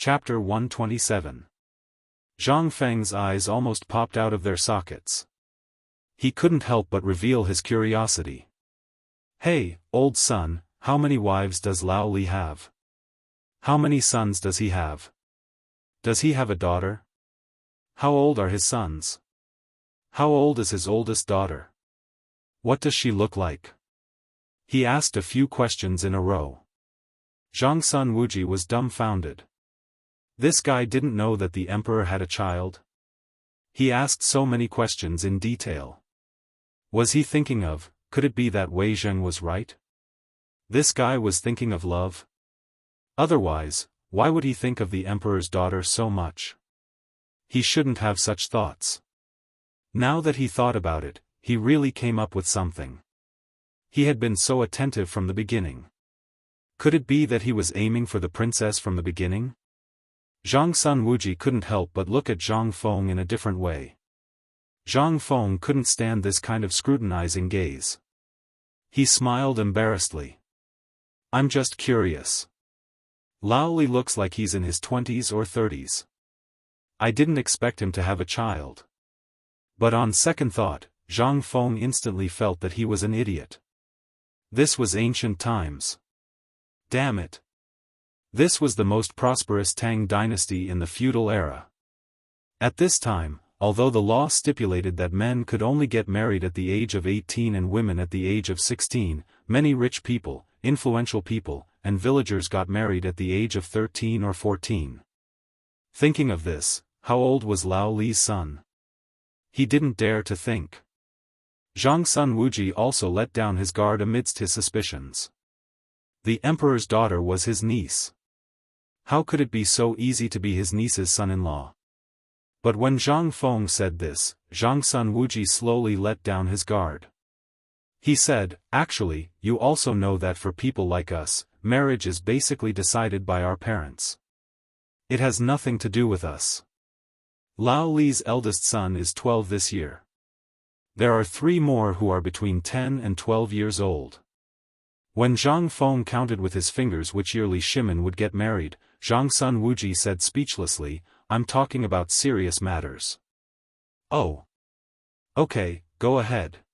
Chapter 127. Zhang Feng's eyes almost popped out of their sockets. He couldn't help but reveal his curiosity. "Hey, old son, how many wives does Lao Li have? How many sons does he have? Does he have a daughter? How old are his sons? How old is his oldest daughter? What does she look like?" He asked a few questions in a row. Zhang Sun Wuji was dumbfounded. This guy didn't know that the emperor had a child? He asked so many questions in detail. Was he thinking of, could it be that Wei Zheng was right? This guy was thinking of love? Otherwise, why would he think of the emperor's daughter so much? He shouldn't have such thoughts. Now that he thought about it, he really came up with something. He had been so attentive from the beginning. Could it be that he was aiming for the princess from the beginning? Zhang Sun Wuji couldn't help but look at Zhang Feng in a different way. Zhang Feng couldn't stand this kind of scrutinizing gaze. He smiled embarrassedly. "I'm just curious. Lao Li looks like he's in his 20s or 30s. I didn't expect him to have a child." But on second thought, Zhang Feng instantly felt that he was an idiot. This was ancient times. Damn it. This was the most prosperous Tang dynasty in the feudal era. At this time, although the law stipulated that men could only get married at the age of 18 and women at the age of 16, many rich people, influential people, and villagers got married at the age of 13 or 14. Thinking of this, how old was Lao Li's son? He didn't dare to think. Zhang Sun Wuji also let down his guard amidst his suspicions. The emperor's daughter was his niece. How could it be so easy to be his niece's son-in-law? But when Zhang Feng said this, Zhang Sun Wuji slowly let down his guard. He said, "Actually, you also know that for people like us, marriage is basically decided by our parents. It has nothing to do with us. Lao Li's eldest son is 12 this year. There are 3 more who are between 10 and 12 years old." When Zhang Feng counted with his fingers which yearly Shimen would get married, Zhang Sun Wuji said speechlessly, "I'm talking about serious matters." "Oh. Okay, go ahead.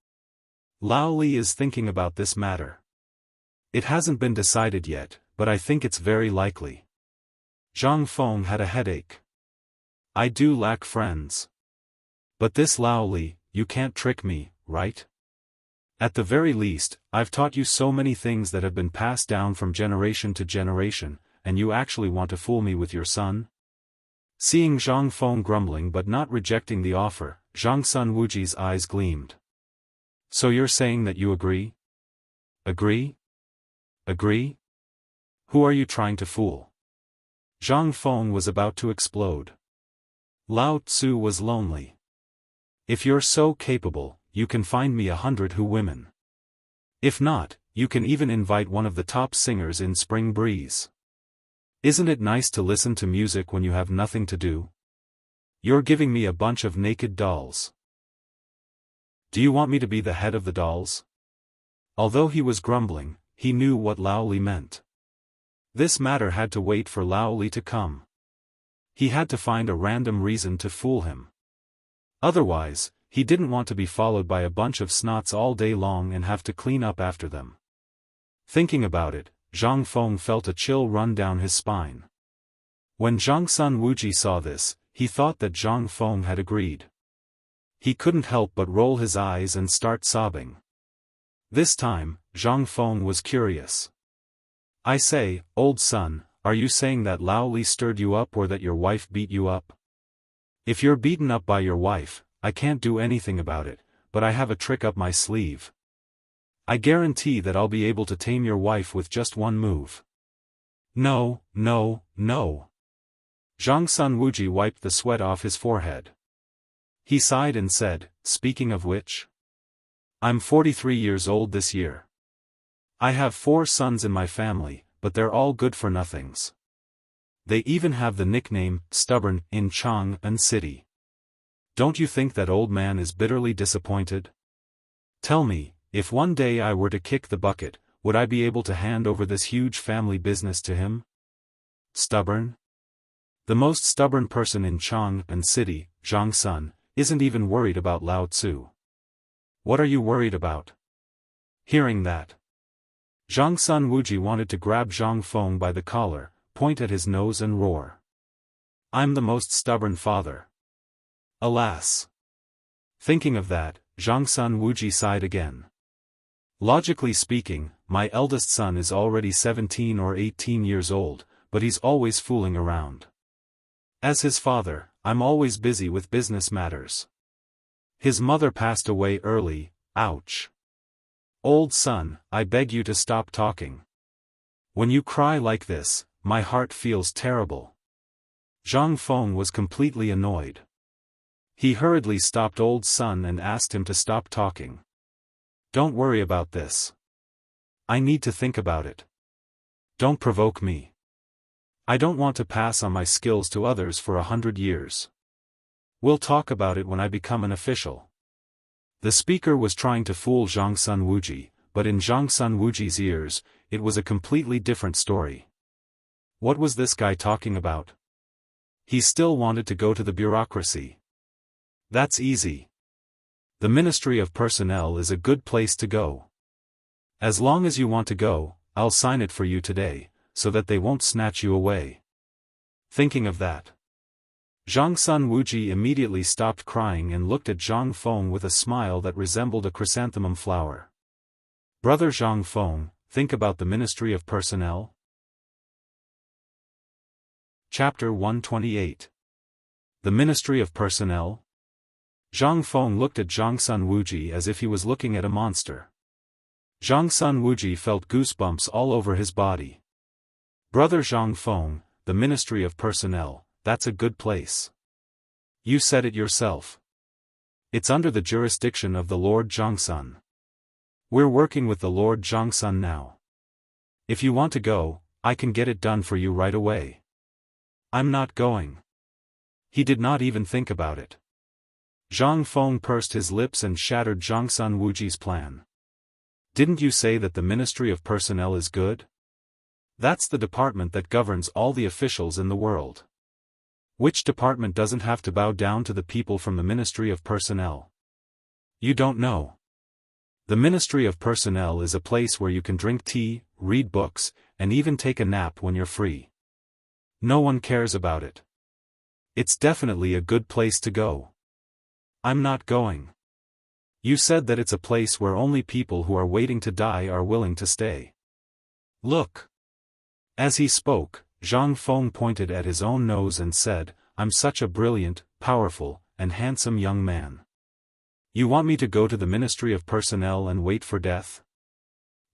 Lao Li is thinking about this matter. It hasn't been decided yet, but I think it's very likely." Zhang Feng had a headache. "I do lack friends. But this Lao Li, you can't trick me, right? At the very least, I've taught you so many things that have been passed down from generation to generation, and you actually want to fool me with your son?" Seeing Zhang Feng grumbling but not rejecting the offer, Zhang Sun Wuji's eyes gleamed. "So you're saying that you agree? Agree? Agree? Who are you trying to fool?" Zhang Feng was about to explode. Lao Tzu was lonely. "If you're so capable, you can find me 100 who women. If not, you can even invite one of the top singers in Spring Breeze. Isn't it nice to listen to music when you have nothing to do? You're giving me a bunch of naked dolls. Do you want me to be the head of the dolls?" Although he was grumbling, he knew what Lao Li meant. This matter had to wait for Lao Li to come. He had to find a random reason to fool him. Otherwise, he didn't want to be followed by a bunch of snots all day long and have to clean up after them. Thinking about it, Zhang Feng felt a chill run down his spine. When Zhang Sun Wuji saw this, he thought that Zhang Feng had agreed. He couldn't help but roll his eyes and start sobbing. This time, Zhang Feng was curious. "I say, old son, are you saying that Lao Li stirred you up or that your wife beat you up? If you're beaten up by your wife, I can't do anything about it, but I have a trick up my sleeve. I guarantee that I'll be able to tame your wife with just one move." "No, no, no." Zhang Sun Wuji wiped the sweat off his forehead. He sighed and said, "Speaking of which, I'm 43 years old this year. I have 4 sons in my family, but they're all good-for-nothings. They even have the nickname, stubborn, in Chang'an City. Don't you think that old man is bitterly disappointed? Tell me, if one day I were to kick the bucket, would I be able to hand over this huge family business to him? Stubborn? The most stubborn person in Chang and city, Zhang Sun, isn't even worried about Lao Tzu. What are you worried about? Hearing that, Zhang Sun Wuji wanted to grab Zhang Feng by the collar, point at his nose and roar. I'm the most stubborn father. Alas! Thinking of that, Zhang Sun Wuji sighed again. Logically speaking, my eldest son is already 17 or 18 years old, but he's always fooling around. As his father, I'm always busy with business matters. His mother passed away early, ouch. Old son, I beg you to stop talking. When you cry like this, my heart feels terrible. Zhang Feng was completely annoyed. He hurriedly stopped old son and asked him to stop talking. Don't worry about this. I need to think about it. Don't provoke me. I don't want to pass on my skills to others for 100 years. We'll talk about it when I become an official. The speaker was trying to fool Zhang Sun Wuji, but in Zhang Sun Wuji's ears, it was a completely different story. What was this guy talking about? He still wanted to go to the bureaucracy. That's easy. The Ministry of Personnel is a good place to go. As long as you want to go, I'll sign it for you today, so that they won't snatch you away. Thinking of that, Zhang Sun Wuji immediately stopped crying and looked at Zhang Feng with a smile that resembled a chrysanthemum flower. Brother Zhang Feng, think about the Ministry of Personnel. Chapter 128. The Ministry of Personnel. Zhang Feng looked at Zhang Sun Wuji as if he was looking at a monster. Zhang Sun Wuji felt goosebumps all over his body. Brother Zhang Feng, the Ministry of Personnel, that's a good place. You said it yourself. It's under the jurisdiction of the Lord Zhangsun. We're working with the Lord Zhangsun now. If you want to go, I can get it done for you right away. I'm not going. He did not even think about it. Zhang Feng pursed his lips and shattered Zhang Sun Wuji's plan. Didn't you say that the Ministry of Personnel is good? That's the department that governs all the officials in the world. Which department doesn't have to bow down to the people from the Ministry of Personnel? You don't know. The Ministry of Personnel is a place where you can drink tea, read books, and even take a nap when you're free. No one cares about it. It's definitely a good place to go. I'm not going. You said that it's a place where only people who are waiting to die are willing to stay. Look. As he spoke, Zhang Feng pointed at his own nose and said, I'm such a brilliant, powerful, and handsome young man. You want me to go to the Ministry of Personnel and wait for death?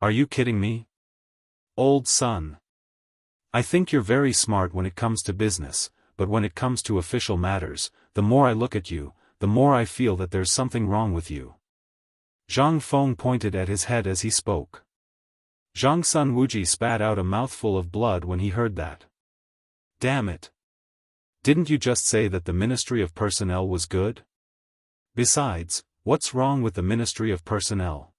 Are you kidding me? Old son. I think you're very smart when it comes to business, but when it comes to official matters, the more I look at you, the more I feel that there's something wrong with you. Zhang Feng pointed at his head as he spoke. Zhang Sun Wuji spat out a mouthful of blood when he heard that. Damn it. Didn't you just say that the Ministry of Personnel was good? Besides, what's wrong with the Ministry of Personnel?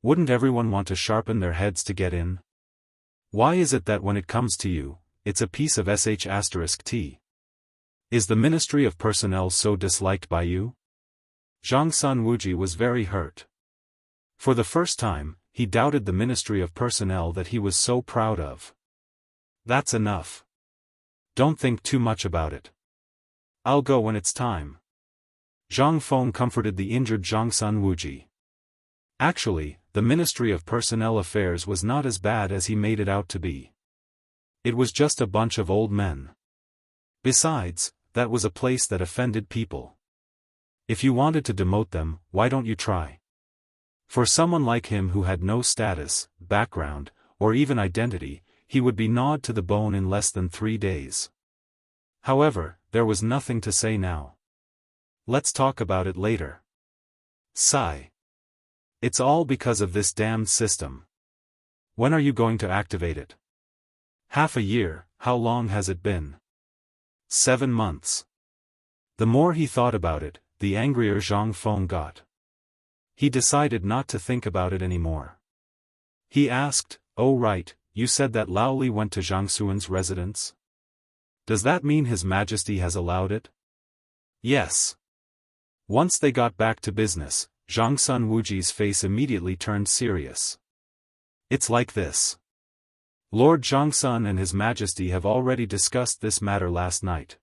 Wouldn't everyone want to sharpen their heads to get in? Why is it that when it comes to you, it's a piece of sh*t? Is the Ministry of Personnel so disliked by you? Zhang Sun Wuji was very hurt. For the first time, he doubted the Ministry of Personnel that he was so proud of. That's enough. Don't think too much about it. I'll go when it's time. Zhang Feng comforted the injured Zhang Sun Wuji. Actually, the Ministry of Personnel Affairs was not as bad as he made it out to be. It was just a bunch of old men. Besides, that was a place that offended people. If you wanted to demote them, why don't you try? For someone like him who had no status, background, or even identity, he would be gnawed to the bone in less than 3 days. However, there was nothing to say now. Let's talk about it later. Sigh. It's all because of this damned system. When are you going to activate it? Half a year, how long has it been? 7 months. The more he thought about it, the angrier Zhang Feng got. He decided not to think about it anymore. He asked, oh right, you said that Lao Li went to Zhang Xuan's residence? Does that mean His Majesty has allowed it? Yes. Once they got back to business, Zhang Sun Wuji's face immediately turned serious. It's like this. Lord Zhangsun and His Majesty have already discussed this matter last night.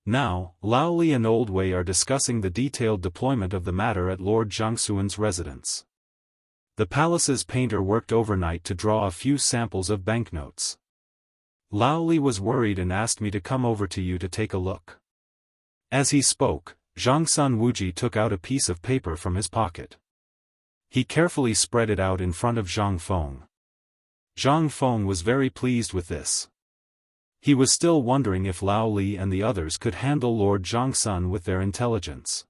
Now, Lao Li and Old Wei are discussing the detailed deployment of the matter at Lord Zhangsun's residence. The palace's painter worked overnight to draw a few samples of banknotes. Lao Li was worried and asked me to come over to you to take a look. As he spoke, Zhangsun Wuji took out a piece of paper from his pocket. He carefully spread it out in front of Zhang Feng. Zhang Feng was very pleased with this. He was still wondering if Lao Li and the others could handle Lord Zhangsun with their intelligence.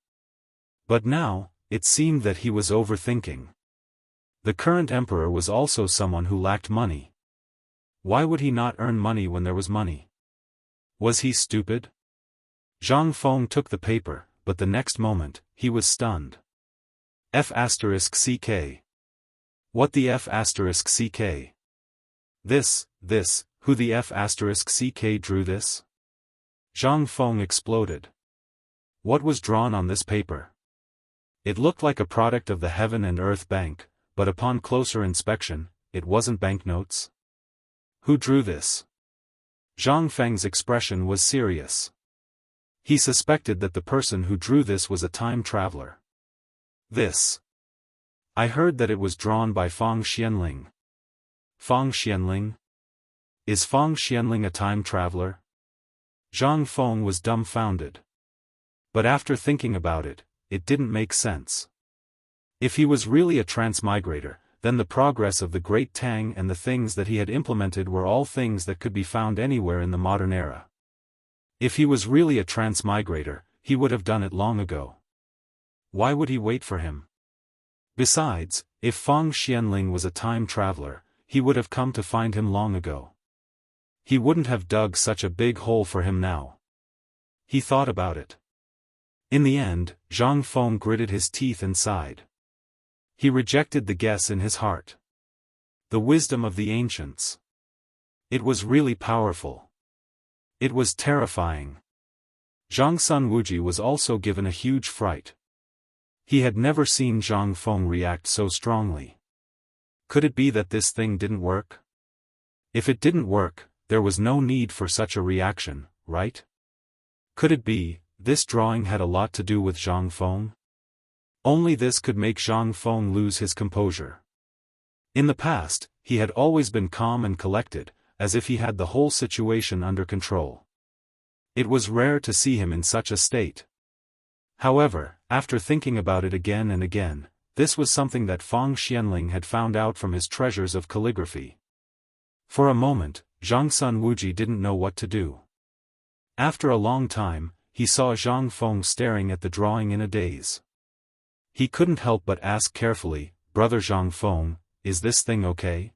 But now, it seemed that he was overthinking. The current emperor was also someone who lacked money. Why would he not earn money when there was money? Was he stupid? Zhang Feng took the paper, but the next moment, he was stunned. F***CK. What the F***CK? This, who the F***CK drew this? Zhang Feng exploded. What was drawn on this paper? It looked like a product of the Heaven and Earth Bank, but upon closer inspection, it wasn't banknotes. Who drew this? Zhang Feng's expression was serious. He suspected that the person who drew this was a time traveler. This. I heard that it was drawn by Fang Xianling. Fang Xianling? Is Fang Xianling a time traveler? Zhang Feng was dumbfounded. But after thinking about it, it didn't make sense. If he was really a transmigrator, then the progress of the Great Tang and the things that he had implemented were all things that could be found anywhere in the modern era. If he was really a transmigrator, he would have done it long ago. Why would he wait for him? Besides, if Fang Xianling was a time traveler, he would have come to find him long ago. He wouldn't have dug such a big hole for him now. He thought about it. In the end, Zhang Feng gritted his teeth and sighed. He rejected the guess in his heart. The wisdom of the ancients. It was really powerful. It was terrifying. Zhang Sun Wuji was also given a huge fright. He had never seen Zhang Feng react so strongly. Could it be that this thing didn't work? If it didn't work, there was no need for such a reaction, right? Could it be, this drawing had a lot to do with Zhang Feng? Only this could make Zhang Feng lose his composure. In the past, he had always been calm and collected, as if he had the whole situation under control. It was rare to see him in such a state. However, after thinking about it again and again, this was something that Fang Xianling had found out from his treasures of calligraphy. For a moment, Zhang Sun Wuji didn't know what to do. After a long time, he saw Zhang Feng staring at the drawing in a daze. He couldn't help but ask carefully, "Brother Zhang Feng, is this thing okay?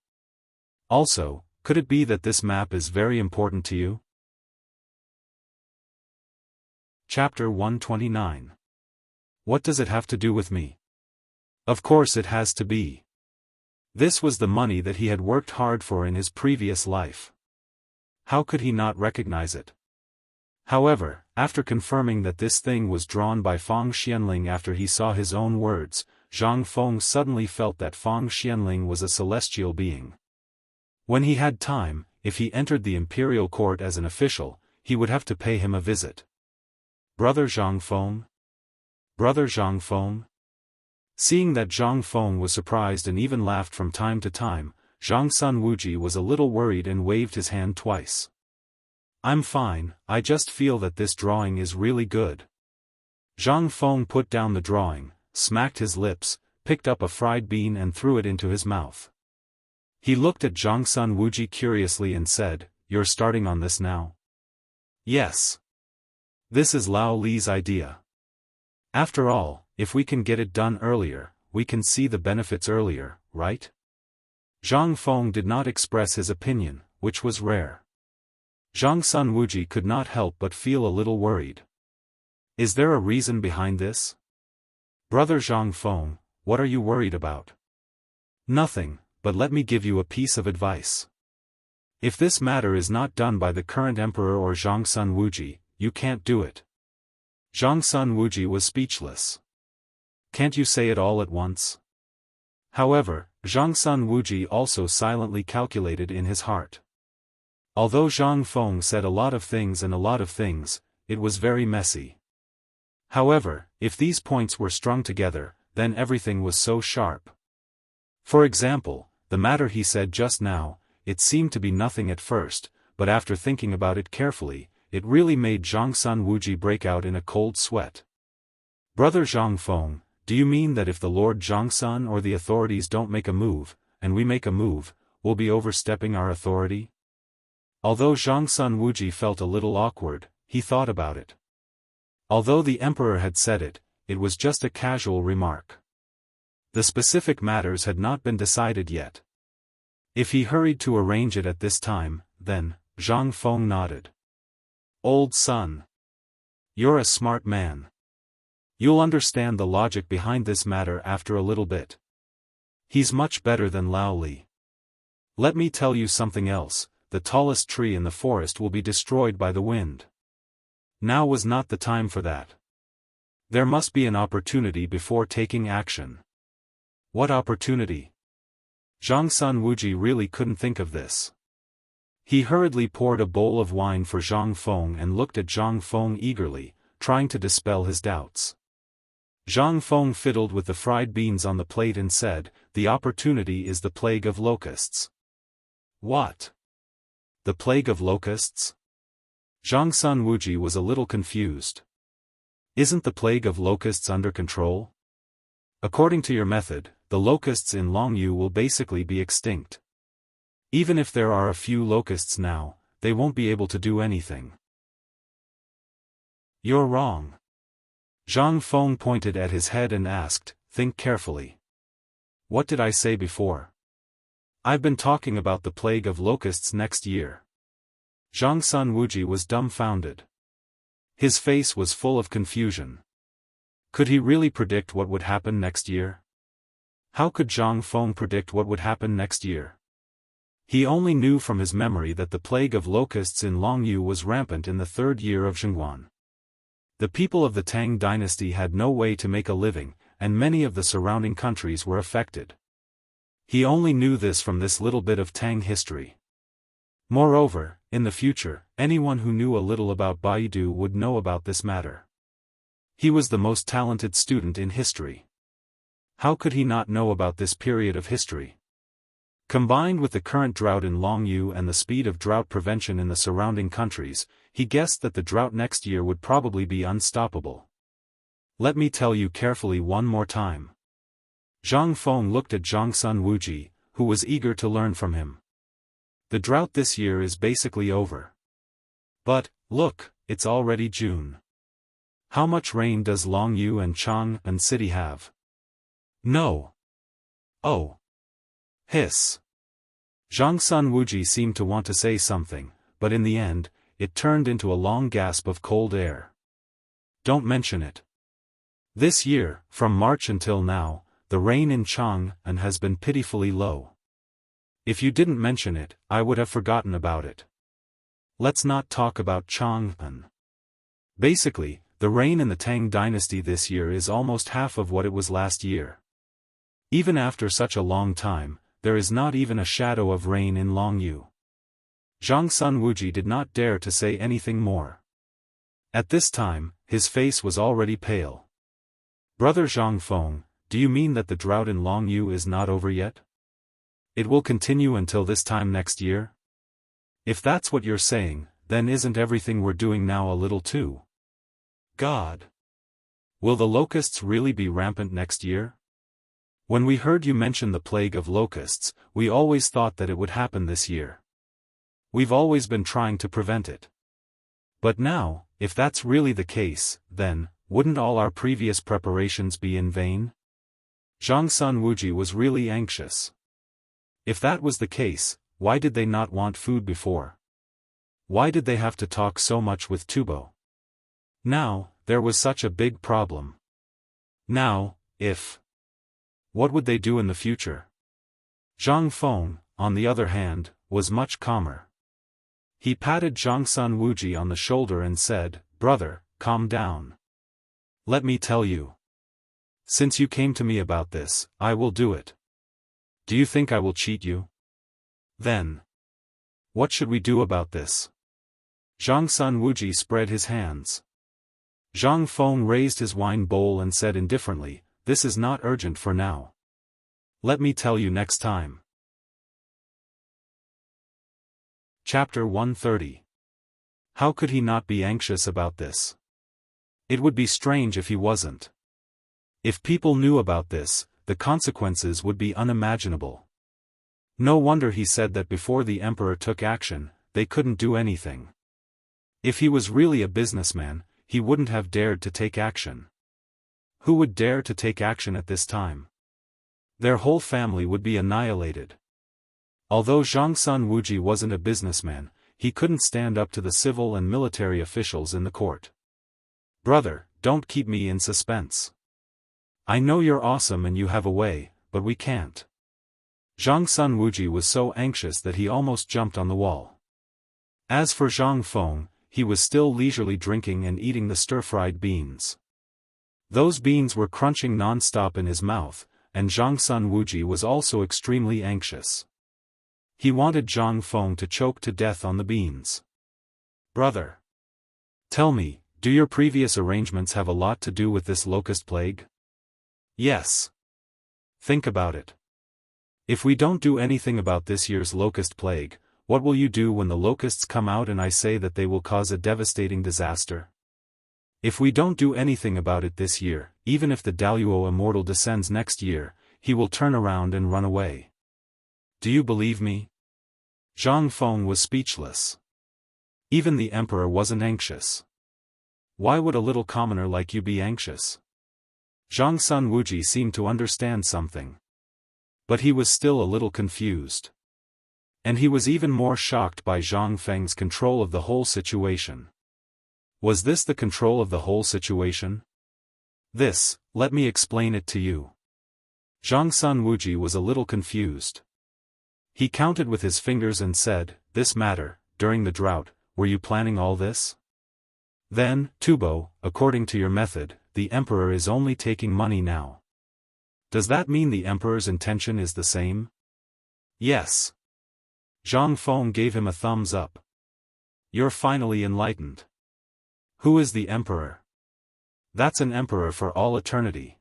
Also, could it be that this map is very important to you?" Chapter 129. What does it have to do with me? Of course it has to be. This was the money that he had worked hard for in his previous life. How could he not recognize it? However, after confirming that this thing was drawn by Fang Xianling after he saw his own words, Zhang Feng suddenly felt that Fang Xianling was a celestial being. When he had time, if he entered the imperial court as an official, he would have to pay him a visit. "Brother Zhang Feng? Brother Zhang Feng?" Seeing that Zhang Feng was surprised and even laughed from time to time, Zhang Sun Wuji was a little worried and waved his hand twice. "I'm fine, I just feel that this drawing is really good." Zhang Feng put down the drawing, smacked his lips, picked up a fried bean and threw it into his mouth. He looked at Zhang Sun Wuji curiously and said, "You're starting on this now?" "Yes. This is Lao Li's idea. After all, if we can get it done earlier, we can see the benefits earlier, right?" Zhang Feng did not express his opinion, which was rare. Zhang Sun Wuji could not help but feel a little worried. Is there a reason behind this? "Brother Zhang Feng, what are you worried about?" "Nothing, but let me give you a piece of advice. If this matter is not done by the current emperor or Zhongsun Wuji, you can't do it. Zhongsun Wuji was speechless. Can't you say it all at once? However, Zhongsun Wuji also silently calculated in his heart. Although Zhang Feng said a lot of things and a lot of things, it was very messy. However, if these points were strung together, then everything was so sharp. For example, the matter he said just now, it seemed to be nothing at first, but after thinking about it carefully, it really made Zhongsun Wuji break out in a cold sweat. Brother Zhang Feng, do you mean that if the Lord Zhongsun or the authorities don't make a move, and we make a move, we'll be overstepping our authority? Although Zhongsun Wuji felt a little awkward, he thought about it. Although the emperor had said it, it was just a casual remark. The specific matters had not been decided yet. If he hurried to arrange it at this time, then, Zhang Feng nodded. Old son. You're a smart man. You'll understand the logic behind this matter after a little bit. He's much better than Lao Li. Let me tell you something else, the tallest tree in the forest will be destroyed by the wind. Now was not the time for that. There must be an opportunity before taking action. What opportunity? Zhongsun Wuji really couldn't think of this. He hurriedly poured a bowl of wine for Zhang Feng and looked at Zhang Feng eagerly, trying to dispel his doubts. Zhang Feng fiddled with the fried beans on the plate and said, "The opportunity is the plague of locusts." What? The plague of locusts? Zhongsun Wuji was a little confused. Isn't the plague of locusts under control? According to your method, the locusts in Longyu will basically be extinct. Even if there are a few locusts now, they won't be able to do anything. You're wrong. Zhang Feng pointed at his head and asked, "Think carefully. What did I say before? I've been talking about the plague of locusts next year." Zhongsun Wuji was dumbfounded. His face was full of confusion. Could he really predict what would happen next year? How could Zhang Feng predict what would happen next year? He only knew from his memory that the plague of locusts in Longyu was rampant in the 3rd year of Zhengguan. The people of the Tang dynasty had no way to make a living, and many of the surrounding countries were affected. He only knew this from this little bit of Tang history. Moreover, in the future, anyone who knew a little about Baidu would know about this matter. He was the most talented student in history. How could he not know about this period of history? Combined with the current drought in Longyu and the speed of drought prevention in the surrounding countries, he guessed that the drought next year would probably be unstoppable. Let me tell you carefully one more time. Zhang Feng looked at Zhongsun Wuji, who was eager to learn from him. The drought this year is basically over. But, look, it's already June. How much rain does Longyu and Chang'an City have? No. Oh. Hiss. Zhongsun Wuji seemed to want to say something, but in the end, it turned into a long gasp of cold air. Don't mention it. This year, from March until now, the rain in Chang'an has been pitifully low. If you didn't mention it, I would have forgotten about it. Let's not talk about Chang'an. Basically, the rain in the Tang dynasty this year is almost half of what it was last year. Even after such a long time, there is not even a shadow of rain in Longyu. Zhongsun Wuji did not dare to say anything more. At this time, his face was already pale. Brother Zhang Feng, do you mean that the drought in Longyu is not over yet? It will continue until this time next year? If that's what you're saying, then isn't everything we're doing now a little too? God! Will the locusts really be rampant next year? When we heard you mention the plague of locusts, we always thought that it would happen this year. We've always been trying to prevent it. But now, if that's really the case, then, wouldn't all our previous preparations be in vain? Zhongsun Wuji was really anxious. If that was the case, why did they not want food before? Why did they have to talk so much with Tubo? Now, there was such a big problem. Now, if... What would they do in the future? Zhang Feng, on the other hand, was much calmer. He patted Zhongsun Wuji on the shoulder and said, "Brother, calm down. Let me tell you. Since you came to me about this, I will do it. Do you think I will cheat you? Then, what should we do about this?" Zhongsun Wuji spread his hands. Zhang Feng raised his wine bowl and said indifferently, "This is not urgent for now. Let me tell you next time." Chapter 130. How could he not be anxious about this? It would be strange if he wasn't. If people knew about this, the consequences would be unimaginable. No wonder he said that before the emperor took action, they couldn't do anything. If he was really a businessman, he wouldn't have dared to take action. Who would dare to take action at this time? Their whole family would be annihilated. Although Zhongsun Wuji wasn't a businessman, he couldn't stand up to the civil and military officials in the court. "Brother, don't keep me in suspense. I know you're awesome and you have a way, but we can't." Zhongsun Wuji was so anxious that he almost jumped on the wall. As for Zhang Feng, he was still leisurely drinking and eating the stir-fried beans. Those beans were crunching non-stop in his mouth, and Zhongsun Wuji was also extremely anxious. He wanted Zhang Feng to choke to death on the beans. "Brother, tell me, do your previous arrangements have a lot to do with this locust plague?" "Yes. Think about it. If we don't do anything about this year's locust plague, what will you do when the locusts come out and I say that they will cause a devastating disaster? If we don't do anything about it this year, even if the Daoist Immortal descends next year, he will turn around and run away. Do you believe me?" Zhang Feng was speechless. Even the emperor wasn't anxious. Why would a little commoner like you be anxious? Zhongsun Wuji seemed to understand something. But he was still a little confused. And he was even more shocked by Zhang Feng's control of the whole situation. Was this the control of the whole situation? "This, let me explain it to you." Zhongsun Wuji was a little confused. He counted with his fingers and said, "This matter, during the drought, were you planning all this? Then, Tubo, according to your method, the emperor is only taking money now. Does that mean the emperor's intention is the same?" "Yes." Zhang Feng gave him a thumbs up. "You're finally enlightened. Who is the emperor?" "That's an emperor for all eternity.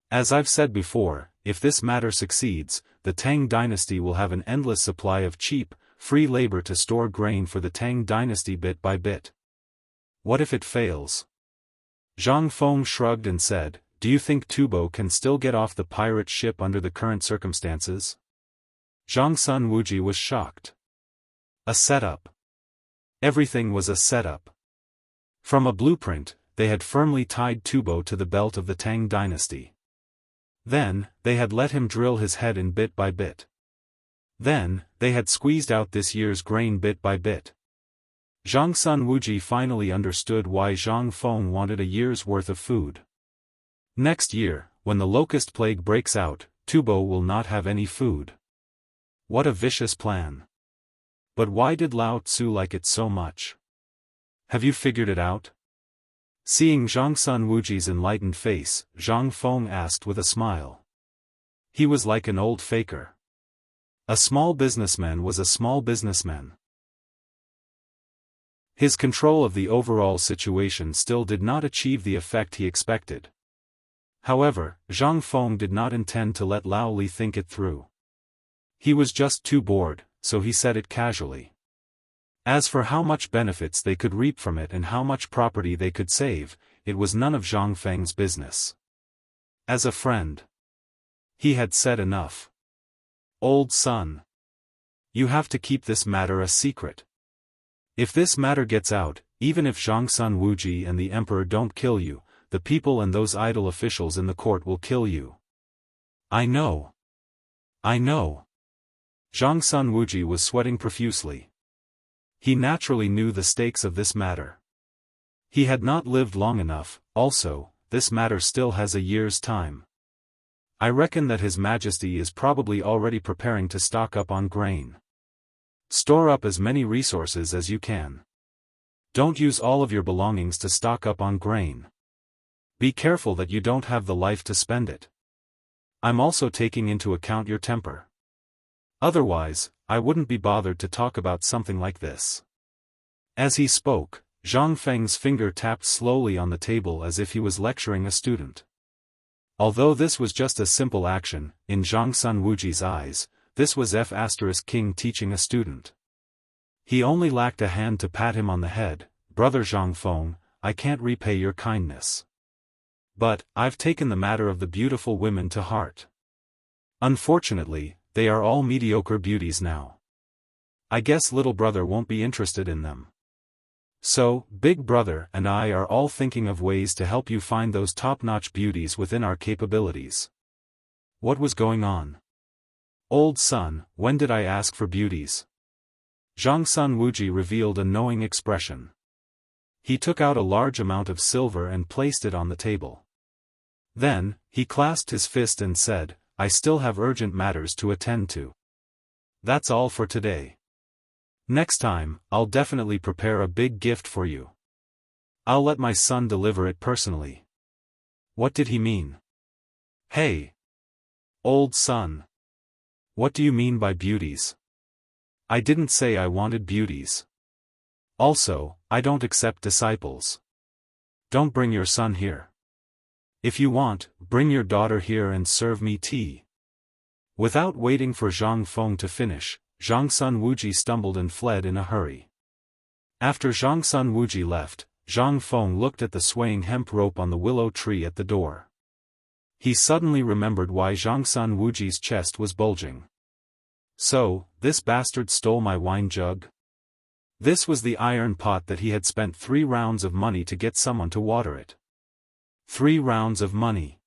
As I've said before, if this matter succeeds, the Tang dynasty will have an endless supply of cheap, free labor to store grain for the Tang dynasty bit by bit. What if it fails?" Zhang Feng shrugged and said, "Do you think Tubo can still get off the pirate ship under the current circumstances?" Zhongsun Wuji was shocked. A setup. Everything was a setup. From a blueprint, they had firmly tied Tubo to the belt of the Tang dynasty. Then, they had let him drill his head in bit by bit. Then, they had squeezed out this year's grain bit by bit. Zhongsun Wuji finally understood why Zhang Feng wanted a year's worth of food. Next year, when the locust plague breaks out, Tubo will not have any food. What a vicious plan. But why did Lao Tzu like it so much? Have you figured it out? Seeing Zhongsun Wuji's enlightened face, Zhang Feng asked with a smile. He was like an old faker. A small businessman was a small businessman. His control of the overall situation still did not achieve the effect he expected. However, Zhang Feng did not intend to let Lao Li think it through. He was just too bored, so he said it casually. As for how much benefits they could reap from it and how much property they could save, it was none of Zhang Feng's business. As a friend, he had said enough. "Old son, you have to keep this matter a secret. If this matter gets out, even if Zhongsun Wuji and the emperor don't kill you, the people and those idle officials in the court will kill you." "I know. I know." Zhongsun Wuji was sweating profusely. He naturally knew the stakes of this matter. He had not lived long enough, also, this matter still has a year's time. I reckon that His Majesty is probably already preparing to stock up on grain. Store up as many resources as you can. Don't use all of your belongings to stock up on grain. Be careful that you don't have the life to spend it. I'm also taking into account your temper. Otherwise, I wouldn't be bothered to talk about something like this. As he spoke, Zhang Feng's finger tapped slowly on the table as if he was lecturing a student. Although this was just a simple action, in Zhang Sun Wuji's eyes, this was King teaching a student. He only lacked a hand to pat him on the head. Brother Zhang Feng, I can't repay your kindness. But, I've taken the matter of the beautiful women to heart. Unfortunately, they are all mediocre beauties now. I guess little brother won't be interested in them. So, big brother and I are all thinking of ways to help you find those top-notch beauties within our capabilities. What was going on? Old son, when did I ask for beauties? Zhang Sun Wuji revealed a knowing expression. He took out a large amount of silver and placed it on the table. Then, he clasped his fist and said, I still have urgent matters to attend to. That's all for today. Next time, I'll definitely prepare a big gift for you. I'll let my son deliver it personally. What did he mean? Hey! Old son! What do you mean by beauties? I didn't say I wanted beauties. Also, I don't accept disciples. Don't bring your son here. If you want, bring your daughter here and serve me tea. Without waiting for Zhang Feng to finish, Zhang Sun Wuji stumbled and fled in a hurry. After Zhang Sun Wuji left, Zhang Feng looked at the swaying hemp rope on the willow tree at the door. He suddenly remembered why Zhang Sun Wuji's chest was bulging. So, this bastard stole my wine jug? This was the iron pot that he had spent 3 rounds of money to get someone to water it. 3 rounds of money.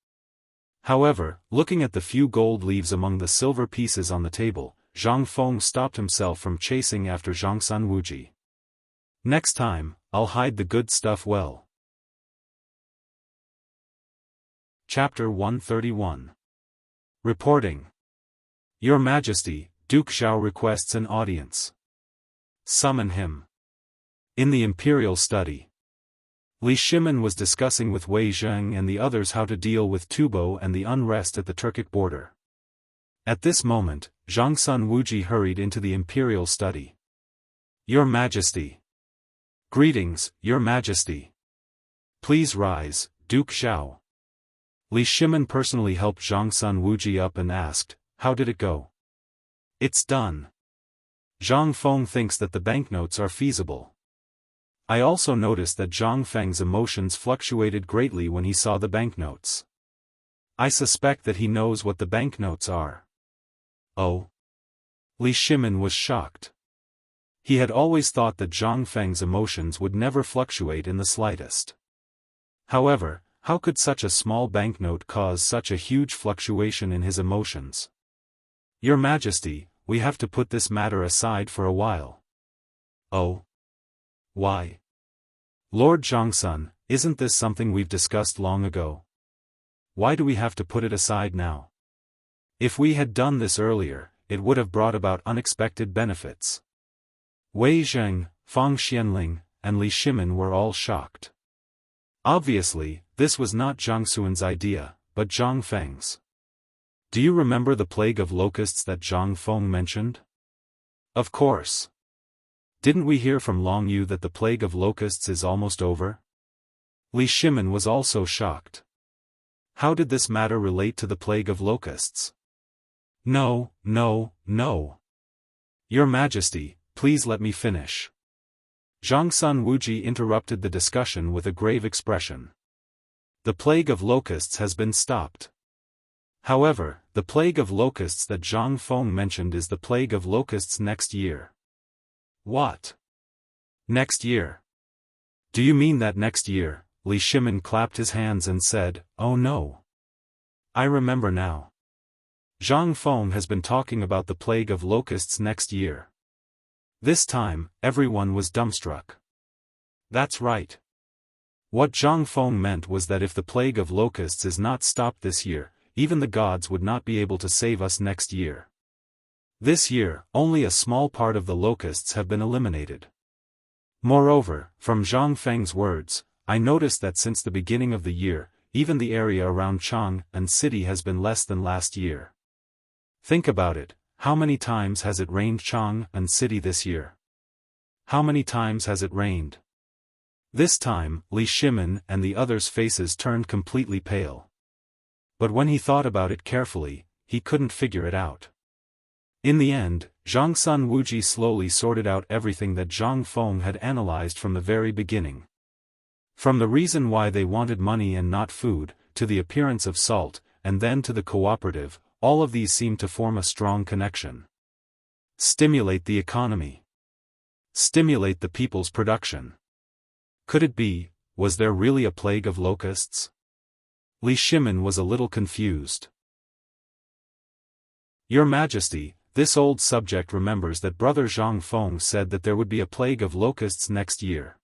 However, looking at the few gold leaves among the silver pieces on the table, Zhang Feng stopped himself from chasing after Zhang Sun Wuji. Next time, I'll hide the good stuff well. Chapter 131. Reporting. Your Majesty, Duke Zhao requests an audience. Summon him. In the Imperial Study. Li Shimin was discussing with Wei Zheng and the others how to deal with Tubo and the unrest at the Turkic border. At this moment, Zhang Sun Wuji hurried into the Imperial Study. Your Majesty. Greetings, Your Majesty. Please rise, Duke Zhao. Li Shimin personally helped Zhang Sun Wuji up and asked, how did it go? It's done. Zhang Feng thinks that the banknotes are feasible. I also noticed that Zhang Feng's emotions fluctuated greatly when he saw the banknotes. I suspect that he knows what the banknotes are. Oh? Li Shimin was shocked. He had always thought that Zhang Feng's emotions would never fluctuate in the slightest. However, how could such a small banknote cause such a huge fluctuation in his emotions? Your Majesty, we have to put this matter aside for a while. Oh? Why? Lord Zhangsun, isn't this something we've discussed long ago? Why do we have to put it aside now? If we had done this earlier, it would have brought about unexpected benefits. Wei Zheng, Fang Xianling, and Li Shimin were all shocked. Obviously, this was not Zhang Xuan's idea, but Zhang Feng's. Do you remember the plague of locusts that Zhang Feng mentioned? Of course. Didn't we hear from Long Yu that the plague of locusts is almost over? Li Shimin was also shocked. How did this matter relate to the plague of locusts? No. Your Majesty, please let me finish. Zhang Sun Wuji interrupted the discussion with a grave expression. The plague of locusts has been stopped. However, the plague of locusts that Zhang Feng mentioned is the plague of locusts next year. What? Next year? Do you mean that next year? Li Shimin clapped his hands and said, oh no. I remember now. Zhang Feng has been talking about the plague of locusts next year. This time, everyone was dumbstruck. That's right. What Zhang Feng meant was that if the plague of locusts is not stopped this year, even the gods would not be able to save us next year. This year, only a small part of the locusts have been eliminated. Moreover, from Zhang Feng's words, I noticed that since the beginning of the year, even the area around Chang'an city has been less than last year. Think about it, how many times has it rained Chang'an city this year? How many times has it rained? This time, Li Shimin and the others' faces turned completely pale. But when he thought about it carefully, he couldn't figure it out. In the end, Zhang Sun Wuji slowly sorted out everything that Zhang Feng had analyzed from the very beginning. From the reason why they wanted money and not food, to the appearance of salt, and then to the cooperative, all of these seemed to form a strong connection. Stimulate the economy. Stimulate the people's production. Could it be, was there really a plague of locusts? Li Shimin was a little confused. Your Majesty, this old subject remembers that Brother Zhang Feng said that there would be a plague of locusts next year.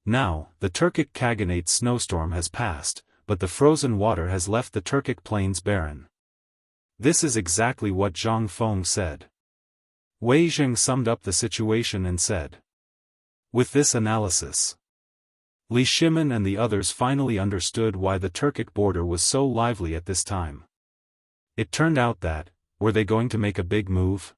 Now, the Turkic Khaganate snowstorm has passed, but the frozen water has left the Turkic plains barren. This is exactly what Zhang Feng said. Wei Zheng summed up the situation and said. With this analysis, Li Shimin and the others finally understood why the Turkic border was so lively at this time. It turned out that, were they going to make a big move?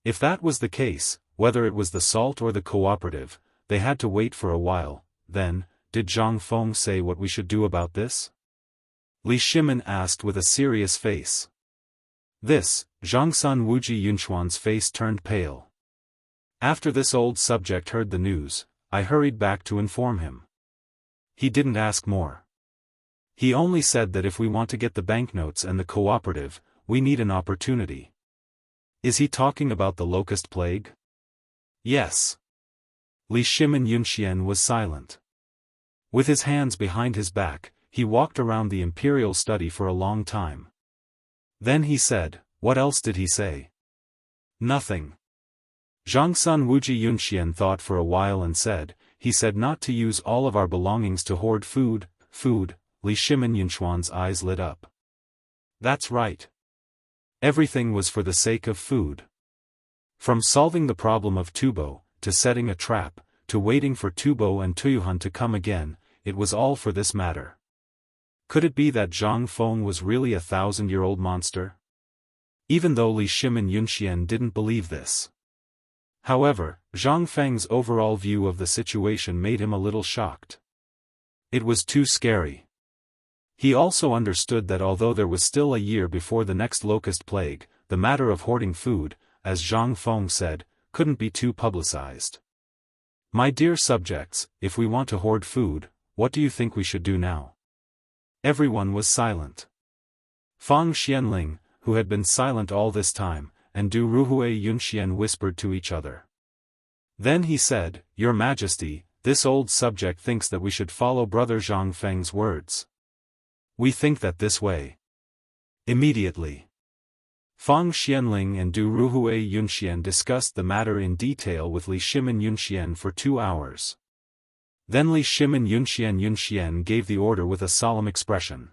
If that was the case, whether it was the salt or the cooperative, they had to wait for a while. Then, did Zhang Feng say what we should do about this? Li Shimin asked with a serious face. This, Zhang Sun Wuji Yunchuan's face turned pale. After this old subject heard the news, I hurried back to inform him. He didn't ask more. He only said that if we want to get the banknotes and the cooperative, we need an opportunity. Is he talking about the locust plague? Yes. Li Shimin Yunxian was silent. With his hands behind his back, he walked around the imperial study for a long time. Then he said, what else did he say? Nothing. Zhang Sun Wuji Yunxian thought for a while and said, he said not to use all of our belongings to hoard food. Li Shimin Yunchuan's eyes lit up. That's right. Everything was for the sake of food. From solving the problem of Tubo, to setting a trap, to waiting for Tubo and Tuyuhan to come again, it was all for this matter. Could it be that Zhang Feng was really a 1,000-year-old monster? Even though Li Shimin Yunxian didn't believe this. However, Zhang Feng's overall view of the situation made him a little shocked. It was too scary. He also understood that although there was still a year before the next locust plague, the matter of hoarding food, as Zhang Feng said, couldn't be too publicized. My dear subjects, if we want to hoard food, what do you think we should do now? Everyone was silent. Fang Xianling, who had been silent all this time, and Du Ruhui Yunxian whispered to each other. Then he said, Your Majesty, this old subject thinks that we should follow Brother Zhang Feng's words. We think that this way. Immediately. Fang Xianling and Du Ruhui Yunxian discussed the matter in detail with Li Shimin Yunxian for 2 hours. Then Li Shimin Yunxian gave the order with a solemn expression.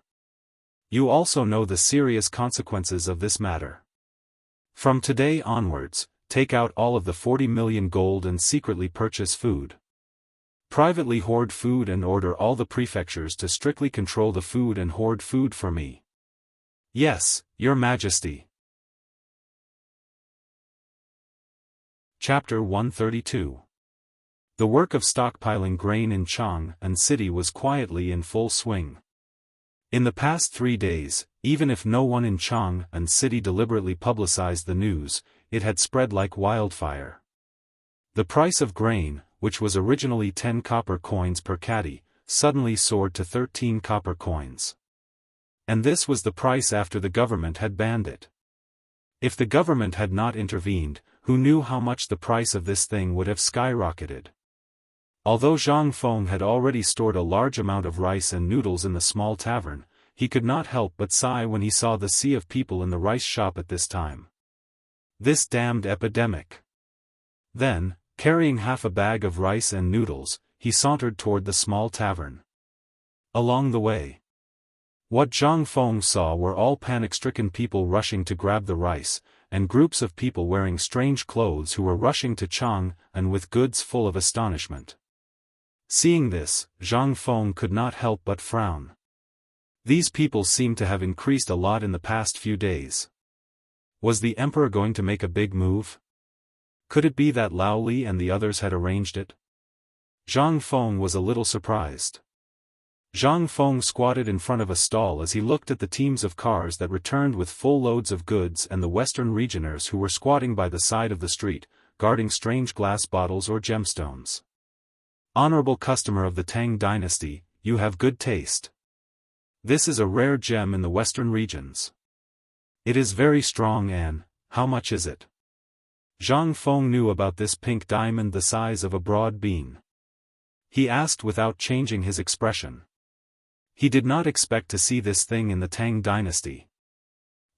You also know the serious consequences of this matter. From today onwards, take out all of the 40 million gold and secretly purchase food. Privately hoard food and order all the prefectures to strictly control the food and hoard food for me. Yes, Your Majesty. Chapter 132. The work of stockpiling grain in Chang'an city was quietly in full swing. In the past 3 days, even if no one in Chang'an city deliberately publicized the news, it had spread like wildfire. The price of grain, which was originally 10 copper coins per caddy, suddenly soared to 13 copper coins. And this was the price after the government had banned it. If the government had not intervened, who knew how much the price of this thing would have skyrocketed? Although Zhang Feng had already stored a large amount of rice and noodles in the small tavern, he could not help but sigh when he saw the sea of people in the rice shop at this time. This damned epidemic. Then, carrying half a bag of rice and noodles, he sauntered toward the small tavern. Along the way, what Zhang Feng saw were all panic-stricken people rushing to grab the rice, and groups of people wearing strange clothes who were rushing to Chang and with goods full of astonishment. Seeing this, Zhang Feng could not help but frown. These people seemed to have increased a lot in the past few days. Was the emperor going to make a big move? Could it be that Lao Li and the others had arranged it? Zhang Feng was a little surprised. Zhang Feng squatted in front of a stall as he looked at the teams of cars that returned with full loads of goods and the Western regioners who were squatting by the side of the street, guarding strange glass bottles or gemstones. Honorable customer of the Tang dynasty, you have good taste. This is a rare gem in the Western regions. It is very strong and, how much is it? Zhang Feng knew about this pink diamond the size of a broad bean. He asked without changing his expression. He did not expect to see this thing in the Tang dynasty.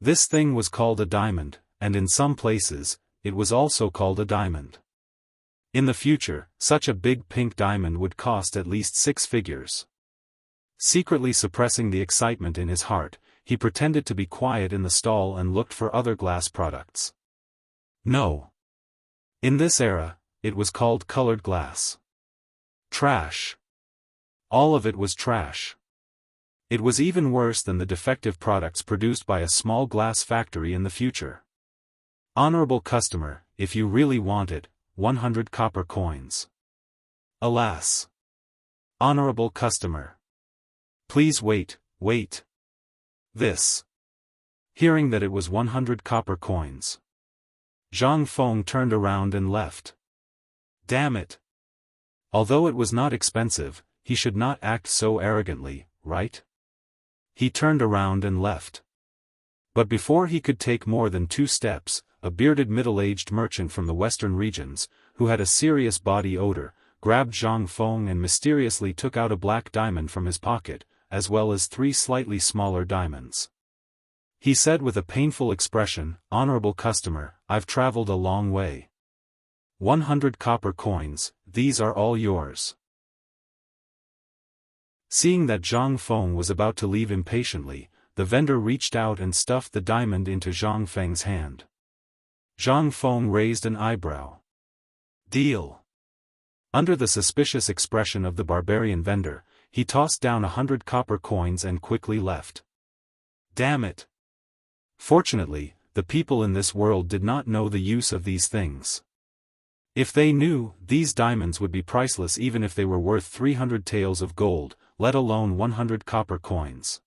This thing was called a diamond, and in some places, it was also called a diamond. In the future, such a big pink diamond would cost at least 6 figures. Secretly suppressing the excitement in his heart, he pretended to be quiet in the stall and looked for other glass products. No. In this era, it was called colored glass. Trash. All of it was trash. It was even worse than the defective products produced by a small glass factory in the future. Honorable customer, if you really want it, 100 copper coins. Alas. Honorable customer. Please wait, wait. This. Hearing that it was 100 copper coins, Zhang Feng turned around and left. Damn it. Although it was not expensive, he should not act so arrogantly, right? He turned around and left. But before he could take more than 2 steps, a bearded middle-aged merchant from the western regions, who had a serious body odor, grabbed Zhang Feng and mysteriously took out a black diamond from his pocket, as well as 3 slightly smaller diamonds. He said with a painful expression, "Honorable customer, I've traveled a long way. 100 copper coins, these are all yours." Seeing that Zhang Feng was about to leave impatiently, the vendor reached out and stuffed the diamond into Zhang Feng's hand. Zhang Feng raised an eyebrow. Deal. Under the suspicious expression of the barbarian vendor, he tossed down 100 copper coins and quickly left. Damn it. Fortunately, the people in this world did not know the use of these things. If they knew, these diamonds would be priceless even if they were worth 300 taels of gold, let alone 100 copper coins.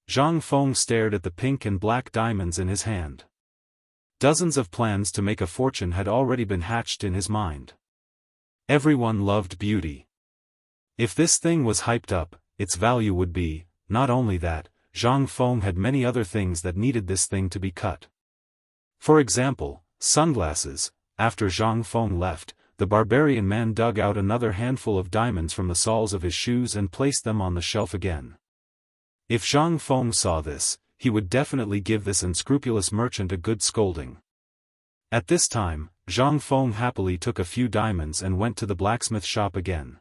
Zhang Feng stared at the pink and black diamonds in his hand. Dozens of plans to make a fortune had already been hatched in his mind. Everyone loved beauty. If this thing was hyped up, its value would be, not only that, Zhang Feng had many other things that needed this thing to be cut. For example, sunglasses. After Zhang Feng left, the barbarian man dug out another handful of diamonds from the soles of his shoes and placed them on the shelf again. If Zhang Feng saw this, he would definitely give this unscrupulous merchant a good scolding. At this time, Zhang Feng happily took a few diamonds and went to the blacksmith shop again.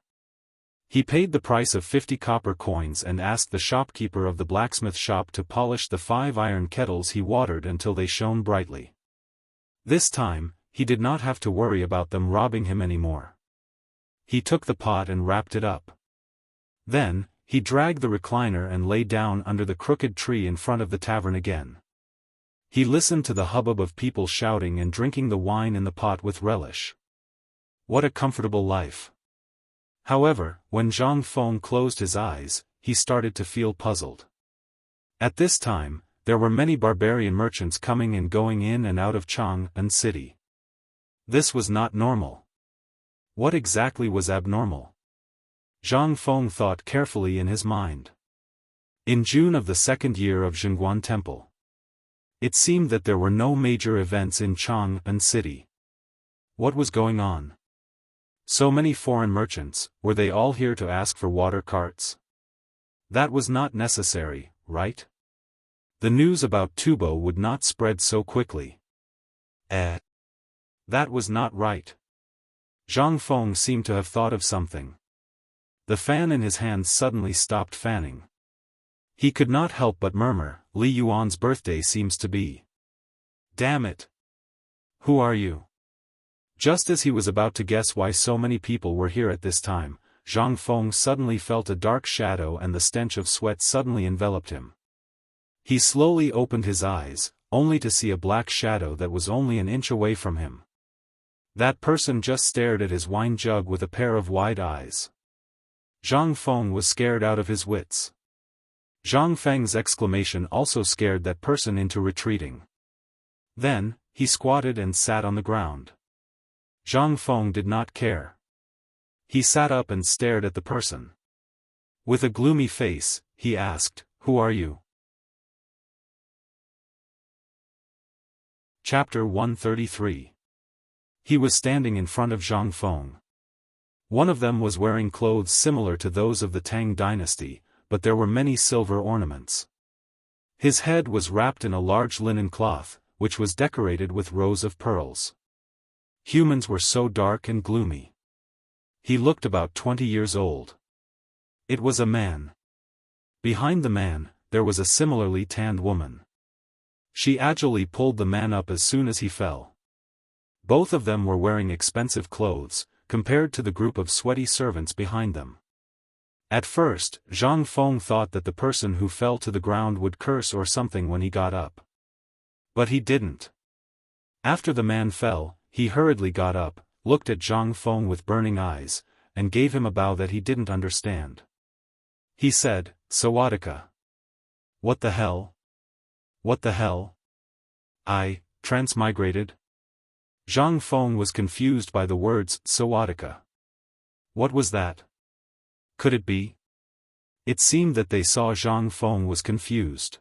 He paid the price of 50 copper coins and asked the shopkeeper of the blacksmith shop to polish the 5 iron kettles he watered until they shone brightly. This time, he did not have to worry about them robbing him anymore. He took the pot and wrapped it up. Then, he dragged the recliner and lay down under the crooked tree in front of the tavern again. He listened to the hubbub of people shouting and drinking the wine in the pot with relish. What a comfortable life. However, when Zhang Feng closed his eyes, he started to feel puzzled. At this time, there were many barbarian merchants coming and going in and out of Chang'an city. This was not normal. What exactly was abnormal? Zhang Feng thought carefully in his mind. In June of the 2nd year of Zhengguan Temple, it seemed that there were no major events in Chang'an city. What was going on? So many foreign merchants, were they all here to ask for water carts? That was not necessary, right? The news about Tubo would not spread so quickly. That was not right. Zhang Feng seemed to have thought of something. The fan in his hands suddenly stopped fanning. He could not help but murmur, Li Yuan's birthday seems to be Damn it! Who are you? Just as he was about to guess why so many people were here at this time, Zhang Feng suddenly felt a dark shadow and the stench of sweat suddenly enveloped him. He slowly opened his eyes, only to see a black shadow that was only an inch away from him. That person just stared at his wine jug with a pair of wide eyes. Zhang Feng was scared out of his wits. Zhang Feng's exclamation also scared that person into retreating. Then, he squatted and sat on the ground. Zhang Feng did not care. He sat up and stared at the person. With a gloomy face, he asked, "Who are you?" Chapter 133. He was standing in front of Zhang Feng. One of them was wearing clothes similar to those of the Tang dynasty, but there were many silver ornaments. His head was wrapped in a large linen cloth, which was decorated with rows of pearls. Humans were so dark and gloomy. He looked about 20 years old. It was a man. Behind the man, there was a similarly tanned woman. She agilely pulled the man up as soon as he fell. Both of them were wearing expensive clothes, compared to the group of sweaty servants behind them. At first, Zhang Feng thought that the person who fell to the ground would curse or something when he got up. But he didn't. After the man fell, he hurriedly got up, looked at Zhang Feng with burning eyes, and gave him a bow that he didn't understand. He said, "Sawadika." What the hell? What the hell? I transmigrated? Zhang Feng was confused by the words, Sawadika. What was that? Could it be? It seemed that they saw Zhang Feng was confused.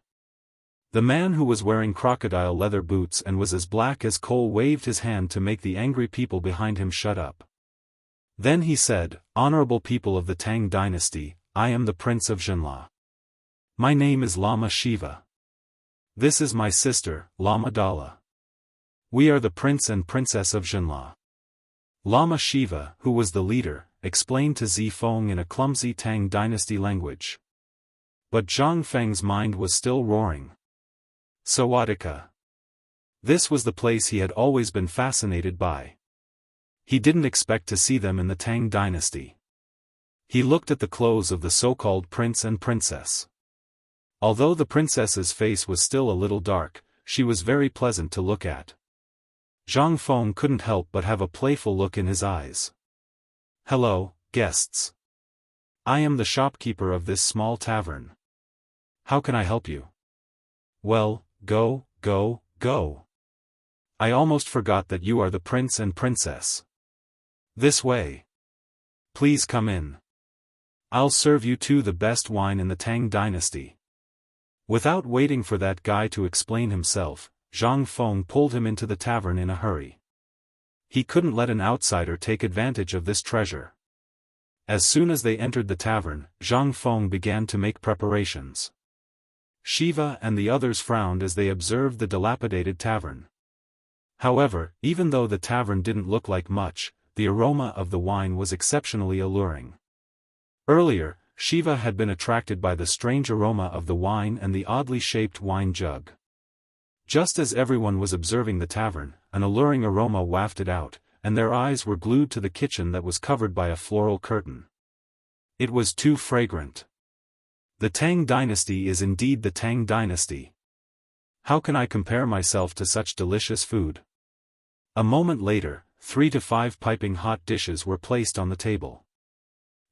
The man who was wearing crocodile leather boots and was as black as coal waved his hand to make the angry people behind him shut up. Then he said, "Honorable people of the Tang dynasty, I am the Prince of Jinla. My name is Lama Shiva. This is my sister, Lama Dala. We are the Prince and Princess of Jinla." Lama Shiva, who was the leader, explained to Zi Feng in a clumsy Tang dynasty language. But Zhang Feng's mind was still roaring. Sawadika. This was the place he had always been fascinated by. He didn't expect to see them in the Tang dynasty. He looked at the clothes of the so-called prince and princess. Although the princess's face was still a little dark, she was very pleasant to look at. Zhang Feng couldn't help but have a playful look in his eyes. "Hello, guests. I am the shopkeeper of this small tavern. How can I help you?" "Well, go. I almost forgot that you are the prince and princess. This way. Please come in. I'll serve you too the best wine in the Tang dynasty." Without waiting for that guy to explain himself, Zhang Feng pulled him into the tavern in a hurry. He couldn't let an outsider take advantage of this treasure. As soon as they entered the tavern, Zhang Feng began to make preparations. Shiva and the others frowned as they observed the dilapidated tavern. However, even though the tavern didn't look like much, the aroma of the wine was exceptionally alluring. Earlier, Shiva had been attracted by the strange aroma of the wine and the oddly shaped wine jug. Just as everyone was observing the tavern, an alluring aroma wafted out, and their eyes were glued to the kitchen that was covered by a floral curtain. It was too fragrant. The Tang dynasty is indeed the Tang dynasty. How can I compare myself to such delicious food? A moment later, 3 to 5 piping hot dishes were placed on the table.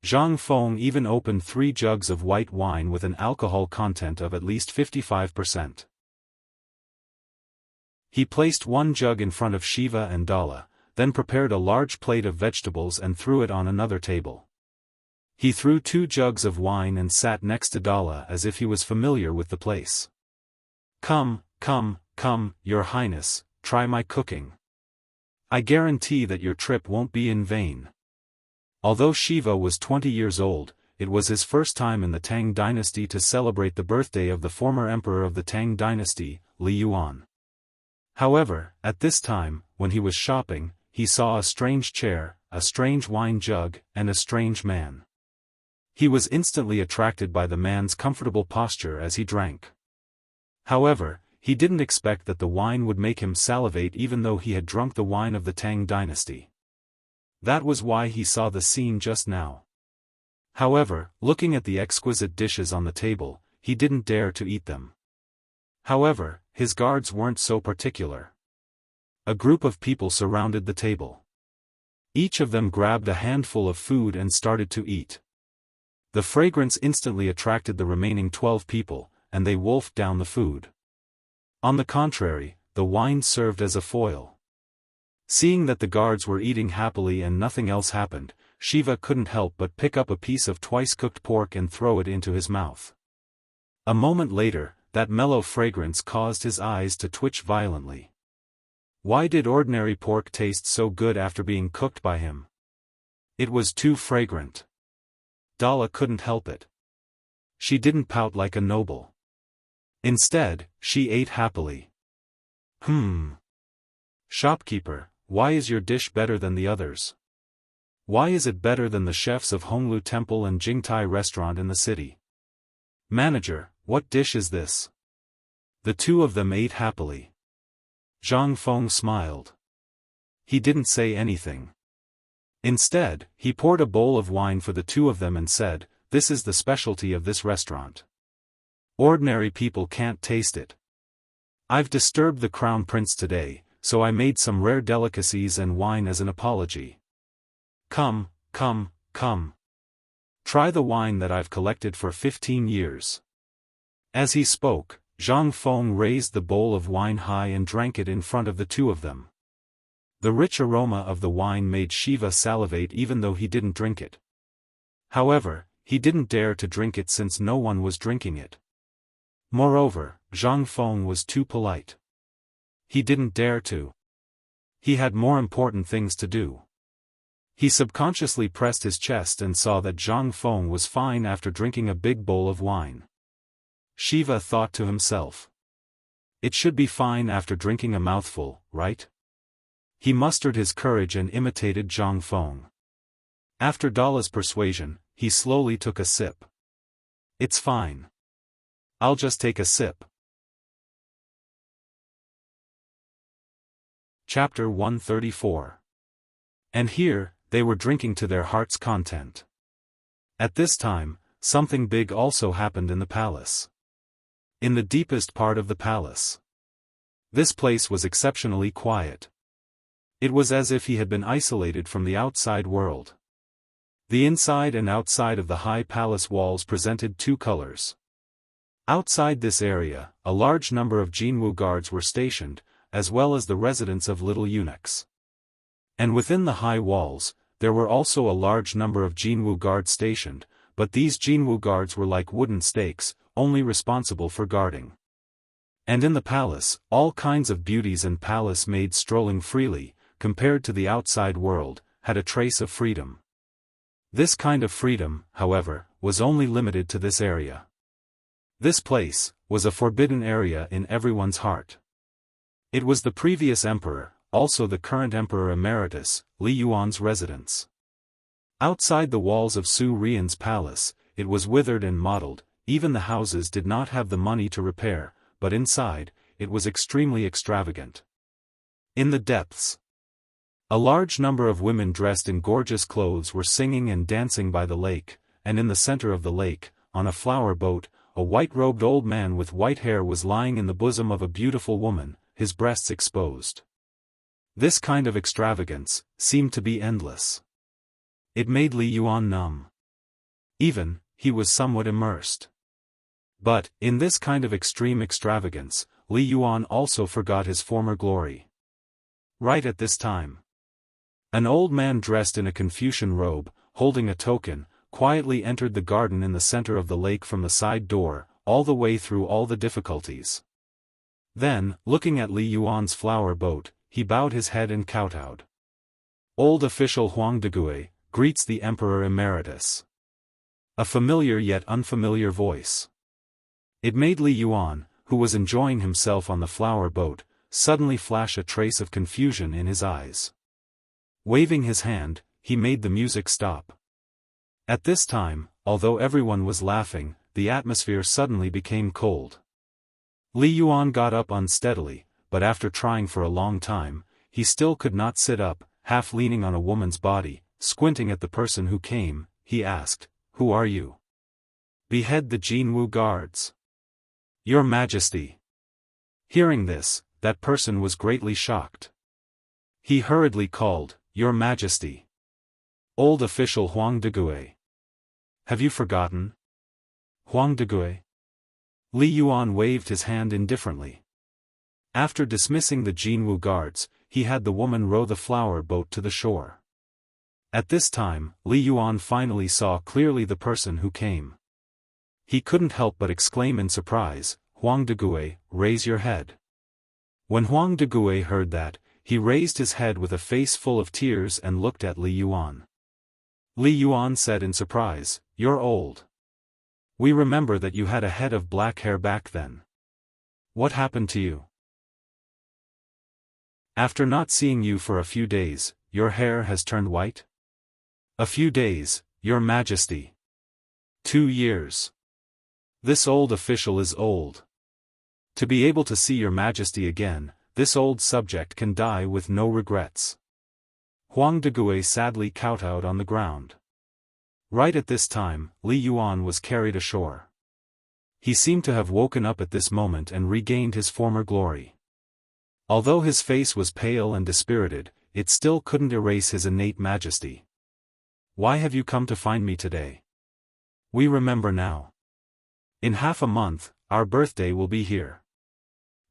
Zhang Feng even opened 3 jugs of white wine with an alcohol content of at least 55%. He placed 1 jug in front of Shiva and Dala, then prepared a large plate of vegetables and threw it on another table. He threw 2 jugs of wine and sat next to Dala as if he was familiar with the place. Come, Your Highness, try my cooking. I guarantee that your trip won't be in vain." Although Shiva was 20 years old, it was his first time in the Tang dynasty to celebrate the birthday of the former emperor of the Tang dynasty, Li Yuan. However, at this time, when he was shopping, he saw a strange chair, a strange wine jug, and a strange man. He was instantly attracted by the man's comfortable posture as he drank. However, he didn't expect that the wine would make him salivate even though he had drunk the wine of the Tang dynasty. That was why he saw the scene just now. However, looking at the exquisite dishes on the table, he didn't dare to eat them. However, his guards weren't so particular. A group of people surrounded the table. Each of them grabbed a handful of food and started to eat. The fragrance instantly attracted the remaining 12 people, and they wolfed down the food. On the contrary, the wine served as a foil. Seeing that the guards were eating happily and nothing else happened, Shiva couldn't help but pick up a piece of twice-cooked pork and throw it into his mouth. A moment later, that mellow fragrance caused his eyes to twitch violently. Why did ordinary pork taste so good after being cooked by him? It was too fragrant. Dala couldn't help it. She didn't pout like a noble. Instead, she ate happily. Shopkeeper, why is your dish better than the others? Why is it better than the chefs of Honglu Temple and Jingtai restaurant in the city? Manager, what dish is this? The two of them ate happily. Zhang Feng smiled. He didn't say anything. Instead, he poured a bowl of wine for the two of them and said, "This is the specialty of this restaurant. Ordinary people can't taste it. I've disturbed the crown prince today, so I made some rare delicacies and wine as an apology. Come, come, come. Try the wine that I've collected for 15 years. As he spoke, Zhang Feng raised the bowl of wine high and drank it in front of the two of them. The rich aroma of the wine made Shiva salivate even though he didn't drink it. However, he didn't dare to drink it since no one was drinking it. Moreover, Zhang Feng was too polite. He didn't dare to. He had more important things to do. He subconsciously pressed his chest and saw that Zhang Feng was fine after drinking a big bowl of wine. Shiva thought to himself. It should be fine after drinking a mouthful, right? He mustered his courage and imitated Zhang Feng. After Dala's persuasion, he slowly took a sip. It's fine. I'll just take a sip. Chapter 134. And here, they were drinking to their heart's content. At this time, something big also happened in the palace. In the deepest part of the palace. This place was exceptionally quiet. It was as if he had been isolated from the outside world. The inside and outside of the high palace walls presented two colors. Outside this area, a large number of Jianghu guards were stationed, as well as the residents of little eunuchs. And within the high walls, there were also a large number of Jianghu guards stationed, but these Jianghu guards were like wooden stakes, only responsible for guarding. And in the palace, all kinds of beauties and palace maids strolling freely, compared to the outside world, had a trace of freedom. This kind of freedom, however, was only limited to this area. This place was a forbidden area in everyone's heart. It was the previous emperor, also the current emperor emeritus, Li Yuan's residence. Outside the walls of Su Rian's palace, it was withered and mottled, even the houses did not have the money to repair, but inside, it was extremely extravagant. In the depths, a large number of women dressed in gorgeous clothes were singing and dancing by the lake, and in the center of the lake, on a flower boat, a white-robed old man with white hair was lying in the bosom of a beautiful woman, his breasts exposed. This kind of extravagance seemed to be endless. It made Li Yuan numb. Even, he was somewhat immersed. But, in this kind of extreme extravagance, Li Yuan also forgot his former glory. Right at this time, an old man dressed in a Confucian robe, holding a token, quietly entered the garden in the center of the lake from the side door, all the way through all the difficulties. Then, looking at Li Yuan's flower boat, he bowed his head and kowtowed. Old official Huang Degui greets the Emperor Emeritus. A familiar yet unfamiliar voice. It made Li Yuan, who was enjoying himself on the flower boat, suddenly flash a trace of confusion in his eyes. Waving his hand, he made the music stop. At this time, although everyone was laughing, the atmosphere suddenly became cold. Li Yuan got up unsteadily, but after trying for a long time, he still could not sit up. Half leaning on a woman's body, squinting at the person who came, he asked, "Who are you?" "Behead the Jianghu guards." "Your Majesty." Hearing this, that person was greatly shocked. He hurriedly called, "Your Majesty." "Old official Huang Degue. Have you forgotten?" "Huang Degue?" Li Yuan waved his hand indifferently. After dismissing the Jianghu guards, he had the woman row the flower boat to the shore. At this time, Li Yuan finally saw clearly the person who came. He couldn't help but exclaim in surprise, "Huang Degue, raise your head." When Huang Degue heard that, he raised his head with a face full of tears and looked at Li Yuan. Li Yuan said in surprise, "You're old. We remember that you had a head of black hair back then. What happened to you? After not seeing you for a few days, your hair has turned white?" "A few days, Your Majesty." 2 years. This old official is old. To be able to see Your Majesty again, this old subject can die with no regrets. Huang Degue sadly kowtowed on the ground. Right at this time, Li Yuan was carried ashore. He seemed to have woken up at this moment and regained his former glory. Although his face was pale and dispirited, it still couldn't erase his innate majesty. "Why have you come to find me today?" "We remember now. In half a month, our birthday will be here.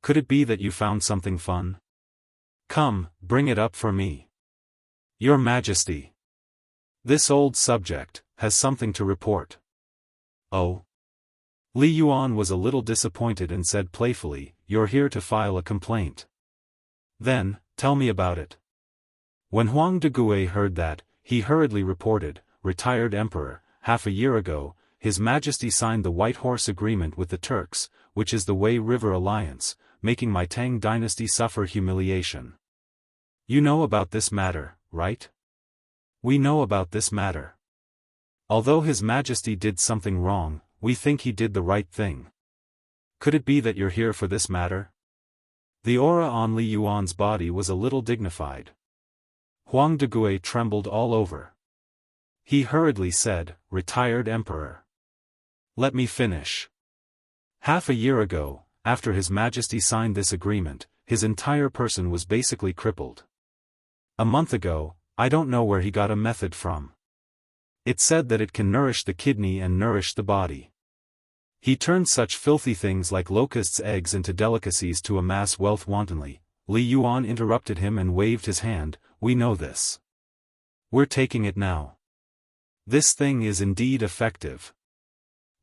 Could it be that you found something fun? Come, bring it up for me." "Your Majesty. This old subject has something to report." "Oh?" Li Yuan was a little disappointed and said playfully, "You're here to file a complaint. Then, tell me about it." When Huang Degue heard that, he hurriedly reported, "Retired Emperor, half a year ago, His Majesty signed the White Horse Agreement with the Turks, which is the Wei River Alliance, making my Tang dynasty suffer humiliation. You know about this matter, right?" "We know about this matter. Although His Majesty did something wrong, we think he did the right thing. Could it be that you're here for this matter?" The aura on Li Yuan's body was a little dignified. Huang Degue trembled all over. He hurriedly said, "Retired Emperor. Let me finish. Half a year ago, after His Majesty signed this agreement, his entire person was basically crippled. A month ago, I don't know where he got a method from. It said that it can nourish the kidney and nourish the body. He turned such filthy things like locusts' eggs into delicacies to amass wealth wantonly." Li Yuan interrupted him and waved his hand, "We know this. We're taking it now. This thing is indeed effective.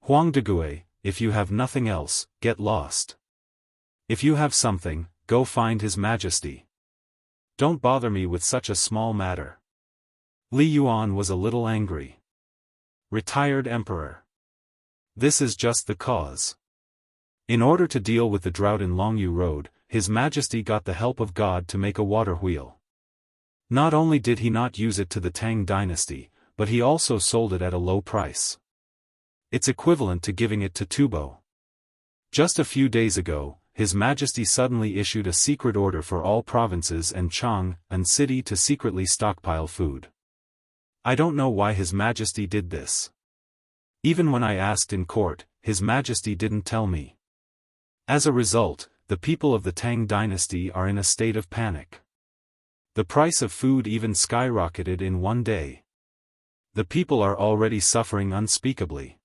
Huang Degue, if you have nothing else, get lost. If you have something, go find His Majesty. Don't bother me with such a small matter." Li Yuan was a little angry. "Retired Emperor. This is just the cause. In order to deal with the drought in Longyu Road, His Majesty got the help of God to make a water wheel. Not only did he not use it to the Tang dynasty, but he also sold it at a low price. It's equivalent to giving it to Tubo. Just a few days ago, His Majesty suddenly issued a secret order for all provinces and Chang'an city to secretly stockpile food. I don't know why His Majesty did this. Even when I asked in court, His Majesty didn't tell me. As a result, the people of the Tang dynasty are in a state of panic. The price of food even skyrocketed in one day. The people are already suffering unspeakably.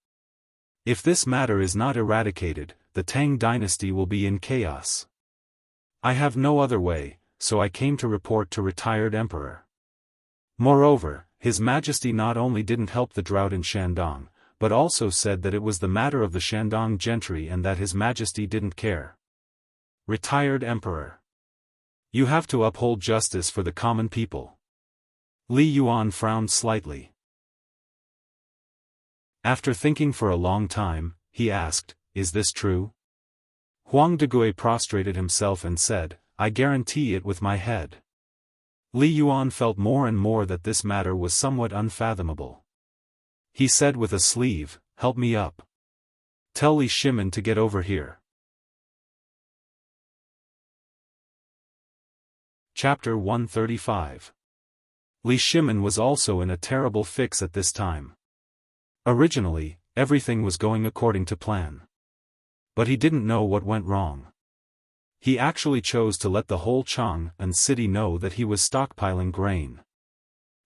If this matter is not eradicated, the Tang dynasty will be in chaos. I have no other way, so I came to report to Retired Emperor. Moreover, His Majesty not only didn't help the drought in Shandong, but also said that it was the matter of the Shandong gentry and that His Majesty didn't care. Retired Emperor. You have to uphold justice for the common people." Li Yuan frowned slightly. After thinking for a long time, he asked, "Is this true?" Huang Degue prostrated himself and said, "I guarantee it with my head." Li Yuan felt more and more that this matter was somewhat unfathomable. He said with a sleeve, "Help me up. Tell Li Shimin to get over here." Chapter 135. Li Shimin was also in a terrible fix at this time. Originally, everything was going according to plan. But he didn't know what went wrong. He actually chose to let the whole Chang'an city know that he was stockpiling grain.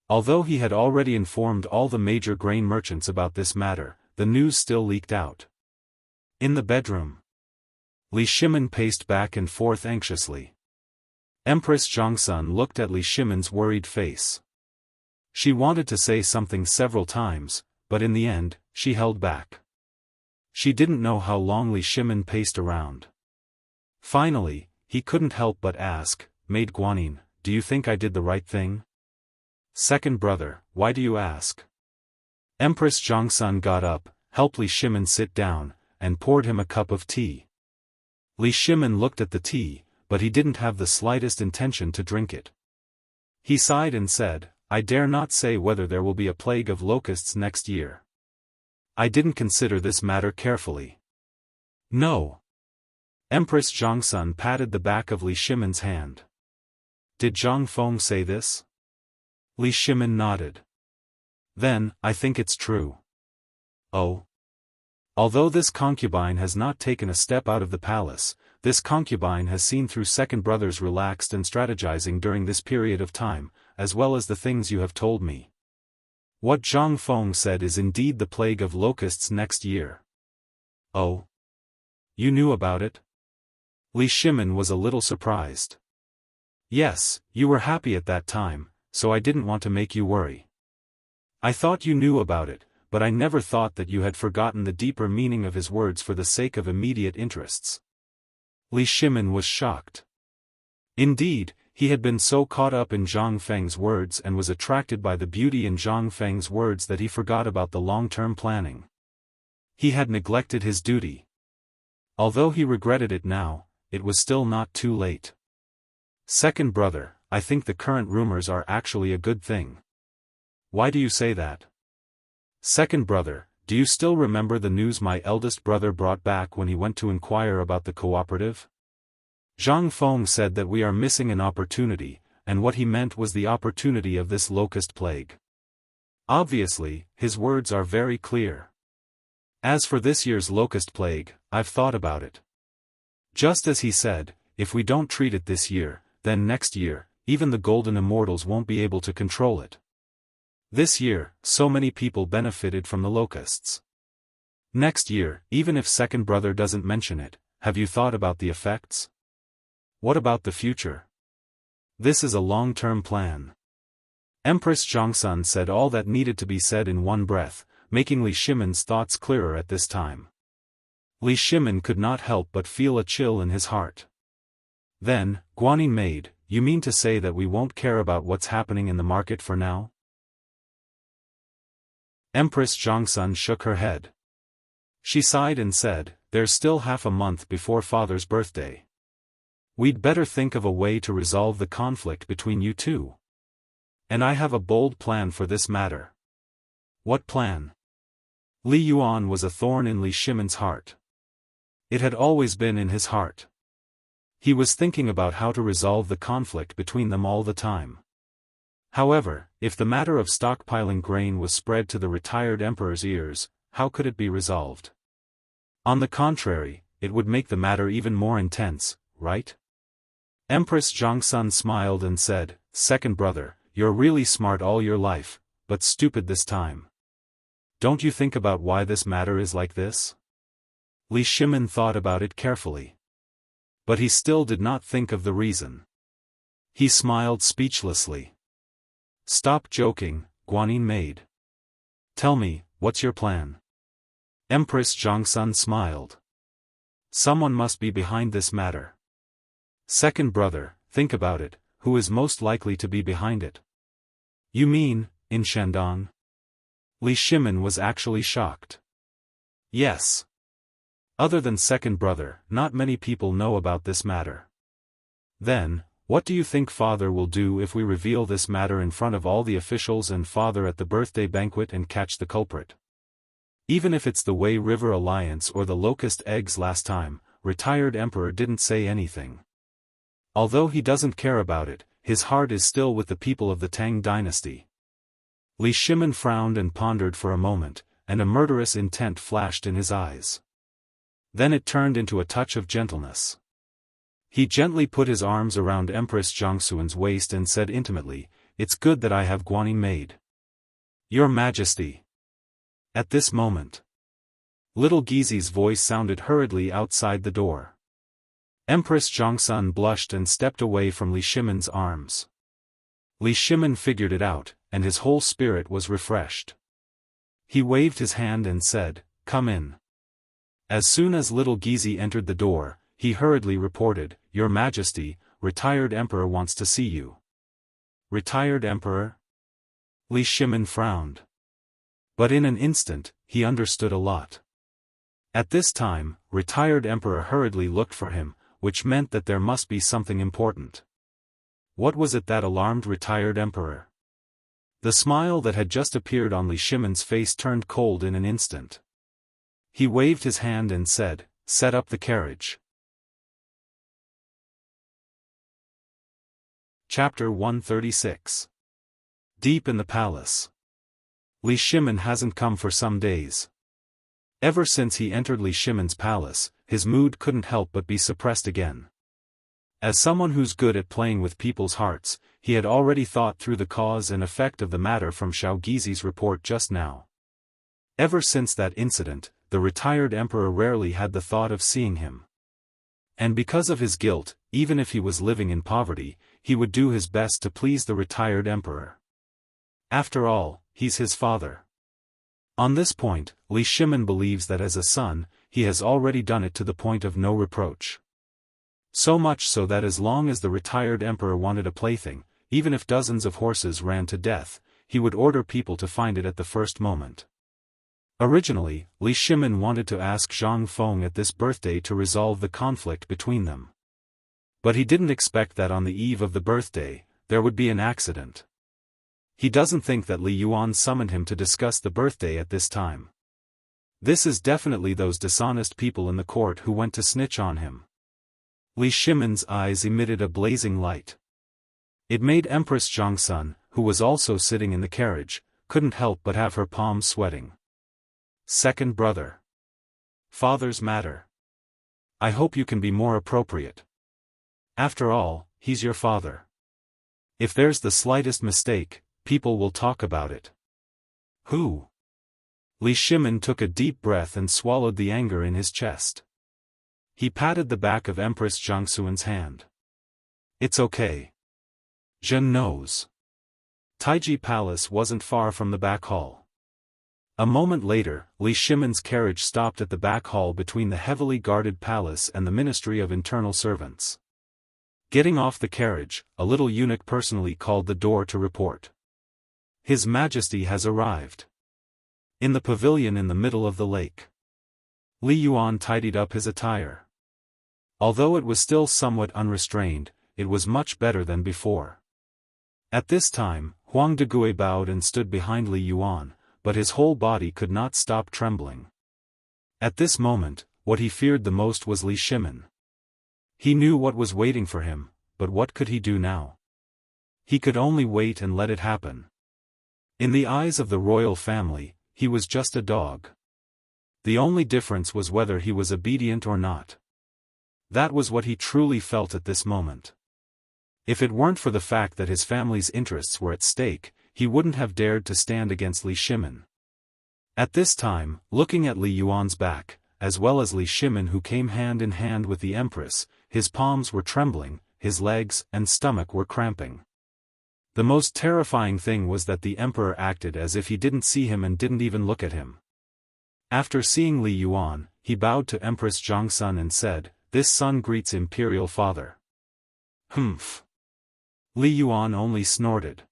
Although he had already informed all the major grain merchants about this matter, the news still leaked out. In the bedroom, Li Shimin paced back and forth anxiously. Empress Zhongsun looked at Li Shimin's worried face. She wanted to say something several times, but in the end, she held back. She didn't know how long Li Shimin paced around. Finally, he couldn't help but ask, "Maid Guanyin, do you think I did the right thing?" "Second brother, why do you ask?" Empress Zhongsun got up, helped Li Shimin sit down, and poured him a cup of tea. Li Shimin looked at the tea, but he didn't have the slightest intention to drink it. He sighed and said, "I dare not say whether there will be a plague of locusts next year. I didn't consider this matter carefully." "No." Empress Zhongsun patted the back of Li Shimin's hand. "Did Zhang Feng say this?" Li Shimin nodded. "Then, I think it's true." "Oh." Although this concubine has not taken a step out of the palace, this concubine has seen through second brother's relaxed and strategizing during this period of time, as well as the things you have told me. What Zhang Feng said is indeed the plague of locusts next year. "Oh? You knew about it?" Li Shimin was a little surprised. "Yes, you were happy at that time, so I didn't want to make you worry. I thought you knew about it, but I never thought that you had forgotten the deeper meaning of his words for the sake of immediate interests." Li Shimin was shocked. Indeed, he had been so caught up in Zhang Feng's words and was attracted by the beauty in Zhang Feng's words that he forgot about the long-term planning. He had neglected his duty. Although he regretted it now, it was still not too late. "Second brother, I think the current rumors are actually a good thing." "Why do you say that?" "Second brother, do you still remember the news my eldest brother brought back when he went to inquire about the cooperative? Zhang Feng said that we are missing an opportunity, and what he meant was the opportunity of this locust plague. Obviously, his words are very clear. As for this year's locust plague, I've thought about it. Just as he said, if we don't treat it this year, then next year, even the golden immortals won't be able to control it. This year, so many people benefited from the locusts. Next year, even if second brother doesn't mention it, have you thought about the effects? What about the future? This is a long-term plan." Empress Zhongsun said all that needed to be said in one breath, making Li Shimin's thoughts clearer at this time. Li Shimin could not help but feel a chill in his heart. "Then, Guanyin maid, you mean to say that we won't care about what's happening in the market for now?" Empress Zhongsun shook her head. She sighed and said, "There's still half a month before father's birthday. We'd better think of a way to resolve the conflict between you two. And I have a bold plan for this matter." "What plan?" Li Yuan was a thorn in Li Shimin's heart. It had always been in his heart. He was thinking about how to resolve the conflict between them all the time. However, if the matter of stockpiling grain was spread to the retired emperor's ears, how could it be resolved? On the contrary, it would make the matter even more intense, right? Empress Zhongsun smiled and said, "Second brother, you're really smart all your life, but stupid this time. Don't you think about why this matter is like this?" Li Shimin thought about it carefully. But he still did not think of the reason. He smiled speechlessly. "Stop joking, Guanyin maid. Tell me, what's your plan?" Empress Zhongsun smiled. "Someone must be behind this matter. Second brother, think about it, who is most likely to be behind it?" "You mean, in Shandong?" Li Shimin was actually shocked. "Yes. Other than second brother, not many people know about this matter." "Then, what do you think father will do if we reveal this matter in front of all the officials and father at the birthday banquet and catch the culprit? Even if it's the Wei River Alliance or the locust eggs last time, retired emperor didn't say anything. Although he doesn't care about it, his heart is still with the people of the Tang dynasty. Li Shimin frowned and pondered for a moment, and a murderous intent flashed in his eyes. Then it turned into a touch of gentleness. He gently put his arms around Empress Jiangxuan's waist and said intimately, "It's good that I have Guanyin made. Your Majesty." At this moment, little Gizi's voice sounded hurriedly outside the door. Empress Jiangxun blushed and stepped away from Li Shimin's arms. Li Shimin figured it out, and his whole spirit was refreshed. He waved his hand and said, "Come in." As soon as little Gizi entered the door, he hurriedly reported, "Your Majesty, retired Emperor wants to see you." Retired Emperor? Li Shimin frowned. But in an instant, he understood a lot. At this time, retired Emperor hurriedly looked for him, which meant that there must be something important. What was it that alarmed retired Emperor? The smile that had just appeared on Li Shimin's face turned cold in an instant. He waved his hand and said, "Set up the carriage." Chapter 136. Deep in the palace. Li Shimin hasn't come for some days. Ever since he entered Li Shimin's palace, his mood couldn't help but be suppressed again. As someone who's good at playing with people's hearts, he had already thought through the cause and effect of the matter from Xiao Gizi's report just now. Ever since that incident, the retired emperor rarely had the thought of seeing him. And because of his guilt, even if he was living in poverty, he would do his best to please the retired emperor. After all, he's his father. On this point, Li Shimin believes that as a son, he has already done it to the point of no reproach. So much so that as long as the retired emperor wanted a plaything, even if dozens of horses ran to death, he would order people to find it at the first moment. Originally, Li Shimin wanted to ask Zhang Feng at this birthday to resolve the conflict between them. But he didn't expect that on the eve of the birthday, there would be an accident. He doesn't think that Li Yuan summoned him to discuss the birthday at this time. This is definitely those dishonest people in the court who went to snitch on him. Li Shimin's eyes emitted a blazing light. It made Empress Jiangxun, who was also sitting in the carriage, couldn't help but have her palms sweating. Second brother. Father's matter. I hope you can be more appropriate. After all, he's your father. If there's the slightest mistake, people will talk about it. Who? Li Shimin took a deep breath and swallowed the anger in his chest. He patted the back of Empress Jiangxuan's hand. It's okay. Zhen knows. Taiji Palace wasn't far from the back hall. A moment later, Li Shimin's carriage stopped at the back hall between the heavily guarded palace and the Ministry of Internal Servants. Getting off the carriage, a little eunuch personally called the door to report. His Majesty has arrived. In the pavilion in the middle of the lake. Li Yuan tidied up his attire. Although it was still somewhat unrestrained, it was much better than before. At this time, Huang Degui bowed and stood behind Li Yuan, but his whole body could not stop trembling. At this moment, what he feared the most was Li Shimin. He knew what was waiting for him, but what could he do now? He could only wait and let it happen. In the eyes of the royal family, he was just a dog. The only difference was whether he was obedient or not. That was what he truly felt at this moment. If it weren't for the fact that his family's interests were at stake, he wouldn't have dared to stand against Li Shimin. At this time, looking at Li Yuan's back, as well as Li Shimin who came hand in hand with the Empress, his palms were trembling, his legs and stomach were cramping. The most terrifying thing was that the Emperor acted as if he didn't see him and didn't even look at him. After seeing Li Yuan, he bowed to Empress Jiangxun and said, "This son greets Imperial Father." Humph. Li Yuan only snorted.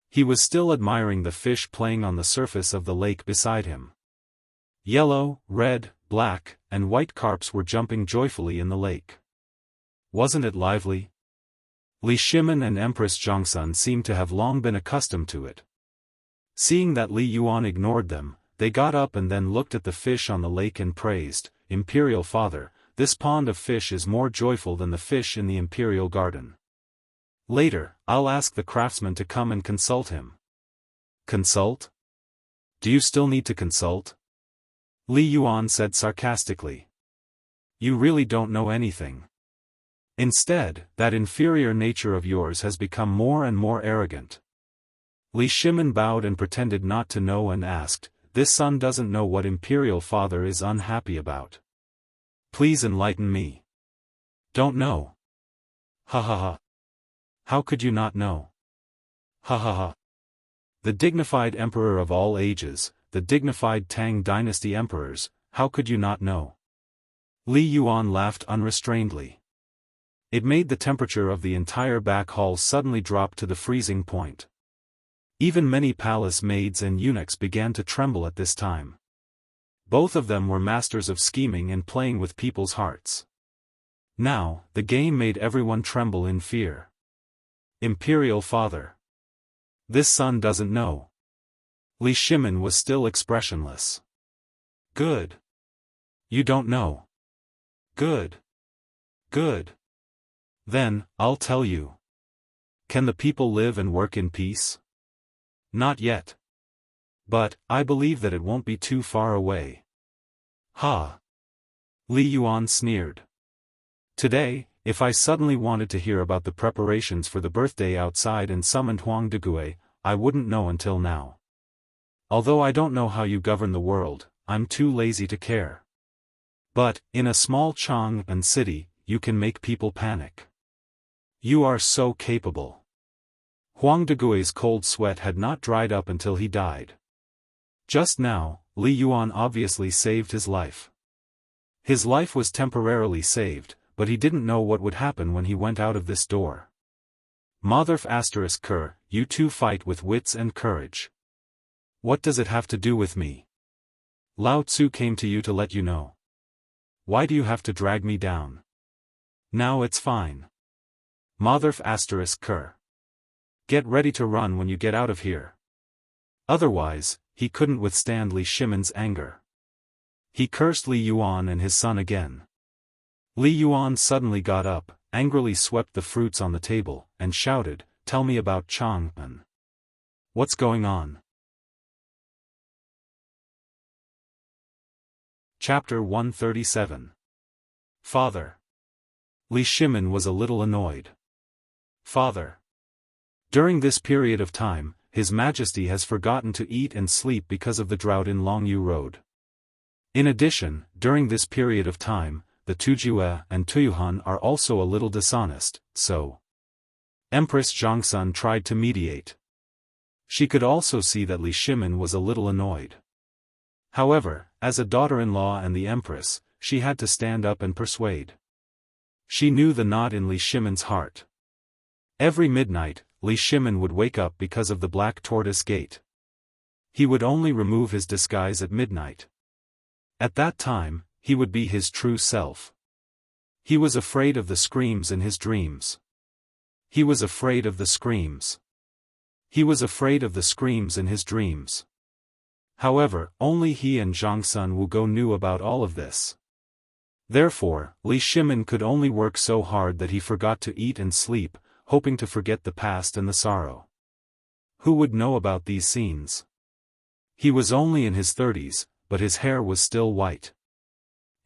He was still admiring the fish playing on the surface of the lake beside him. Yellow, red, black, and white carps were jumping joyfully in the lake. Wasn't it lively? Li Shimin and Empress Jiangxun seemed to have long been accustomed to it. Seeing that Li Yuan ignored them, they got up and then looked at the fish on the lake and praised, "Imperial Father, this pond of fish is more joyful than the fish in the imperial garden. Later, I'll ask the craftsman to come and consult him. Consult? Do you still need to consult? Li Yuan said sarcastically. You really don't know anything. Instead, that inferior nature of yours has become more and more arrogant. Li Shimin bowed and pretended not to know and asked, this son doesn't know what imperial father is unhappy about. Please enlighten me. Don't know. Ha ha ha. How could you not know? Ha ha ha. The dignified emperor of all ages, the dignified Tang dynasty emperors, how could you not know? Li Yuan laughed unrestrainedly. It made the temperature of the entire back hall suddenly drop to the freezing point. Even many palace maids and eunuchs began to tremble at this time. Both of them were masters of scheming and playing with people's hearts. Now, the game made everyone tremble in fear. Imperial father. This son doesn't know. Li Shimin was still expressionless. Good. You don't know. Good. Good. Then, I'll tell you. Can the people live and work in peace? Not yet. But, I believe that it won't be too far away. Ha! Li Yuan sneered. Today, if I suddenly wanted to hear about the preparations for the birthday outside and summoned Huang Degui, I wouldn't know until now. Although I don't know how you govern the world, I'm too lazy to care. But, in a small Chang'an city, you can make people panic. You are so capable. Huang Degui's cold sweat had not dried up until he died. Just now, Li Yuan obviously saved his life. His life was temporarily saved, but he didn't know what would happen when he went out of this door. Motherf **Ker, you two fight with wits and courage. What does it have to do with me? Lao Tzu came to you to let you know. Why do you have to drag me down? Now it's fine. Motherf **Ker. Get ready to run when you get out of here. Otherwise, he couldn't withstand Li Shimin's anger. He cursed Li Yuan and his son again. Li Yuan suddenly got up, angrily swept the fruits on the table, and shouted, "Tell me about Chang'an. What's going on?" Chapter 137. Father. Li Shimin was a little annoyed. Father. During this period of time, His Majesty has forgotten to eat and sleep because of the drought in Longyu Road. In addition, during this period of time, the Tujue and Tuyuhan are also a little dishonest, so Empress Zhongsun tried to mediate. She could also see that Li Shimin was a little annoyed. However, as a daughter-in-law and the Empress, she had to stand up and persuade. She knew the knot in Li Shimin's heart. Every midnight, Li Shimin would wake up because of the black tortoise gate. He would only remove his disguise at midnight. At that time, he would be his true self. He was afraid of the screams in his dreams. He was afraid of the screams. He was afraid of the screams in his dreams. However, only he and Zhongsun Wugo knew about all of this. Therefore, Li Shimin could only work so hard that he forgot to eat and sleep, hoping to forget the past and the sorrow. Who would know about these scenes? He was only in his 30s, but his hair was still white.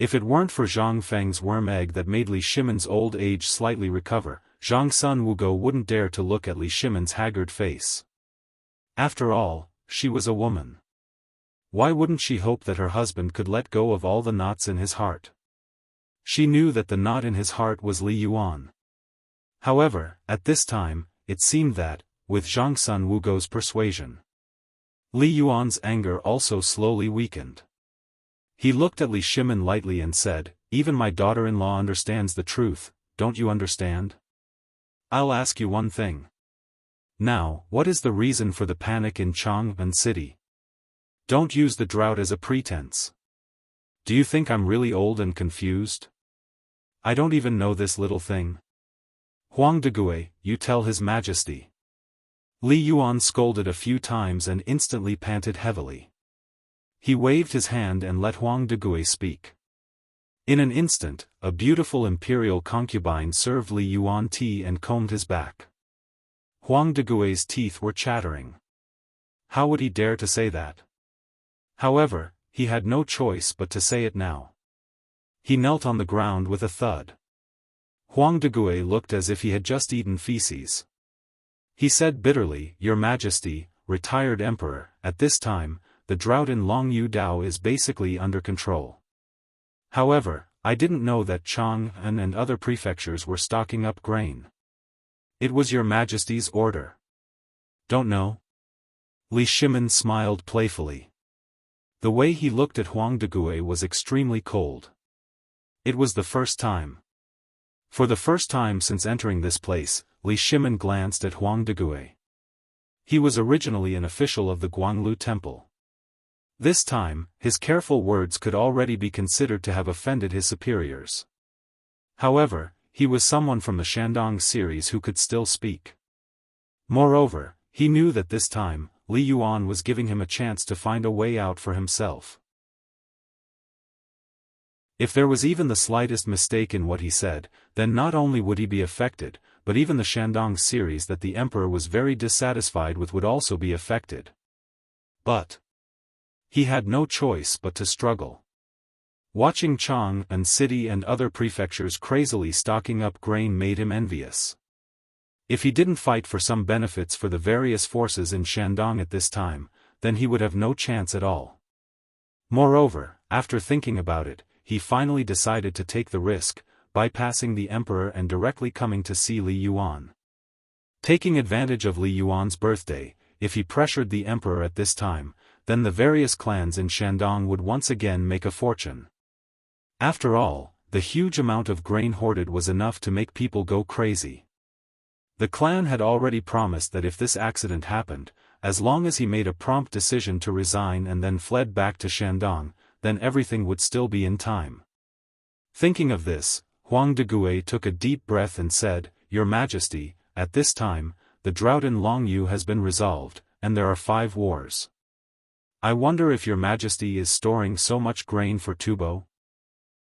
If it weren't for Zhang Feng's worm egg that made Li Shimin's old age slightly recover, Zhongsun Wugo wouldn't dare to look at Li Shimin's haggard face. After all, she was a woman. Why wouldn't she hope that her husband could let go of all the knots in his heart? She knew that the knot in his heart was Li Yuan. However, at this time, it seemed that, with Zhongsun Wugo's persuasion, Li Yuan's anger also slowly weakened. He looked at Li Shimin lightly and said, "Even my daughter-in-law understands the truth, don't you understand? I'll ask you one thing. Now, what is the reason for the panic in Chang'an City? Don't use the drought as a pretense. Do you think I'm really old and confused? I don't even know this little thing. Huang Degui, you tell His Majesty." Li Yuan scolded a few times and instantly panted heavily. He waved his hand and let Huang Degui speak. In an instant, a beautiful imperial concubine served Li Yuan tea and combed his back. Huang Degui's teeth were chattering. How would he dare to say that? However, he had no choice but to say it now. He knelt on the ground with a thud. Huang Degui looked as if he had just eaten feces. He said bitterly, "Your Majesty, retired emperor, at this time, the drought in Longyu Dao is basically under control. However, I didn't know that Chang'an and other prefectures were stocking up grain. It was your Majesty's order." "Don't know?" Li Shimin smiled playfully. The way he looked at Huang Degui was extremely cold. It was the first time. For the first time since entering this place, Li Shimin glanced at Huang Degui. He was originally an official of the Guanglu Temple. This time, his careful words could already be considered to have offended his superiors. However, he was someone from the Shandong series who could still speak. Moreover, he knew that this time, Li Yuan was giving him a chance to find a way out for himself. If there was even the slightest mistake in what he said, then not only would he be affected, but even the Shandong series that the emperor was very dissatisfied with would also be affected. But he had no choice but to struggle. Watching Chang'an City and other prefectures crazily stocking up grain made him envious. If he didn't fight for some benefits for the various forces in Shandong at this time, then he would have no chance at all. Moreover, after thinking about it, he finally decided to take the risk, bypassing the emperor and directly coming to see Li Yuan. Taking advantage of Li Yuan's birthday, if he pressured the emperor at this time, then the various clans in Shandong would once again make a fortune. After all, the huge amount of grain hoarded was enough to make people go crazy. The clan had already promised that if this accident happened, as long as he made a prompt decision to resign and then fled back to Shandong, then everything would still be in time. Thinking of this, Huang Degui took a deep breath and said, "Your Majesty, at this time, the drought in Longyu has been resolved, and there are 5 wars. I wonder if your Majesty is storing so much grain for Tubo?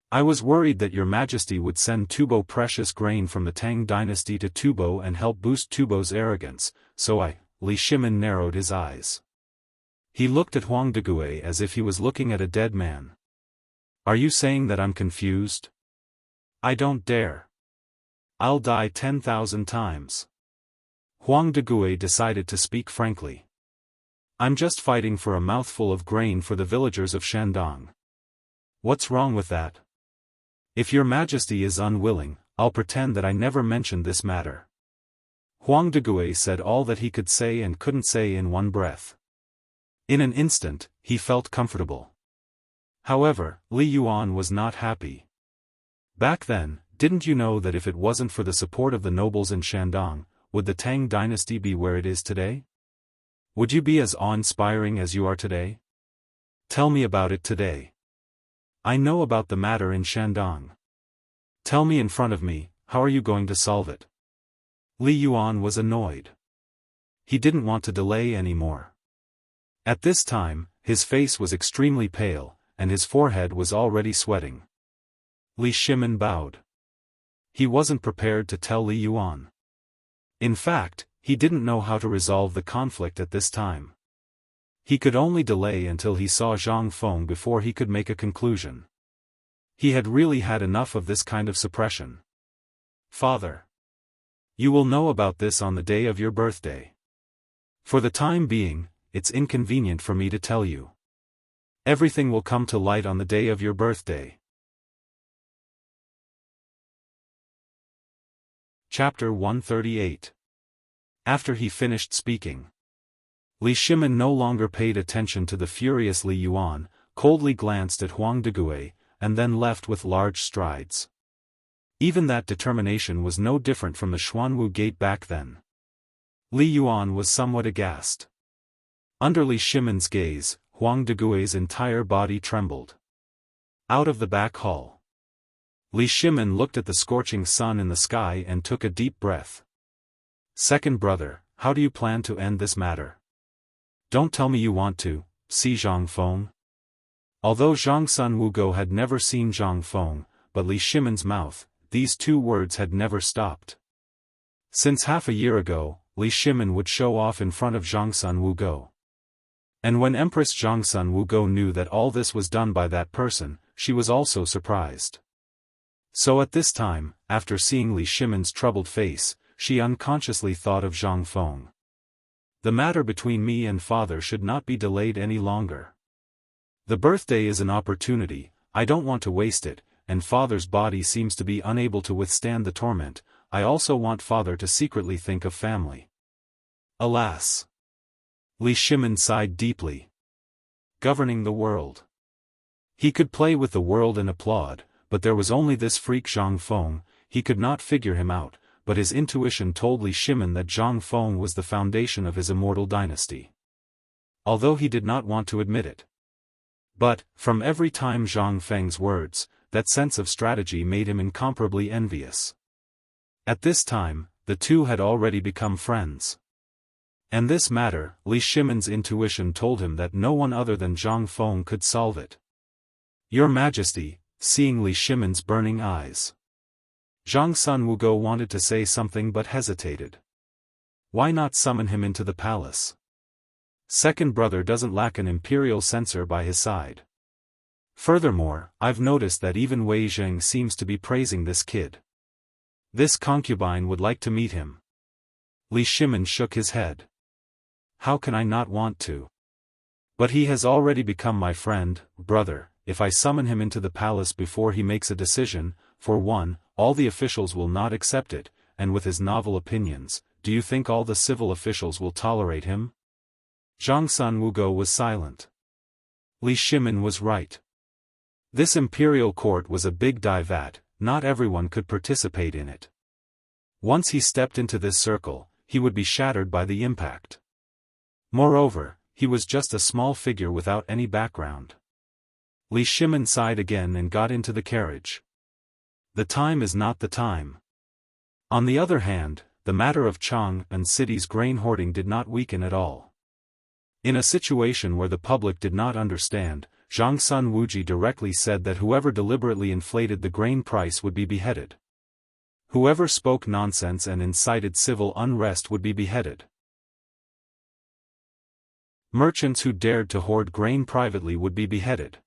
I was worried that your Majesty would send Tubo precious grain from the Tang dynasty to Tubo and help boost Tubo's arrogance, so Li Shimin narrowed his eyes. He looked at Huang Degui as if he was looking at a dead man. "Are you saying that I'm confused? I don't dare. I'll die 10,000 times." Huang Degui decided to speak frankly. "I'm just fighting for a mouthful of grain for the villagers of Shandong. What's wrong with that? If your Majesty is unwilling, I'll pretend that I never mentioned this matter." Huang Degui said all that he could say and couldn't say in one breath. In an instant, he felt comfortable. However, Li Yuan was not happy. "Back then, didn't you know that if it wasn't for the support of the nobles in Shandong, would the Tang dynasty be where it is today? Would you be as awe-inspiring as you are today? Tell me about it today. I know about the matter in Shandong. Tell me in front of me, how are you going to solve it?" Li Yuan was annoyed. He didn't want to delay anymore. At this time, his face was extremely pale, and his forehead was already sweating. Li Shimin bowed. He wasn't prepared to tell Li Yuan. In fact, he didn't know how to resolve the conflict at this time. He could only delay until he saw Zhang Feng before he could make a conclusion. He had really had enough of this kind of suppression. "Father, you will know about this on the day of your birthday. For the time being, it's inconvenient for me to tell you. Everything will come to light on the day of your birthday." Chapter 138. After he finished speaking, Li Shimin no longer paid attention to the furious Li Yuan, coldly glanced at Huang Degui, and then left with large strides. Even that determination was no different from the Xuanwu gate back then. Li Yuan was somewhat aghast. Under Li Shimin's gaze, Huang Degui's entire body trembled. Out of the back hall, Li Shimin looked at the scorching sun in the sky and took a deep breath. "Second brother, how do you plan to end this matter? Don't tell me you want to see Zhang Feng. Although Zhang Sun Wugo had never seen Zhang Feng, but Li Shimon's mouth, these two words had never stopped. Since half a year ago, Li Shimon would show off in front of Zhang Sun Wugo. And when Empress Zhang Sun Wugo knew that all this was done by that person, she was also surprised. So at this time, after seeing Li Shimon's troubled face, she unconsciously thought of Zhang Feng. The matter between me and father should not be delayed any longer. The birthday is an opportunity, I don't want to waste it, and father's body seems to be unable to withstand the torment. I also want father to secretly think of family. Alas! Li Shimon sighed deeply. Governing the world. He could play with the world and applaud, but there was only this freak Zhang Feng. He could not figure him out, but his intuition told Li Shimon that Zhang Feng was the foundation of his immortal dynasty. Although he did not want to admit it. But, from every time Zhang Feng's words, that sense of strategy made him incomparably envious. At this time, the two had already become friends. And this matter, Li Shimon's intuition told him that no one other than Zhang Feng could solve it. Your Majesty, seeing Li Shimon's burning eyes. Zhang Sun Wugo wanted to say something but hesitated. Why not summon him into the palace? Second brother doesn't lack an imperial censor by his side. Furthermore, I've noticed that even Wei Zheng seems to be praising this kid. This concubine would like to meet him. Li Shimon shook his head. How can I not want to? But he has already become my friend, brother. If I summon him into the palace before he makes a decision, for one, all the officials will not accept it, and with his novel opinions, do you think all the civil officials will tolerate him? Zhang Sun Wugo was silent. Li Shimon was right. This imperial court was a big divat, not everyone could participate in it. Once he stepped into this circle, he would be shattered by the impact. Moreover, he was just a small figure without any background. Li Shimon sighed again and got into the carriage. The time is not the time. On the other hand, the matter of Chang and city's grain hoarding did not weaken at all. In a situation where the public did not understand, Zhang Sun Wuji directly said that whoever deliberately inflated the grain price would be beheaded. Whoever spoke nonsense and incited civil unrest would be beheaded. Merchants who dared to hoard grain privately would be beheaded.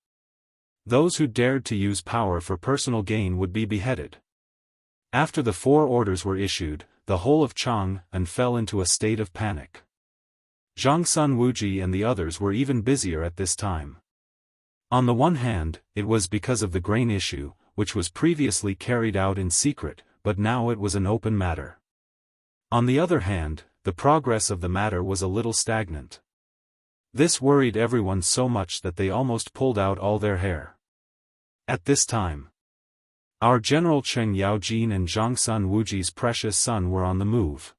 Those who dared to use power for personal gain would be beheaded. After the 4 orders were issued, the whole of Chang'an fell into a state of panic. Zhang Sun Wuji and the others were even busier at this time. On the one hand, it was because of the grain issue, which was previously carried out in secret, but now it was an open matter. On the other hand, the progress of the matter was a little stagnant. This worried everyone so much that they almost pulled out all their hair. At this time, our General Cheng Yaojin and Zhang Sun Wuji's precious son were on the move.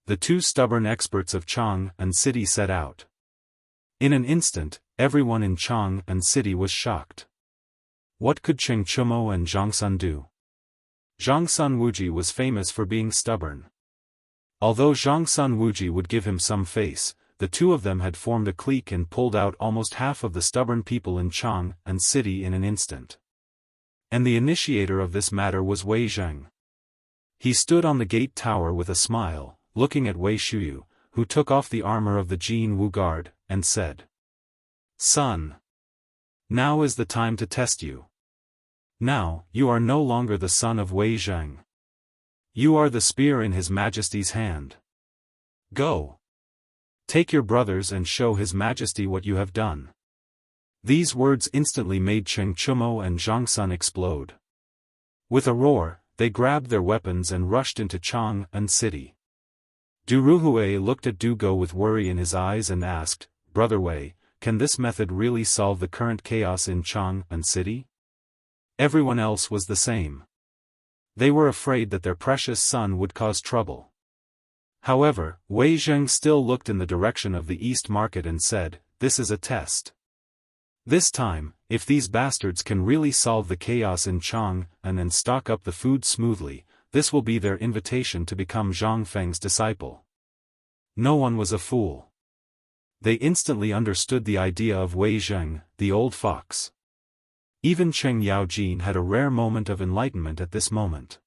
The 2 stubborn experts of Chang'an city set out. In an instant, everyone in Chang'an city was shocked. What could Cheng Chumo and Zhang Sun do? Zhang Sun Wuji was famous for being stubborn. Although Zhang Sun Wuji would give him some face, the 2 of them had formed a clique and pulled out almost half of the stubborn people in Chang'an city in an instant. And the initiator of this matter was Wei Zheng. He stood on the gate tower with a smile, looking at Wei Shuyu, who took off the armor of the Jianghu guard, and said, Son, now is the time to test you. Now, you are no longer the son of Wei Zheng. You are the spear in His Majesty's hand. Go. Take your brothers and show His Majesty what you have done. These words instantly made Cheng Chumo and Zhang Sun explode. With a roar, they grabbed their weapons and rushed into Chang'an city. Du Ruhue looked at Du Go with worry in his eyes and asked, Brother Wei, can this method really solve the current chaos in Chang'an city? Everyone else was the same. They were afraid that their precious son would cause trouble. However, Wei Zheng still looked in the direction of the East Market and said, This is a test. This time, if these bastards can really solve the chaos in Chang'an and stock up the food smoothly, this will be their invitation to become Zhang Feng's disciple. No one was a fool. They instantly understood the idea of Wei Zheng, the old fox. Even Cheng Yaojin had a rare moment of enlightenment at this moment.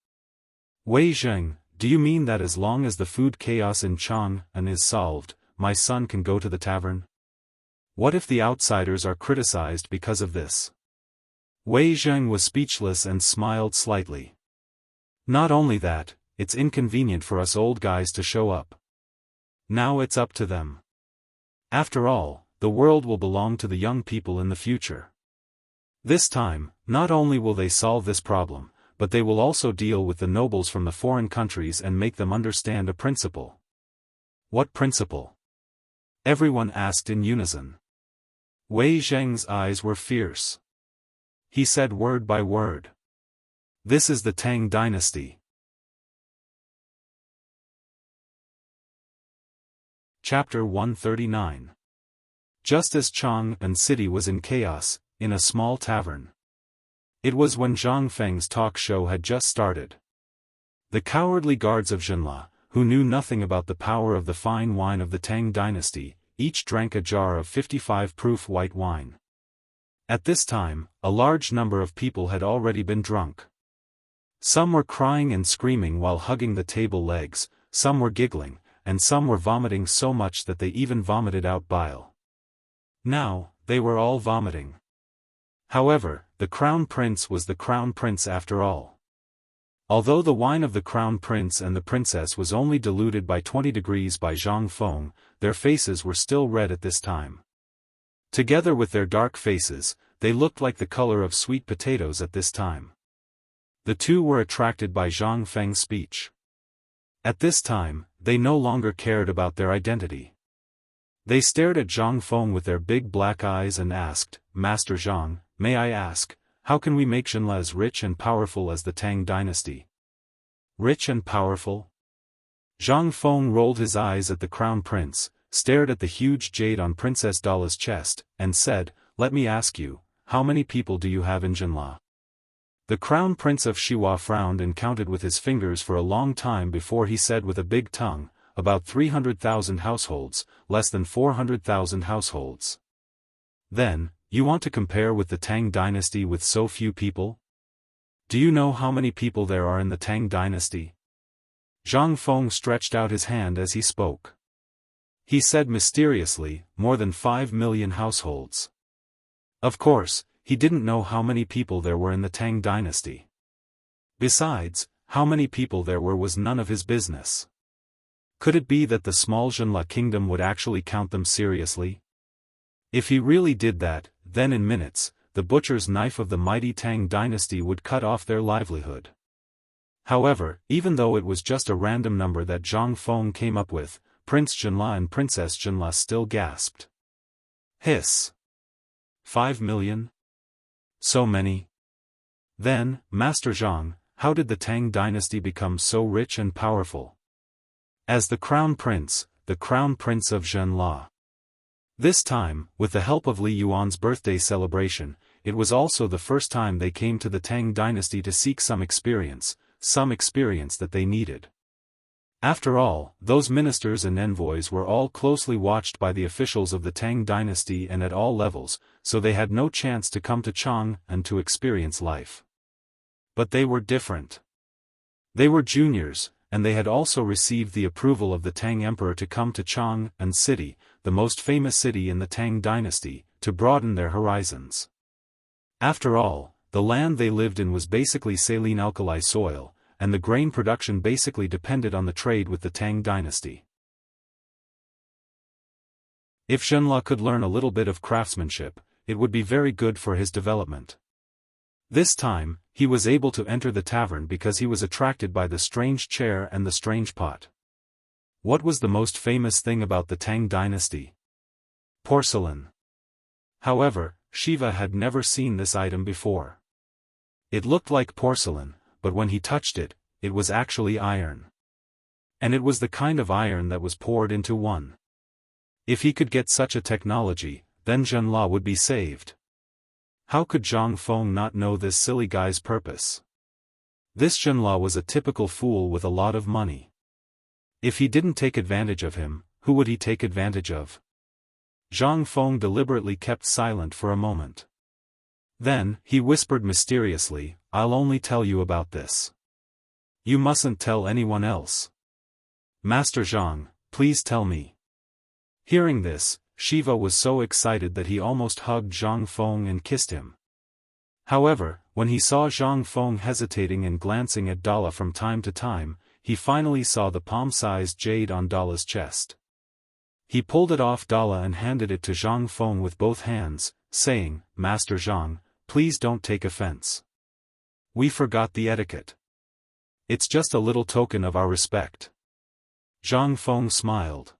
Wei Zheng, do you mean that as long as the food chaos in Chang'an is solved, my son can go to the tavern? What if the outsiders are criticized because of this? Wei Zheng was speechless and smiled slightly. Not only that, it's inconvenient for us old guys to show up. Now it's up to them. After all, the world will belong to the young people in the future. This time, not only will they solve this problem, but they will also deal with the nobles from the foreign countries and make them understand a principle. What principle? Everyone asked in unison. Wei Zheng's eyes were fierce. He said word by word. This is the Tang dynasty. Chapter 139. Just as Chang'an City was in chaos, in a small tavern. It was when Zhang Feng's talk show had just started. The cowardly guards of Zhenla, who knew nothing about the power of the fine wine of the Tang dynasty, each drank a jar of 55-proof white wine. At this time, a large number of people had already been drunk. Some were crying and screaming while hugging the table legs, some were giggling, and some were vomiting so much that they even vomited out bile. Now, they were all vomiting. However, the Crown Prince was the Crown Prince after all. Although the wine of the Crown Prince and the Princess was only diluted by 20 degrees by Zhang Feng, their faces were still red at this time. Together with their dark faces, they looked like the color of sweet potatoes at this time. The two were attracted by Zhang Feng's speech. At this time, they no longer cared about their identity. They stared at Zhang Feng with their big black eyes and asked, Master Zhang, may I ask, how can we make Zhenla as rich and powerful as the Tang dynasty? Rich and powerful? Zhang Feng rolled his eyes at the Crown Prince, stared at the huge jade on Princess Dala's chest, and said, let me ask you, how many people do you have in Zhenla? The Crown Prince of Shiwa frowned and counted with his fingers for a long time before he said with a big tongue, about 300,000 households, less than 400,000 households. Then, you want to compare with the Tang dynasty with so few people? Do you know how many people there are in the Tang dynasty? Zhang Feng stretched out his hand as he spoke. He said mysteriously, more than 5 million households. Of course, he didn't know how many people there were in the Tang dynasty. Besides, how many people there were was none of his business. Could it be that the small Zhenla kingdom would actually count them seriously? If he really did that, then in minutes, the butcher's knife of the mighty Tang dynasty would cut off their livelihood. However, even though it was just a random number that Zhang Feng came up with, Prince Zhenla and Princess Zhenla still gasped. Hiss! 5 million? So many? Then, Master Zhang, how did the Tang dynasty become so rich and powerful? As the Crown Prince of Zhenla. This time, with the help of Li Yuan's birthday celebration, it was also the first time they came to the Tang dynasty to seek some experience that they needed. After all, those ministers and envoys were all closely watched by the officials of the Tang dynasty and at all levels, so they had no chance to come to Chang'an to experience life. But they were different. They were juniors, and they had also received the approval of the Tang Emperor to come to Chang'an City, the most famous city in the Tang dynasty, to broaden their horizons. After all, the land they lived in was basically saline alkali soil, and the grain production basically depended on the trade with the Tang dynasty. If Zhenla could learn a little bit of craftsmanship, it would be very good for his development. This time, he was able to enter the tavern because he was attracted by the strange chair and the strange pot. What was the most famous thing about the Tang dynasty? Porcelain. However, Shiva had never seen this item before. It looked like porcelain, but when he touched it, it was actually iron. And it was the kind of iron that was poured into one. If he could get such a technology, then Zhenla would be saved. How could Zhang Feng not know this silly guy's purpose? This Zhenla was a typical fool with a lot of money. If he didn't take advantage of him, who would he take advantage of? Zhang Feng deliberately kept silent for a moment. Then, he whispered mysteriously, "I'll only tell you about this. You mustn't tell anyone else. Master Zhang, please tell me." Hearing this, Shiva was so excited that he almost hugged Zhang Feng and kissed him. However, when he saw Zhang Feng hesitating and glancing at Dala from time to time, he finally saw the palm-sized jade on Dala's chest. He pulled it off Dala and handed it to Zhang Feng with both hands, saying, "Master Zhang, please don't take offense. We forgot the etiquette. It's just a little token of our respect." Zhang Feng smiled.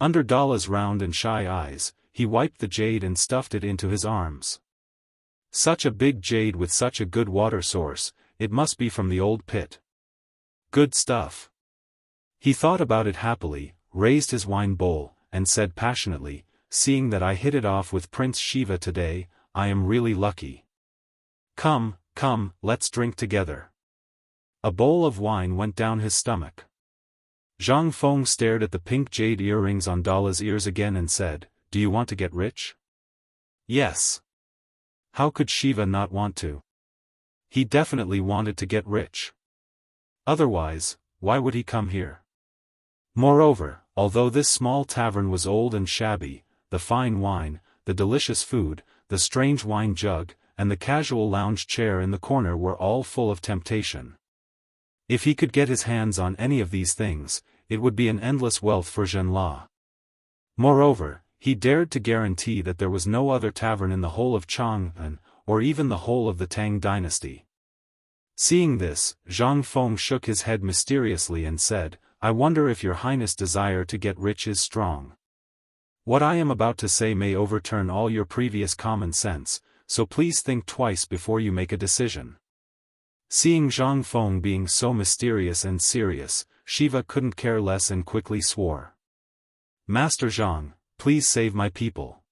Under Dala's round and shy eyes, he wiped the jade and stuffed it into his arms. Such a big jade with such a good water source, it must be from the old pit. Good stuff. He thought about it happily, raised his wine bowl, and said passionately, "Seeing that I hit it off with Prince Shiva today, I am really lucky. Come, come, let's drink together." A bowl of wine went down his stomach. Zhang Feng stared at the pink jade earrings on Dala's ears again and said, "Do you want to get rich?" Yes. How could Shiva not want to? He definitely wanted to get rich. Otherwise, why would he come here? Moreover, although this small tavern was old and shabby, the fine wine, the delicious food, the strange wine jug, and the casual lounge chair in the corner were all full of temptation. If he could get his hands on any of these things, it would be an endless wealth for Zhenla. Moreover, he dared to guarantee that there was no other tavern in the whole of Chang'an, or even the whole of the Tang dynasty. Seeing this, Zhang Feng shook his head mysteriously and said, "I wonder if your highness' desire to get rich is strong. What I am about to say may overturn all your previous common sense, so please think twice before you make a decision." Seeing Zhang Feng being so mysterious and serious, Shiva couldn't care less and quickly swore. "Master Zhang, please save my people."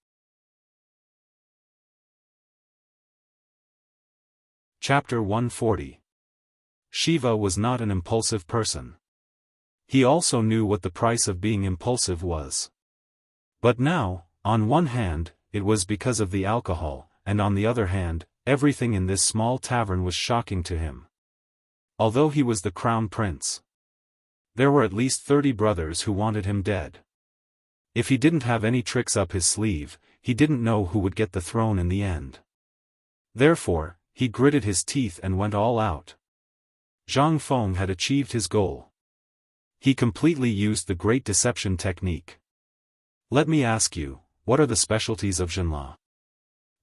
Chapter 140. Shiva was not an impulsive person. He also knew what the price of being impulsive was. But now, on one hand, it was because of the alcohol, and on the other hand, everything in this small tavern was shocking to him. Although he was the crown prince, there were at least 30 brothers who wanted him dead. If he didn't have any tricks up his sleeve, he didn't know who would get the throne in the end. Therefore, he gritted his teeth and went all out. Zhang Feng had achieved his goal. He completely used the great deception technique. "Let me ask you, what are the specialties of Zhenla?"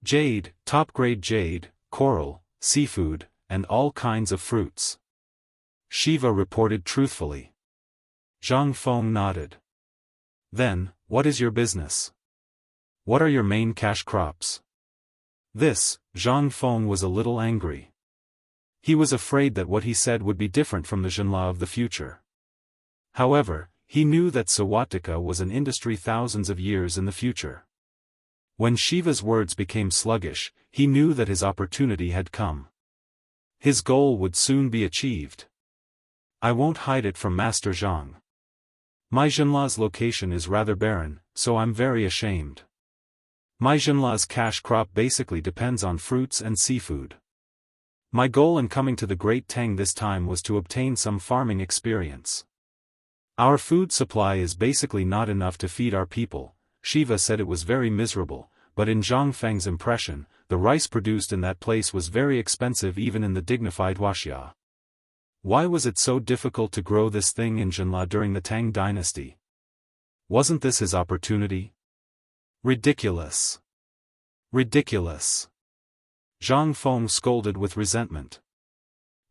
"Jade, top-grade jade, coral, seafood, and all kinds of fruits," Shiva reported truthfully. Zhang Feng nodded. "Then, what is your business? What are your main cash crops?" This, Zhang Feng was a little angry. He was afraid that what he said would be different from the Zhenla of the future. However, he knew that Sawatika was an industry thousands of years in the future. When Shiva's words became sluggish, he knew that his opportunity had come. His goal would soon be achieved. "I won't hide it from Master Zhang. My Zhenla's location is rather barren, so I'm very ashamed. My Zhenla's cash crop basically depends on fruits and seafood. My goal in coming to the Great Tang this time was to obtain some farming experience. Our food supply is basically not enough to feed our people." Shiva said it was very miserable, but in Zhang Feng's impression, the rice produced in that place was very expensive even in the dignified Wuxia. Why was it so difficult to grow this thing in Zhenla during the Tang dynasty? Wasn't this his opportunity? Ridiculous. Ridiculous. Zhang Feng scolded with resentment.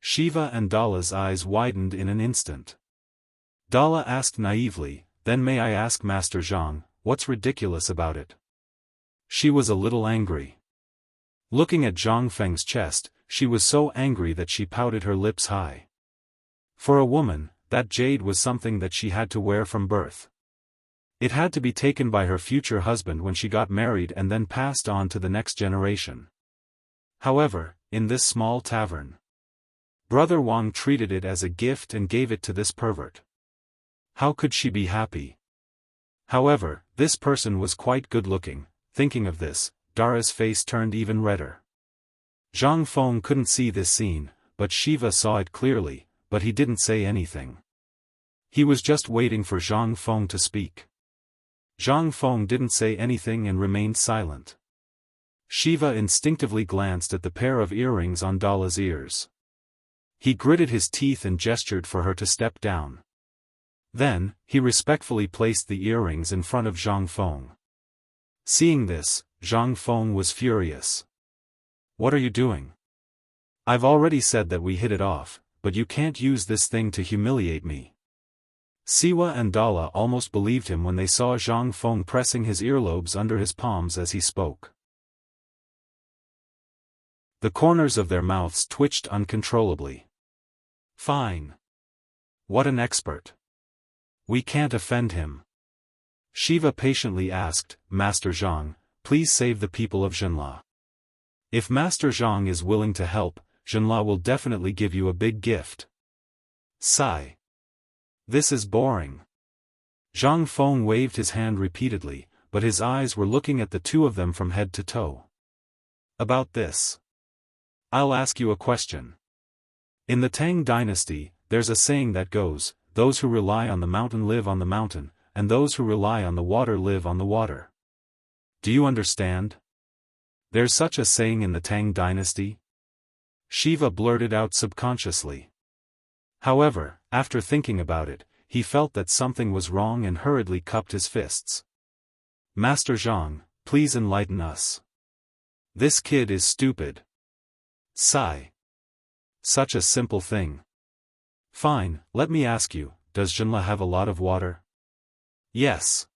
Shiva and Dala's eyes widened in an instant. Dala asked naively, "Then may I ask Master Zhang, what's ridiculous about it?" She was a little angry. Looking at Zhang Feng's chest, she was so angry that she pouted her lips high. For a woman, that jade was something that she had to wear from birth. It had to be taken by her future husband when she got married and then passed on to the next generation. However, in this small tavern, Brother Wang treated it as a gift and gave it to this pervert. How could she be happy? However, this person was quite good-looking. Thinking of this, Dara's face turned even redder. Zhang Feng couldn't see this scene, but Shiva saw it clearly, but he didn't say anything. He was just waiting for Zhang Feng to speak. Zhang Feng didn't say anything and remained silent. Shiva instinctively glanced at the pair of earrings on Dala's ears. He gritted his teeth and gestured for her to step down. Then, he respectfully placed the earrings in front of Zhang Feng. Seeing this, Zhang Feng was furious. "What are you doing? I've already said that we hit it off, but you can't use this thing to humiliate me." Siwa and Dala almost believed him when they saw Zhang Feng pressing his earlobes under his palms as he spoke. The corners of their mouths twitched uncontrollably. "Fine. What an expert. We can't offend him." Shiva patiently asked, "Master Zhang, please save the people of Zhenla. If Master Zhang is willing to help, Zhenla will definitely give you a big gift." Sigh. "This is boring." Zhang Feng waved his hand repeatedly, but his eyes were looking at the two of them from head to toe. "About this. I'll ask you a question. In the Tang dynasty, there's a saying that goes, those who rely on the mountain live on the mountain, and those who rely on the water live on the water. Do you understand? There's such a saying in the Tang dynasty?" Shiva blurted out subconsciously. However, after thinking about it, he felt that something was wrong and hurriedly cupped his fists. "Master Zhang, please enlighten us. This kid is stupid." Sigh. "Such a simple thing. Fine, let me ask you, does Zhenla have a lot of water?" "Yes.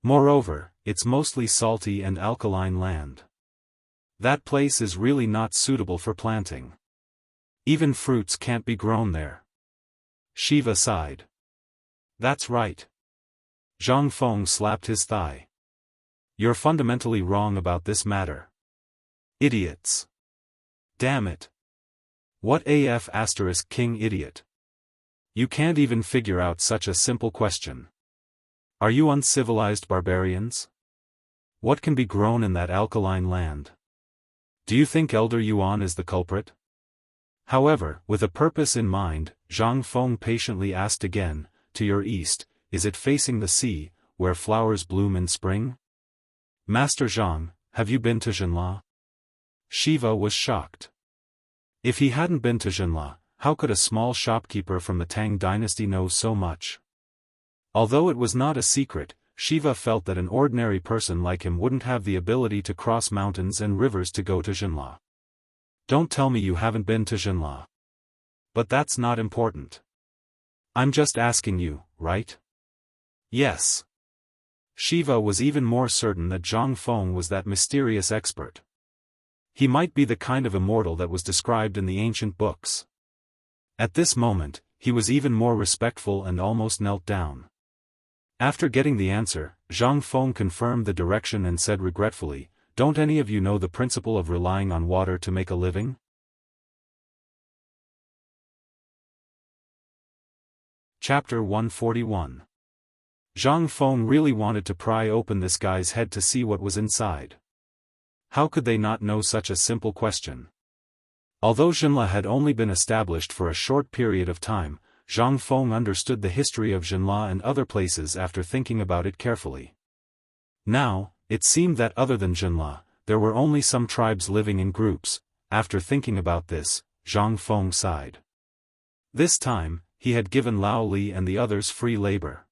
Moreover, it's mostly salty and alkaline land. That place is really not suitable for planting. Even fruits can't be grown there." Shiva sighed. "That's right." Zhang Feng slapped his thigh. "You're fundamentally wrong about this matter. Idiots. Damn it. What AF * king idiot. You can't even figure out such a simple question. Are you uncivilized barbarians? What can be grown in that alkaline land? Do you think Elder Yuan is the culprit?" However, with a purpose in mind, Zhang Feng patiently asked again, "To your east, is it facing the sea, where flowers bloom in spring? Master Zhang, have you been to Zhenla?" Shiva was shocked. If he hadn't been to Zhenla, how could a small shopkeeper from the Tang dynasty know so much? Although it was not a secret, Shiva felt that an ordinary person like him wouldn't have the ability to cross mountains and rivers to go to Zhenla. "Don't tell me you haven't been to Zhenla. But that's not important. I'm just asking you, right?" "Yes." Shiva was even more certain that Zhang Feng was that mysterious expert. He might be the kind of immortal that was described in the ancient books. At this moment, he was even more respectful and almost knelt down. After getting the answer, Zhang Feng confirmed the direction and said regretfully, "Don't any of you know the principle of relying on water to make a living?" Chapter 141. Zhang Feng really wanted to pry open this guy's head to see what was inside. How could they not know such a simple question? Although Zhenla had only been established for a short period of time, Zhang Feng understood the history of Zhenla and other places after thinking about it carefully. Now, it seemed that other than Zhenla, there were only some tribes living in groups. After thinking about this, Zhang Feng sighed. This time, he had given Lao Li and the others free labor.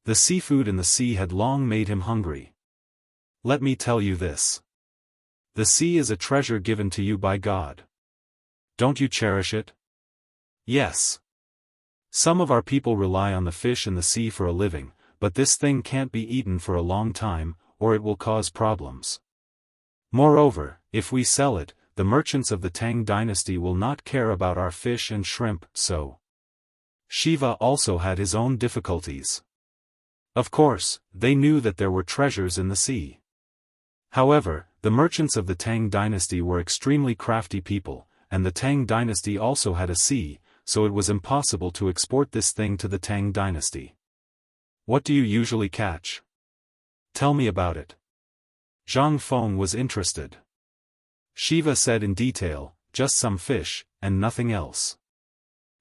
The seafood in the sea had long made him hungry. "Let me tell you this. The sea is a treasure given to you by God. Don't you cherish it?" "Yes. Some of our people rely on the fish in the sea for a living, but this thing can't be eaten for a long time, or it will cause problems. Moreover, if we sell it, the merchants of the Tang dynasty will not care about our fish and shrimp, so." Shiva also had his own difficulties. Of course, they knew that there were treasures in the sea. However, the merchants of the Tang dynasty were extremely crafty people, and the Tang dynasty also had a sea, so it was impossible to export this thing to the Tang dynasty. What do you usually catch? Tell me about it. Zhang Feng was interested. Shiva said in detail, just some fish, and nothing else.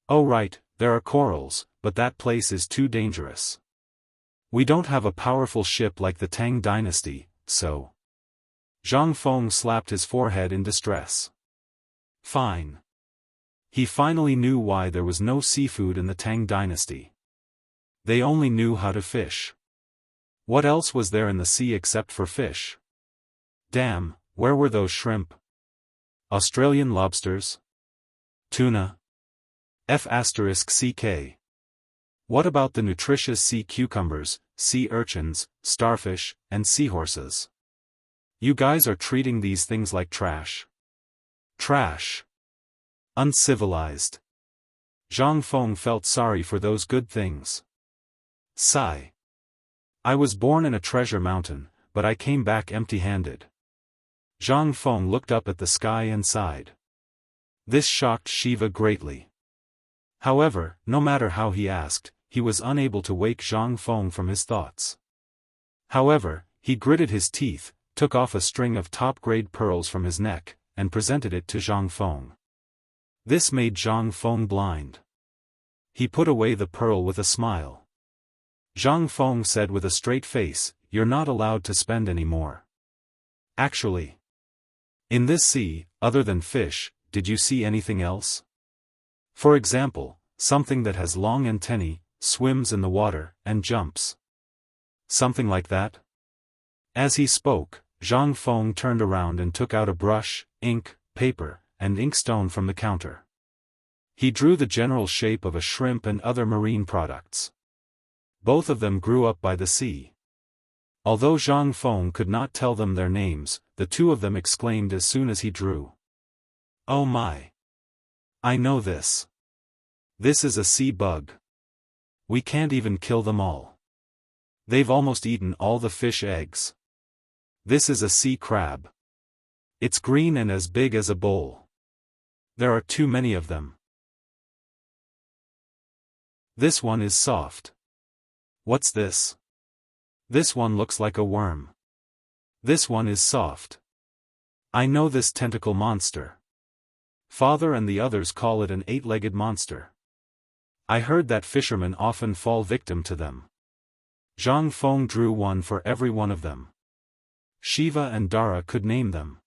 Oh right, there are corals, but that place is too dangerous. We don't have a powerful ship like the Tang dynasty, so. Zhang Feng slapped his forehead in distress. Fine. He finally knew why there was no seafood in the Tang dynasty. They only knew how to fish. What else was there in the sea except for fish? Damn, where were those shrimp? Australian lobsters? Tuna? F***ck. What about the nutritious sea cucumbers, sea urchins, starfish, and seahorses? You guys are treating these things like trash. Trash. Uncivilized. Zhang Feng felt sorry for those good things. Sigh. I was born in a treasure mountain, but I came back empty-handed. Zhang Feng looked up at the sky and sighed. This shocked Shiva greatly. However, no matter how he asked, he was unable to wake Zhang Feng from his thoughts. However, he gritted his teeth, took off a string of top-grade pearls from his neck, and presented it to Zhang Feng. This made Zhang Feng blind. He put away the pearl with a smile. Zhang Feng said with a straight face, "You're not allowed to spend any more." Actually. In this sea, other than fish, did you see anything else? For example, something that has long antennae, swims in the water, and jumps. Something like that? As he spoke, Zhang Feng turned around and took out a brush, ink, paper, and inkstone from the counter. He drew the general shape of a shrimp and other marine products. Both of them grew up by the sea. Although Zhang Feng could not tell them their names, the two of them exclaimed as soon as he drew. Oh my! I know this. This is a sea bug. We can't even kill them all. They've almost eaten all the fish eggs. This is a sea crab. It's green and as big as a bowl. There are too many of them. This one is soft. What's this? This one looks like a worm. This one is soft. I know this tentacle monster. Father and the others call it an 8-legged monster. I heard that fishermen often fall victim to them. Zhang Feng drew one for every one of them. Shiva and Dara could name them.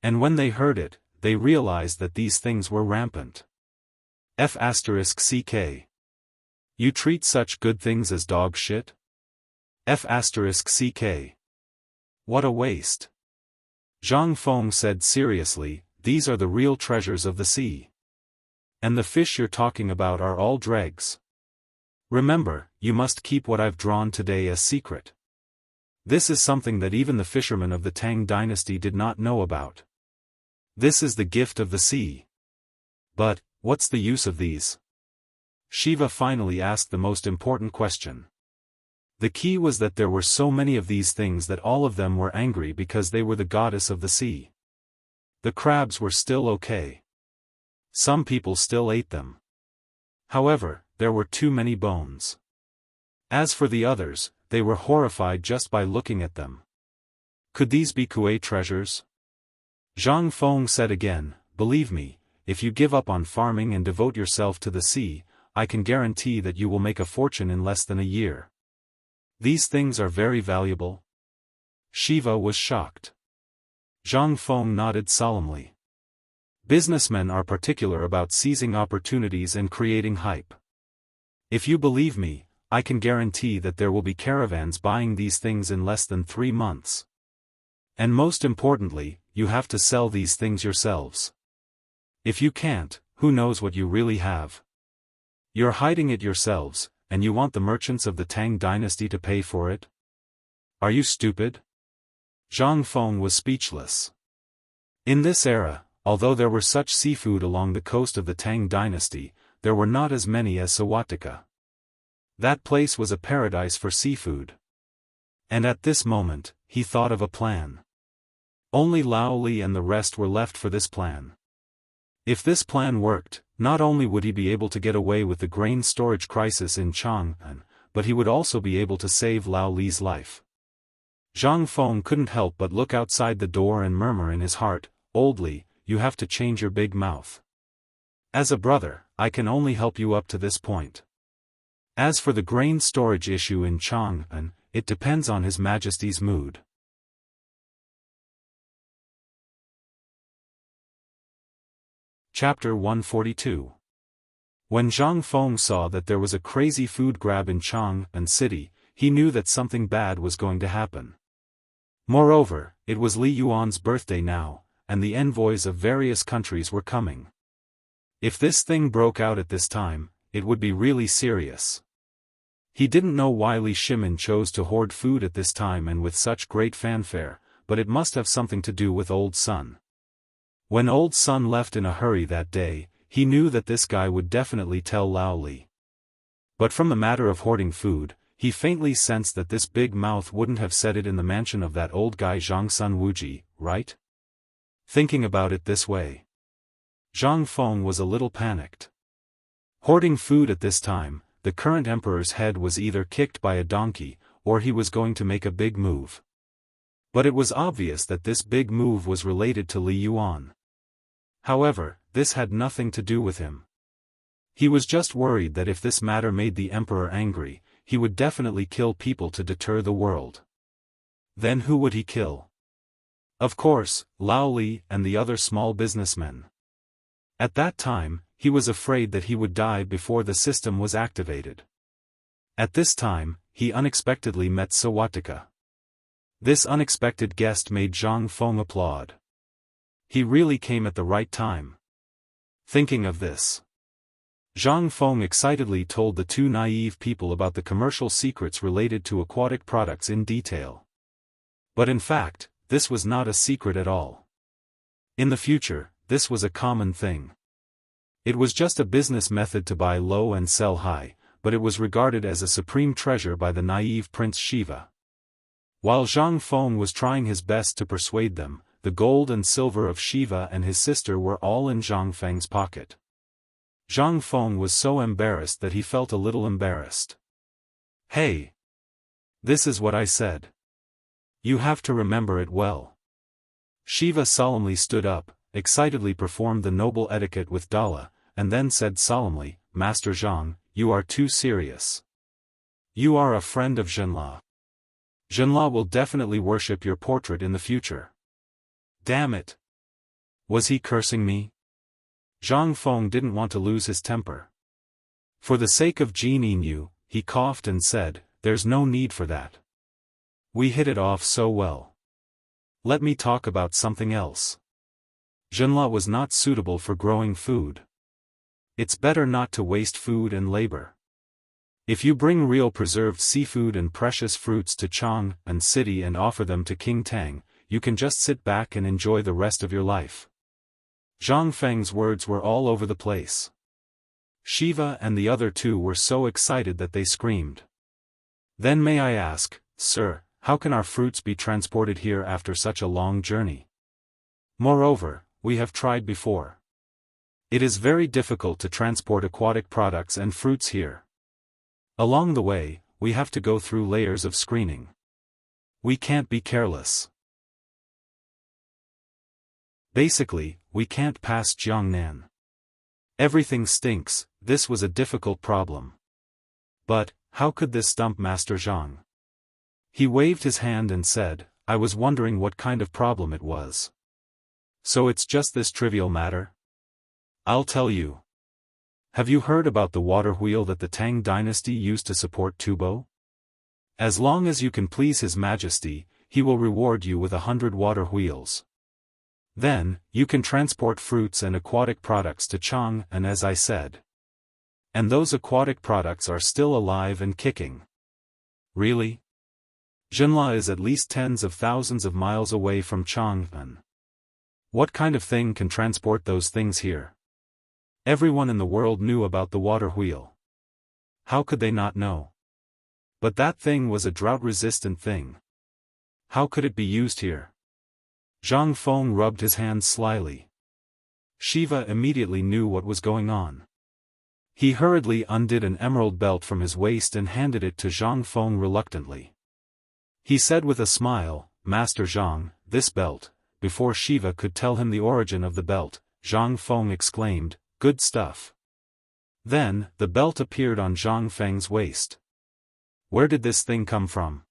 And when they heard it, they realized that these things were rampant. F***ck. You treat such good things as dog shit? F***ck. What a waste. Zhang Feng said seriously, these are the real treasures of the sea. And the fish you're talking about are all dregs. Remember, you must keep what I've drawn today a secret. This is something that even the fishermen of the Tang dynasty did not know about. This is the gift of the sea. But, what's the use of these? Shiva finally asked the most important question. The key was that there were so many of these things that all of them were angry because they were the goddess of the sea. The crabs were still okay. Some people still ate them. However, there were too many bones. As for the others, they were horrified just by looking at them. Could these be Kuei treasures? Zhang Feng said again, believe me, if you give up on farming and devote yourself to the sea, I can guarantee that you will make a fortune in less than a year. These things are very valuable. Shiva was shocked. Zhang Feng nodded solemnly. Businessmen are particular about seizing opportunities and creating hype. If you believe me, I can guarantee that there will be caravans buying these things in less than 3 months. And most importantly, you have to sell these things yourselves. If you can't, who knows what you really have? You're hiding it yourselves, and you want the merchants of the Tang dynasty to pay for it? Are you stupid? Zhang Feng was speechless. In this era, although there were such seafood along the coast of the Tang dynasty, there were not as many as Sawatika. That place was a paradise for seafood. And at this moment, he thought of a plan. Only Lao Li and the rest were left for this plan. If this plan worked, not only would he be able to get away with the grain storage crisis in Chang'an, but he would also be able to save Lao Li's life. Zhang Feng couldn't help but look outside the door and murmur in his heart, "Old Li, you have to change your big mouth. As a brother, I can only help you up to this point. As for the grain storage issue in Chang'an, it depends on His Majesty's mood." Chapter 142. When Zhang Feng saw that there was a crazy food grab in Chang'an City, he knew that something bad was going to happen. Moreover, it was Li Yuan's birthday now, and the envoys of various countries were coming. If this thing broke out at this time, it would be really serious. He didn't know why Li Shimin chose to hoard food at this time and with such great fanfare, but it must have something to do with Old Sun. When Old Sun left in a hurry that day, he knew that this guy would definitely tell Lao Li. But from the matter of hoarding food, he faintly sensed that this big mouth wouldn't have said it in the mansion of that old guy Zhang Sun Wuji, right? Thinking about it this way, Zhang Feng was a little panicked. Hoarding food at this time, the current emperor's head was either kicked by a donkey, or he was going to make a big move. But it was obvious that this big move was related to Li Yuan. However, this had nothing to do with him. He was just worried that if this matter made the emperor angry, he would definitely kill people to deter the world. Then who would he kill? Of course, Lao Li and the other small businessmen. At that time, he was afraid that he would die before the system was activated. At this time, he unexpectedly met Sawatika. This unexpected guest made Zhang Feng applaud. He really came at the right time. Thinking of this, Zhang Feng excitedly told the two naive people about the commercial secrets related to aquatic products in detail. But in fact, this was not a secret at all. In the future, this was a common thing. It was just a business method to buy low and sell high, but it was regarded as a supreme treasure by the naive Prince Shiva. While Zhang Feng was trying his best to persuade them, the gold and silver of Shiva and his sister were all in Zhang Feng's pocket. Zhang Feng was so embarrassed that he felt a little embarrassed. "Hey! This is what I said. You have to remember it well." Shiva solemnly stood up, excitedly performed the noble etiquette with Dala, and then said solemnly, "Master Zhang, you are too serious. You are a friend of Zhenla. Zhenla will definitely worship your portrait in the future." Damn it! Was he cursing me? Zhang Feng didn't want to lose his temper. For the sake of Jin Yinyu, he coughed and said, "There's no need for that. We hit it off so well. Let me talk about something else. Zhenla was not suitable for growing food. It's better not to waste food and labor. If you bring real preserved seafood and precious fruits to Chang'an City and offer them to King Tang, you can just sit back and enjoy the rest of your life." Zhang Feng's words were all over the place. Shiva and the other two were so excited that they screamed. "Then may I ask, sir, how can our fruits be transported here after such a long journey? Moreover, we have tried before. It is very difficult to transport aquatic products and fruits here. Along the way, we have to go through layers of screening. We can't be careless. Basically, we can't pass Jiangnan. Everything stinks." This was a difficult problem. But, how could this stump Master Zhang? He waved his hand and said, "I was wondering what kind of problem it was. So it's just this trivial matter? I'll tell you. Have you heard about the water wheel that the Tang dynasty used to support Tubo? As long as you can please His Majesty, he will reward you with 100 water wheels. Then, you can transport fruits and aquatic products to Chang'an as I said. And those aquatic products are still alive and kicking." Really? Zhenla is at least tens of thousands of miles away from Chang'an. What kind of thing can transport those things here? Everyone in the world knew about the water wheel. How could they not know? But that thing was a drought-resistant thing. How could it be used here? Zhang Feng rubbed his hands slyly. Shiva immediately knew what was going on. He hurriedly undid an emerald belt from his waist and handed it to Zhang Feng reluctantly. He said with a smile, "Master Zhang, this belt." Before Shiva could tell him the origin of the belt, Zhang Feng exclaimed, "Good stuff." Then, the belt appeared on Zhang Feng's waist. Where did this thing come from?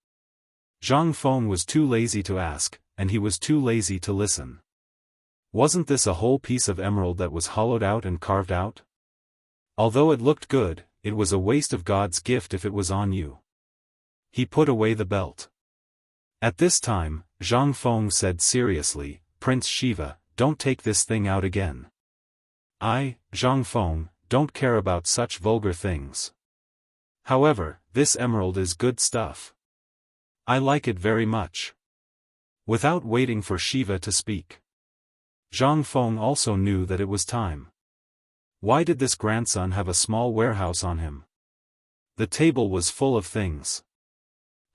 Zhang Feng was too lazy to ask, and he was too lazy to listen. Wasn't this a whole piece of emerald that was hollowed out and carved out? Although it looked good, it was a waste of God's gift if it was on you. He put away the belt. At this time, Zhang Feng said seriously, "Prince Shiva, don't take this thing out again. I, Zhang Feng, don't care about such vulgar things. However, this emerald is good stuff. I like it very much." Without waiting for Shiva to speak, Zhang Feng also knew that it was time. Why did this grandson have a small warehouse on him? The table was full of things.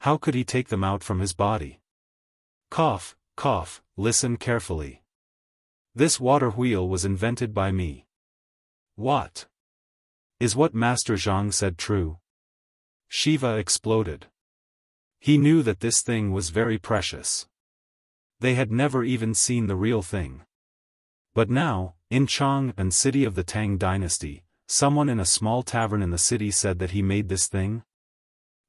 How could he take them out from his body? Cough, cough, listen carefully. This water wheel was invented by me. What? Is what Master Zhang said true? Shiva exploded. He knew that this thing was very precious. They had never even seen the real thing. But now, in Chang'an city of the Tang dynasty, someone in a small tavern in the city said that he made this thing.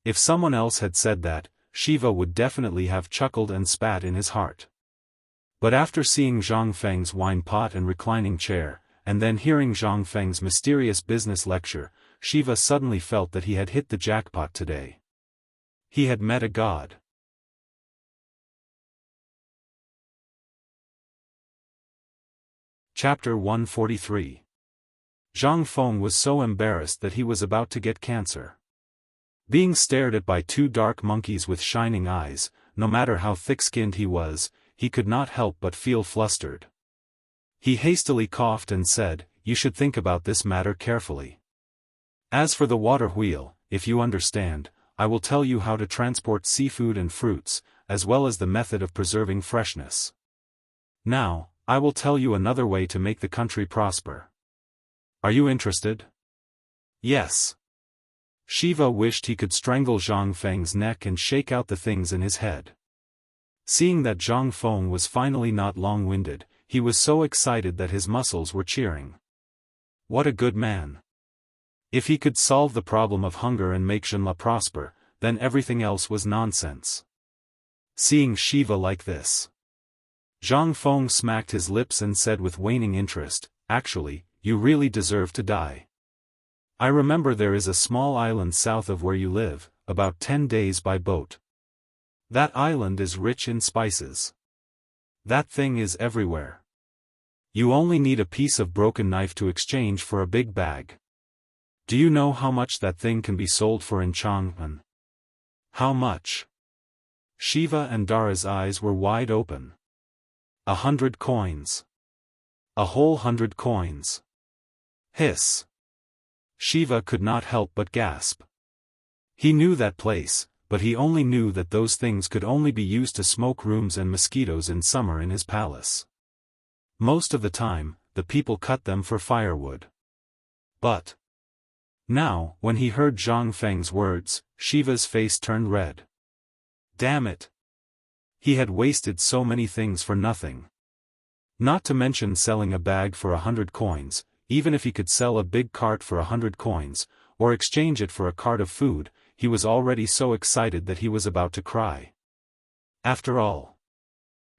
If someone else had said that, Shiva would definitely have chuckled and spat in his heart. But after seeing Zhang Feng's wine pot and reclining chair, and then hearing Zhang Feng's mysterious business lecture, Shiva suddenly felt that he had hit the jackpot today. He had met a god. Chapter 143. Zhang Feng was so embarrassed that he was about to get cancer. Being stared at by two dark monkeys with shining eyes, no matter how thick-skinned he was, he could not help but feel flustered. He hastily coughed and said, "You should think about this matter carefully. As for the water wheel, if you understand, I will tell you how to transport seafood and fruits, as well as the method of preserving freshness. Now, I will tell you another way to make the country prosper. Are you interested?" Yes. Shiva wished he could strangle Zhang Feng's neck and shake out the things in his head. Seeing that Zhang Feng was finally not long-winded, he was so excited that his muscles were cheering. What a good man. If he could solve the problem of hunger and make Zhenla prosper, then everything else was nonsense. Seeing Shiva like this, Zhang Feng smacked his lips and said with waning interest, "Actually, you really deserve to die. I remember there is a small island south of where you live, about 10 days by boat. That island is rich in spices. That thing is everywhere. You only need a piece of broken knife to exchange for a big bag. Do you know how much that thing can be sold for in Chang'an?" How much? Shiva and Dara's eyes were wide open. 100 coins. A whole 100 coins. Hiss. Shiva could not help but gasp. He knew that place, but he only knew that those things could only be used to smoke rooms and mosquitoes in summer in his palace. Most of the time, the people cut them for firewood. But now, when he heard Zhang Feng's words, Shiva's face turned red. Damn it! He had wasted so many things for nothing. Not to mention selling a bag for 100 coins, even if he could sell a big cart for 100 coins, or exchange it for a cart of food, he was already so excited that he was about to cry. After all,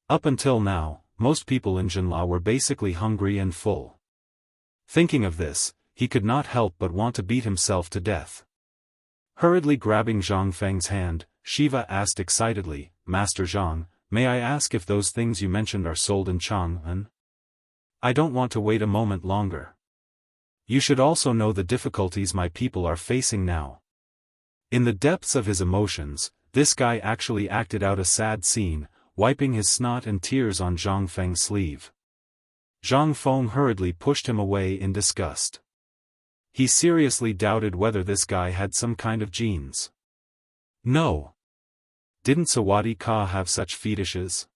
up until now, most people in Zhenla were basically hungry and full. Thinking of this, he could not help but want to beat himself to death. Hurriedly grabbing Zhang Feng's hand, Shiva asked excitedly, "Master Zhang, may I ask if those things you mentioned are sold in Chang'an? I don't want to wait a moment longer. You should also know the difficulties my people are facing now." In the depths of his emotions, this guy actually acted out a sad scene, wiping his snot and tears on Zhang Feng's sleeve. Zhang Feng hurriedly pushed him away in disgust. He seriously doubted whether this guy had some kind of genes. No. Didn't Sawadi Ka have such fetishes?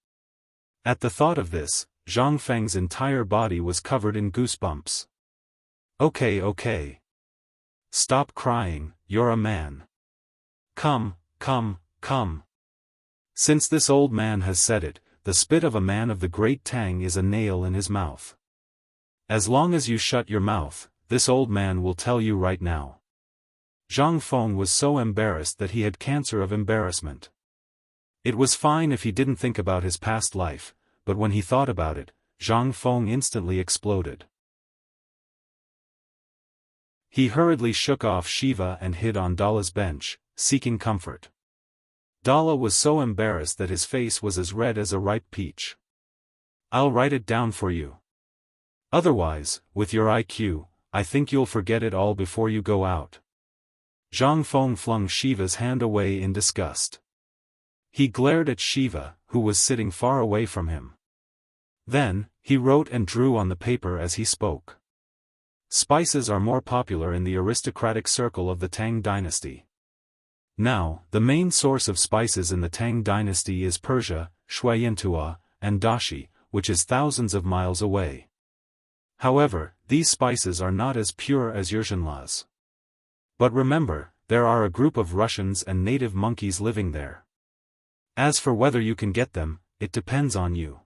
At the thought of this, Zhang Feng's entire body was covered in goosebumps. Okay. Stop crying, you're a man. Come, come, come. Since this old man has said it, the spit of a man of the great Tang is a nail in his mouth. As long as you shut your mouth, this old man will tell you right now. Zhang Feng was so embarrassed that he had cancer of embarrassment. It was fine if he didn't think about his past life, but when he thought about it, Zhang Feng instantly exploded. He hurriedly shook off Shiva and hid on Dala's bench, seeking comfort. Dala was so embarrassed that his face was as red as a ripe peach. I'll write it down for you. Otherwise, with your IQ, I think you'll forget it all before you go out. Zhang Feng flung Shiva's hand away in disgust. He glared at Shiva, who was sitting far away from him. Then, he wrote and drew on the paper as he spoke. Spices are more popular in the aristocratic circle of the Tang dynasty. Now, the main source of spices in the Tang dynasty is Persia, Shuiyantua, and Dashi, which is thousands of miles away. However, these spices are not as pure as your Jinla's. But remember, there are a group of Russians and native monkeys living there. As for whether you can get them, it depends on you.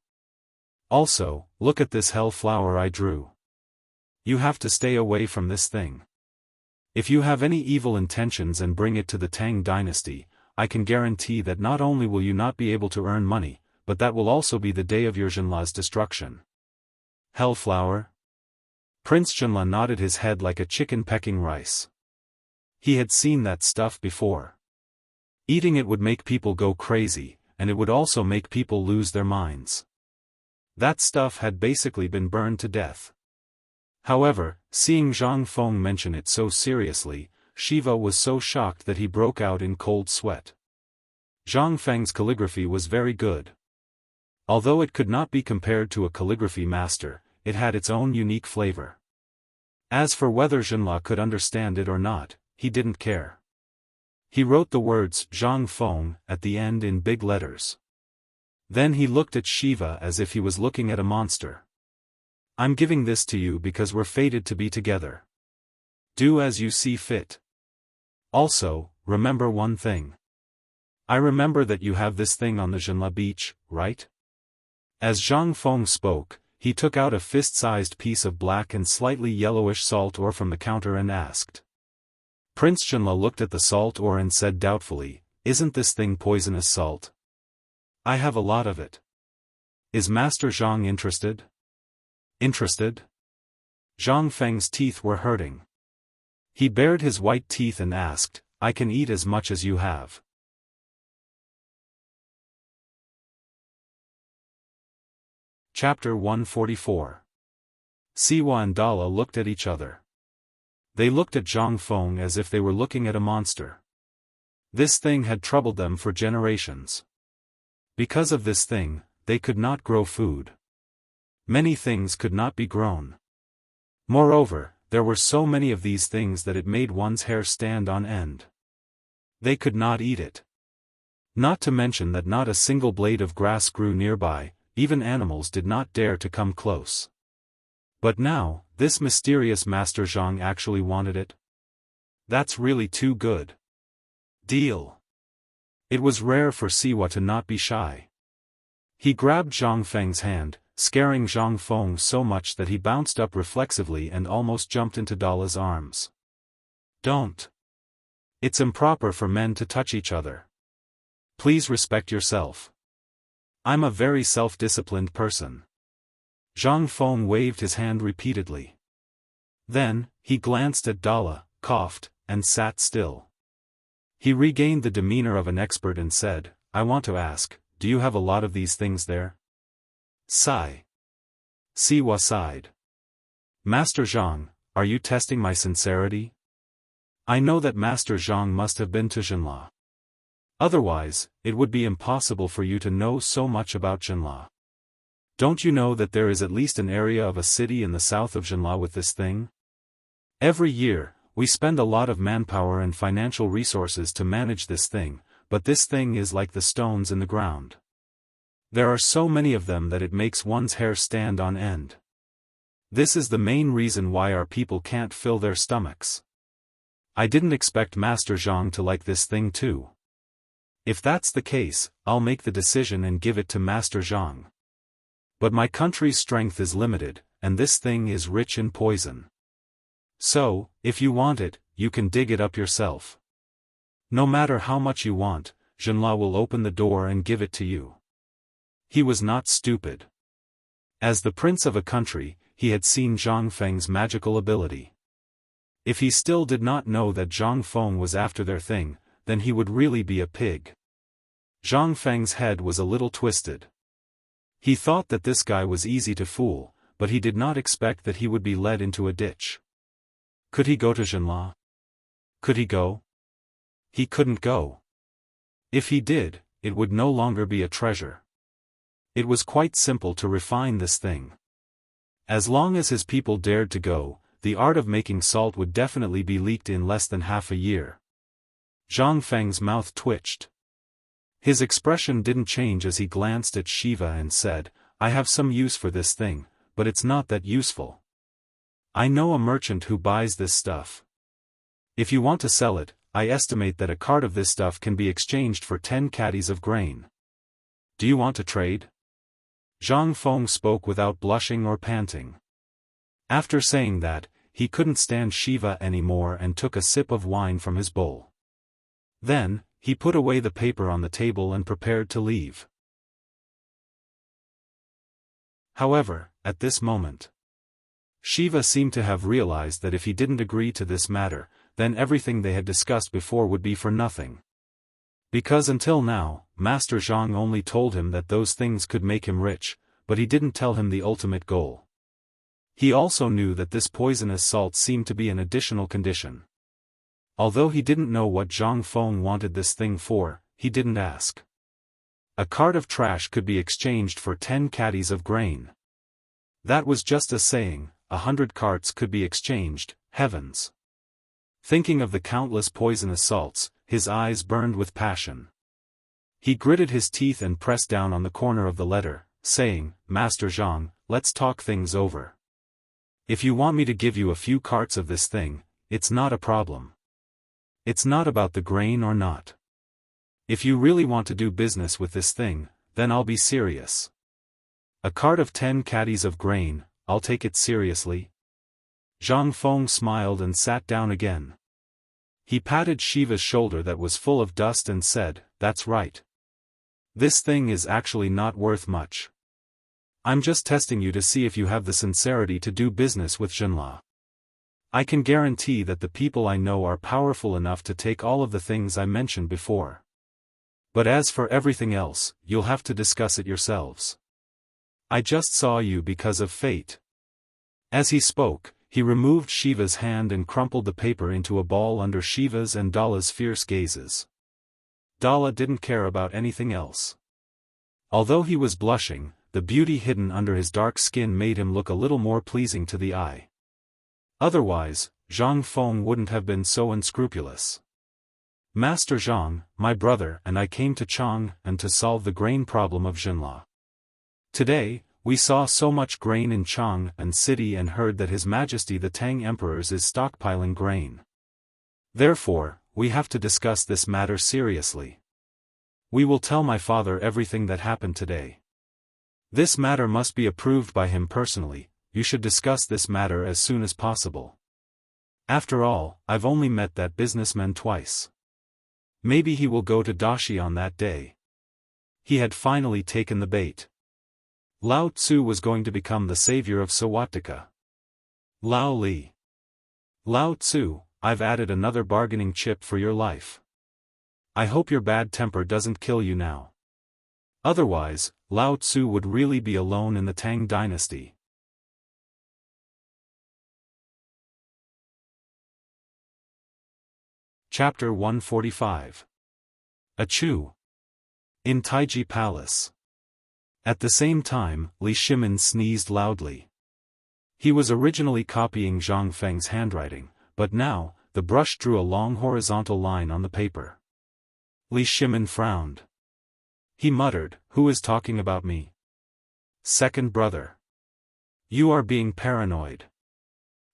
Also, look at this hell flower I drew. You have to stay away from this thing. If you have any evil intentions and bring it to the Tang dynasty, I can guarantee that not only will you not be able to earn money, but that will also be the day of your Jinla's destruction. Hellflower? Prince Jinla nodded his head like a chicken pecking rice. He had seen that stuff before. Eating it would make people go crazy, and it would also make people lose their minds. That stuff had basically been burned to death. However, seeing Zhang Feng mention it so seriously, Shiva was so shocked that he broke out in cold sweat. Zhang Feng's calligraphy was very good. Although it could not be compared to a calligraphy master, it had its own unique flavor. As for whether Jinla could understand it or not, he didn't care. He wrote the words Zhang Feng at the end in big letters. Then he looked at Shiva as if he was looking at a monster. I'm giving this to you because we're fated to be together. Do as you see fit. Also, remember one thing. I remember that you have this thing on the Jinla beach, right? As Zhang Feng spoke, he took out a fist-sized piece of black and slightly yellowish salt ore from the counter and asked. Prince Jinla looked at the salt ore and said doubtfully, "Isn't this thing poisonous salt? I have a lot of it. Is Master Zhang interested?" Interested? Zhang Feng's teeth were hurting. He bared his white teeth and asked, "I can eat as much as you have." Chapter 144. Siwa and Dala looked at each other. They looked at Zhang Feng as if they were looking at a monster. This thing had troubled them for generations. Because of this thing, they could not grow food. Many things could not be grown. Moreover, there were so many of these things that it made one's hair stand on end. They could not eat it. Not to mention that not a single blade of grass grew nearby, even animals did not dare to come close. But now, this mysterious Master Zhang actually wanted it? That's really too good. Deal. It was rare for Siwa to not be shy. He grabbed Zhang Feng's hand, scaring Zhang Feng so much that he bounced up reflexively and almost jumped into Dala's arms. Don't. It's improper for men to touch each other. Please respect yourself. I'm a very self-disciplined person. Zhang Feng waved his hand repeatedly. Then, he glanced at Dala, coughed, and sat still. He regained the demeanor of an expert and said, "I want to ask, do you have a lot of these things there?" Sigh. Siwa sighed. Master Zhang, are you testing my sincerity? I know that Master Zhang must have been to Jinla. Otherwise, it would be impossible for you to know so much about Jinla. Don't you know that there is at least an area of a city in the south of Jinla with this thing? Every year, we spend a lot of manpower and financial resources to manage this thing, but this thing is like the stones in the ground. There are so many of them that it makes one's hair stand on end. This is the main reason why our people can't fill their stomachs. I didn't expect Master Zhang to like this thing too. If that's the case, I'll make the decision and give it to Master Zhang. But my country's strength is limited, and this thing is rich in poison. So, if you want it, you can dig it up yourself. No matter how much you want, Zhenla will open the door and give it to you. He was not stupid. As the prince of a country, he had seen Zhang Feng's magical ability. If he still did not know that Zhang Feng was after their thing, then he would really be a pig. Zhang Feng's head was a little twisted. He thought that this guy was easy to fool, but he did not expect that he would be led into a ditch. Could he go to Zhenla? Could he go? He couldn't go. If he did, it would no longer be a treasure. It was quite simple to refine this thing. As long as his people dared to go, the art of making salt would definitely be leaked in less than half a year. Zhang Feng's mouth twitched. His expression didn't change as he glanced at Shiva and said, I have some use for this thing, but it's not that useful. I know a merchant who buys this stuff. If you want to sell it, I estimate that a cart of this stuff can be exchanged for 10 caddies of grain. Do you want to trade? Zhang Feng spoke without blushing or panting. After saying that, he couldn't stand Shiva anymore and took a sip of wine from his bowl. Then, he put away the paper on the table and prepared to leave. However, at this moment, Shiva seemed to have realized that if he didn't agree to this matter, then everything they had discussed before would be for nothing. Because until now, Master Zhang only told him that those things could make him rich, but he didn't tell him the ultimate goal. He also knew that this poisonous salt seemed to be an additional condition. Although he didn't know what Zhang Feng wanted this thing for, he didn't ask. A cart of trash could be exchanged for 10 caddies of grain. That was just a saying, 100 carts could be exchanged, heavens. Thinking of the countless poisonous salts, his eyes burned with passion. He gritted his teeth and pressed down on the corner of the letter, saying, Master Zhang, let's talk things over. If you want me to give you a few carts of this thing, it's not a problem. It's not about the grain or not. If you really want to do business with this thing, then I'll be serious. A cart of 10 caddies of grain, I'll take it seriously. Zhang Feng smiled and sat down again. He patted Shiva's shoulder that was full of dust and said, That's right. This thing is actually not worth much. I'm just testing you to see if you have the sincerity to do business with Zhenla. I can guarantee that the people I know are powerful enough to take all of the things I mentioned before. But as for everything else, you'll have to discuss it yourselves. I just saw you because of fate. As he spoke, he removed Shiva's hand and crumpled the paper into a ball under Shiva's and Dala's fierce gazes. Dala didn't care about anything else. Although he was blushing, the beauty hidden under his dark skin made him look a little more pleasing to the eye. Otherwise, Zhang Feng wouldn't have been so unscrupulous. Master Zhang, my brother and I came to Chang'an to solve the grain problem of Zhenla. Today, we saw so much grain in Chang'an city and heard that His Majesty the Tang Emperors is stockpiling grain. Therefore, we have to discuss this matter seriously. We will tell my father everything that happened today. This matter must be approved by him personally. You should discuss this matter as soon as possible. After all, I've only met that businessman twice. Maybe he will go to Daoist on that day. He had finally taken the bait. Lao Tzu was going to become the savior of Sawatika. Lao Li. Lao Tzu, I've added another bargaining chip for your life. I hope your bad temper doesn't kill you now. Otherwise, Lao Tzu would really be alone in the Tang dynasty. Chapter 145. Achoo! In Taiji Palace. At the same time, Li Shimin sneezed loudly. He was originally copying Zhang Feng's handwriting, but now, the brush drew a long horizontal line on the paper. Li Shimin frowned. He muttered, Who is talking about me? Second brother. You are being paranoid.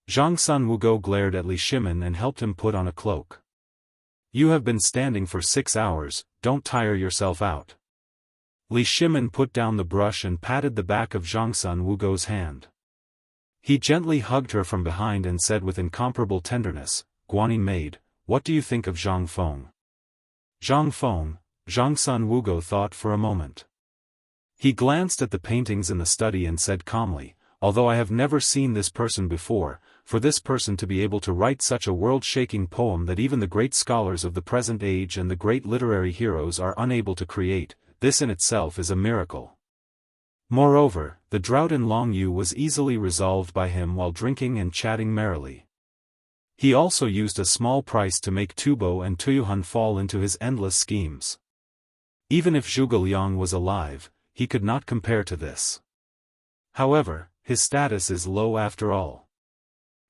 Zhang Sun Wugo glared at Li Shimin and helped him put on a cloak. You have been standing for 6 hours, don't tire yourself out. Li Shimin put down the brush and patted the back of Zhang Sun Wugo's hand. He gently hugged her from behind and said with incomparable tenderness, Guanyin maid, what do you think of Zhang Feng? Zhang Feng, Zhang Sun Wugo thought for a moment. He glanced at the paintings in the study and said calmly, although I have never seen this person before, for this person to be able to write such a world-shaking poem that even the great scholars of the present age and the great literary heroes are unable to create, this in itself is a miracle. Moreover, the drought in Longyu was easily resolved by him while drinking and chatting merrily. He also used a small price to make Tubo and Tuyuhun fall into his endless schemes. Even if Zhuge Liang was alive, he could not compare to this. However, his status is low after all.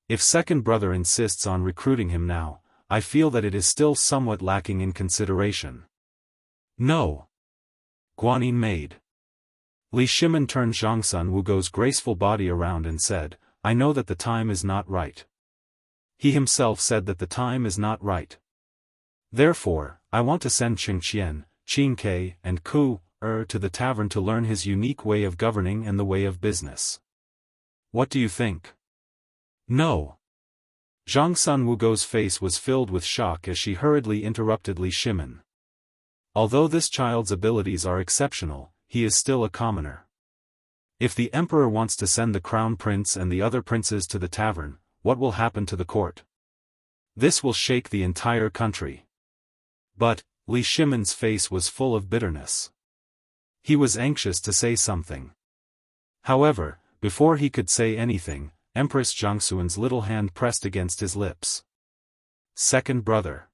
If second brother insists on recruiting him now, I feel that it is still somewhat lacking in consideration. No. Guanyin maid. Li Shimin turned Zhang Sun Wugo's graceful body around and said, I know that the time is not right. He himself said that the time is not right. Therefore, I want to send Qing Qian, Qing Ke, and Ku to the tavern to learn his unique way of governing and the way of business. What do you think? No. Zhang Sun Wugo's face was filled with shock as she hurriedly interrupted Li Shimin. Although this child's abilities are exceptional, he is still a commoner. If the emperor wants to send the crown prince and the other princes to the tavern, what will happen to the court? This will shake the entire country. But, Li Shimin's face was full of bitterness. He was anxious to say something. However, before he could say anything, Empress Jiangxuan's little hand pressed against his lips. Second brother.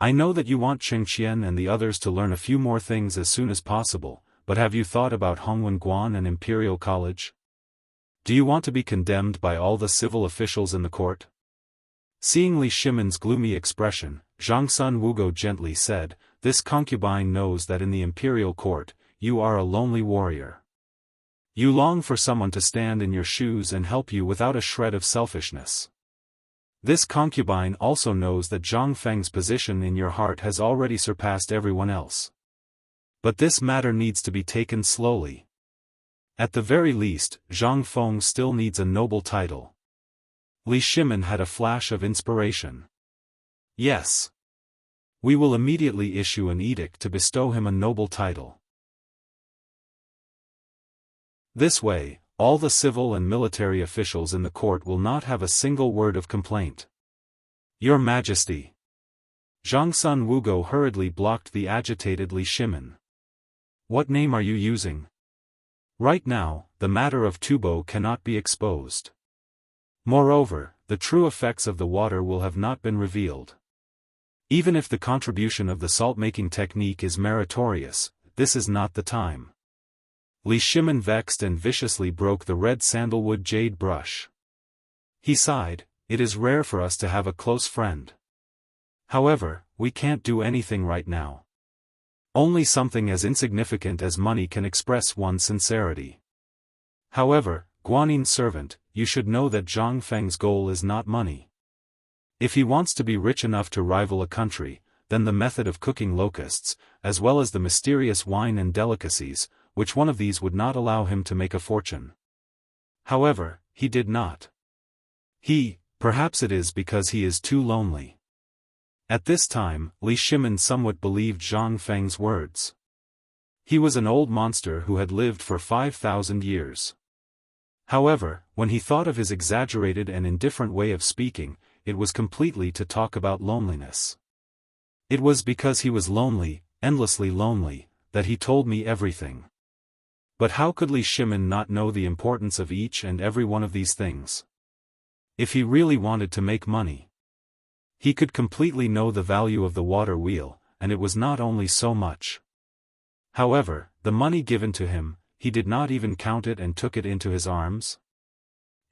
I know that you want Qing Qian and the others to learn a few more things as soon as possible, but have you thought about Hongwen Guan and Imperial College? Do you want to be condemned by all the civil officials in the court? Seeing Li Shimin's gloomy expression, Zhang Sun Wugo gently said, this concubine knows that in the imperial court, you are a lonely warrior. You long for someone to stand in your shoes and help you without a shred of selfishness. This concubine also knows that Zhang Feng's position in your heart has already surpassed everyone else. But this matter needs to be taken slowly. At the very least, Zhang Feng still needs a noble title. Li Shimin had a flash of inspiration. Yes. We will immediately issue an edict to bestow him a noble title. This way, all the civil and military officials in the court will not have a single word of complaint. Your Majesty. Zhang Sun Wugo hurriedly blocked the agitated Li Shimin. What name are you using? Right now, the matter of Tubo cannot be exposed. Moreover, the true effects of the water will have not been revealed. Even if the contribution of the salt-making technique is meritorious, this is not the time. Li Shimin vexed and viciously broke the red sandalwood jade brush. He sighed, it is rare for us to have a close friend. However, we can't do anything right now. Only something as insignificant as money can express one's sincerity. However, Guanyin servant, you should know that Zhang Feng's goal is not money. If he wants to be rich enough to rival a country, then the method of cooking locusts, as well as the mysterious wine and delicacies, which one of these would not allow him to make a fortune? However, he did not. Perhaps it is because he is too lonely. At this time, Li Shimin somewhat believed Zhang Feng's words. He was an old monster who had lived for 5,000 years. However, when he thought of his exaggerated and indifferent way of speaking, it was completely to talk about loneliness. It was because he was lonely, endlessly lonely, that he told me everything. But how could Li Shimin not know the importance of each and every one of these things? If he really wanted to make money, he could completely know the value of the water wheel, and it was not only so much. However, the money given to him, he did not even count it and took it into his arms.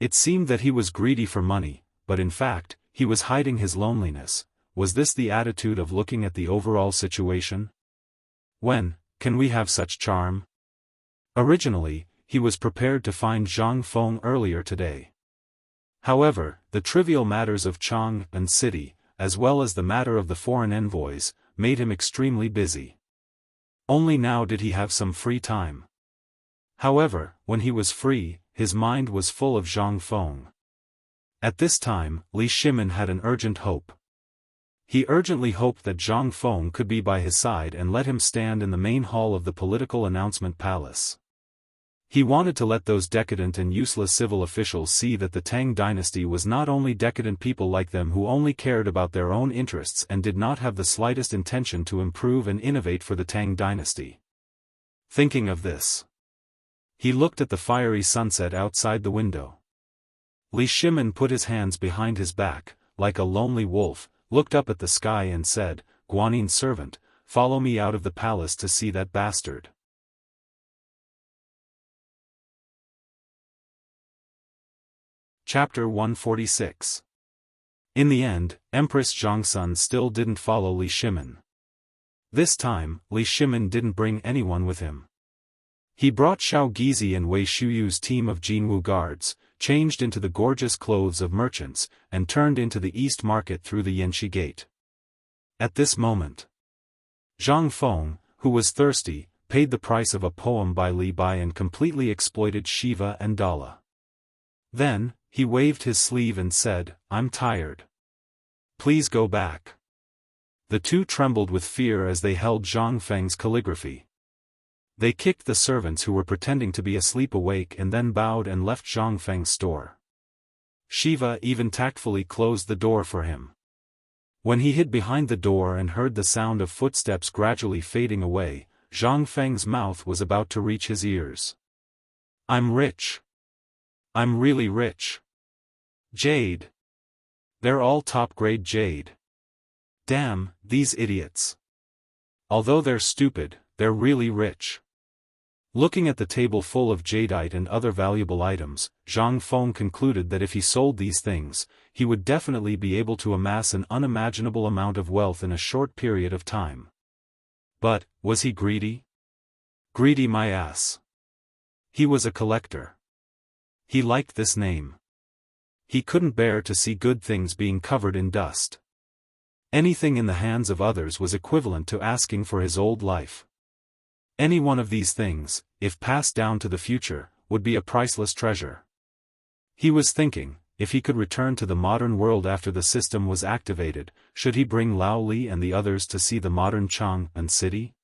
It seemed that he was greedy for money, but in fact, he was hiding his loneliness. Was this the attitude of looking at the overall situation? When can we have such charm? Originally, he was prepared to find Zhang Feng earlier today. However, the trivial matters of Chang and city, as well as the matter of the foreign envoys, made him extremely busy. Only now did he have some free time. However, when he was free, his mind was full of Zhang Feng. At this time, Li Shimin had an urgent hope. He urgently hoped that Zhang Feng could be by his side and let him stand in the main hall of the political announcement palace. He wanted to let those decadent and useless civil officials see that the Tang dynasty was not only decadent people like them who only cared about their own interests and did not have the slightest intention to improve and innovate for the Tang dynasty. Thinking of this, he looked at the fiery sunset outside the window. Li Shimin put his hands behind his back, like a lonely wolf, looked up at the sky and said, "Guanin's servant, follow me out of the palace to see that bastard." Chapter 146. In the end, Empress Zhongsun still didn't follow Li Shimin. This time, Li Shimin didn't bring anyone with him. He brought Xiao Gizi and Wei Shuyu's team of Jianghu guards, changed into the gorgeous clothes of merchants, and turned into the East Market through the Yanxi Gate. At this moment, Zhang Feng, who was thirsty, paid the price of a poem by Li Bai and completely exploited Shiva and Dala. Then, he waved his sleeve and said, "I'm tired. Please go back." The two trembled with fear as they held Zhang Feng's calligraphy. They kicked the servants who were pretending to be asleep awake and then bowed and left Zhang Feng's store. Shiva even tactfully closed the door for him. When he hid behind the door and heard the sound of footsteps gradually fading away, Zhang Feng's mouth was about to reach his ears. "I'm rich. I'm really rich. Jade. They're all top-grade jade. Damn, these idiots. Although they're stupid, they're really rich." Looking at the table full of jadeite and other valuable items, Zhang Feng concluded that if he sold these things, he would definitely be able to amass an unimaginable amount of wealth in a short period of time. But, was he greedy? Greedy my ass. He was a collector. He liked this name. He couldn't bear to see good things being covered in dust. Anything in the hands of others was equivalent to asking for his old life. Any one of these things, if passed down to the future, would be a priceless treasure. He was thinking, if he could return to the modern world after the system was activated, should he bring Lao Li and the others to see the modern Chang and city?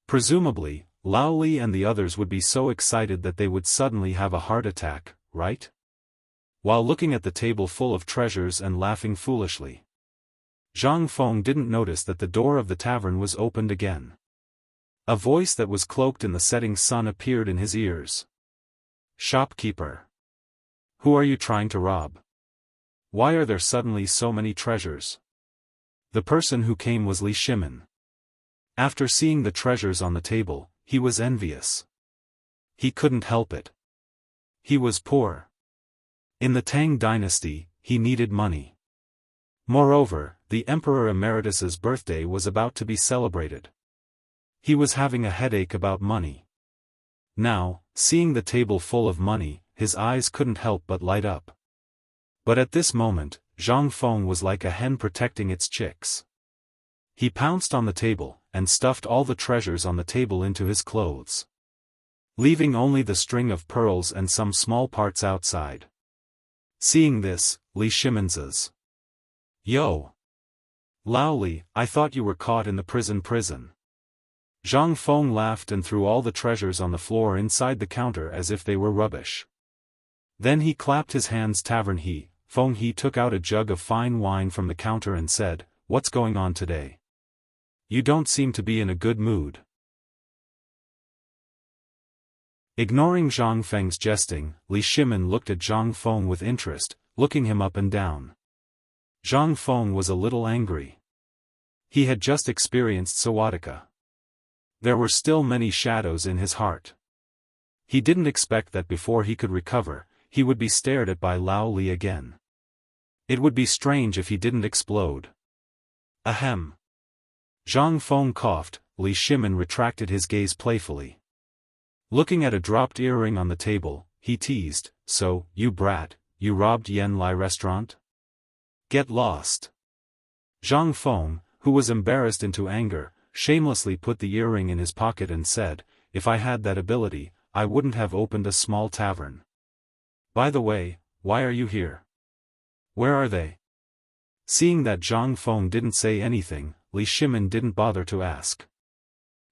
Presumably, Lao Li and the others would be so excited that they would suddenly have a heart attack, right? While looking at the table full of treasures and laughing foolishly, Zhang Feng didn't notice that the door of the tavern was opened again. A voice that was cloaked in the setting sun appeared in his ears. "Shopkeeper. Who are you trying to rob? Why are there suddenly so many treasures?" The person who came was Li Shimin. After seeing the treasures on the table, he was envious. He couldn't help it. He was poor. In the Tang dynasty, he needed money. Moreover, the Emperor Emeritus's birthday was about to be celebrated. He was having a headache about money. Now, seeing the table full of money, his eyes couldn't help but light up. But at this moment, Zhang Feng was like a hen protecting its chicks. He pounced on the table, and stuffed all the treasures on the table into his clothes, leaving only the string of pearls and some small parts outside. Seeing this, Li Shimin says, "Yo! Lao Li, I thought you were caught in the prison. Zhang Feng laughed and threw all the treasures on the floor inside the counter as if they were rubbish. Then he clapped his hands. Tavern Feng He took out a jug of fine wine from the counter and said, "What's going on today? You don't seem to be in a good mood." Ignoring Zhang Feng's jesting, Li Shimin looked at Zhang Feng with interest, looking him up and down. Zhang Feng was a little angry. He had just experienced swatika. There were still many shadows in his heart. He didn't expect that before he could recover, he would be stared at by Lao Li again. It would be strange if he didn't explode. Ahem. Zhang Feng coughed. Li Shimin retracted his gaze playfully. Looking at a dropped earring on the table, he teased, "So, you brat, you robbed Yan Lai restaurant? Get lost. Zhang Feng, who was embarrassed into anger, shamelessly put the earring in his pocket and said, if I had that ability, I wouldn't have opened a small tavern. By the way, why are you here? Where are they? Seeing that Zhang Feng didn't say anything, Li Shimin didn't bother to ask.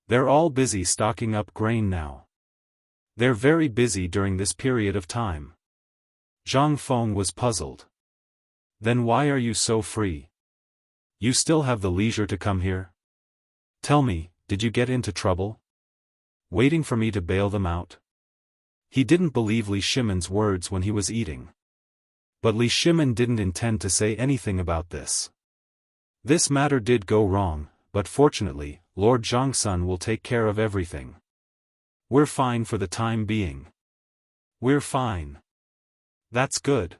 They're all busy stocking up grain now. They're very busy during this period of time. Zhang Feng was puzzled. Then why are you so free? You still have the leisure to come here? Tell me, did you get into trouble? Waiting for me to bail them out? He didn't believe Li Shimin's words when he was eating. But Li Shimin didn't intend to say anything about this. This matter did go wrong, but fortunately, Lord Zhangsun will take care of everything. We're fine for the time being. We're fine. That's good.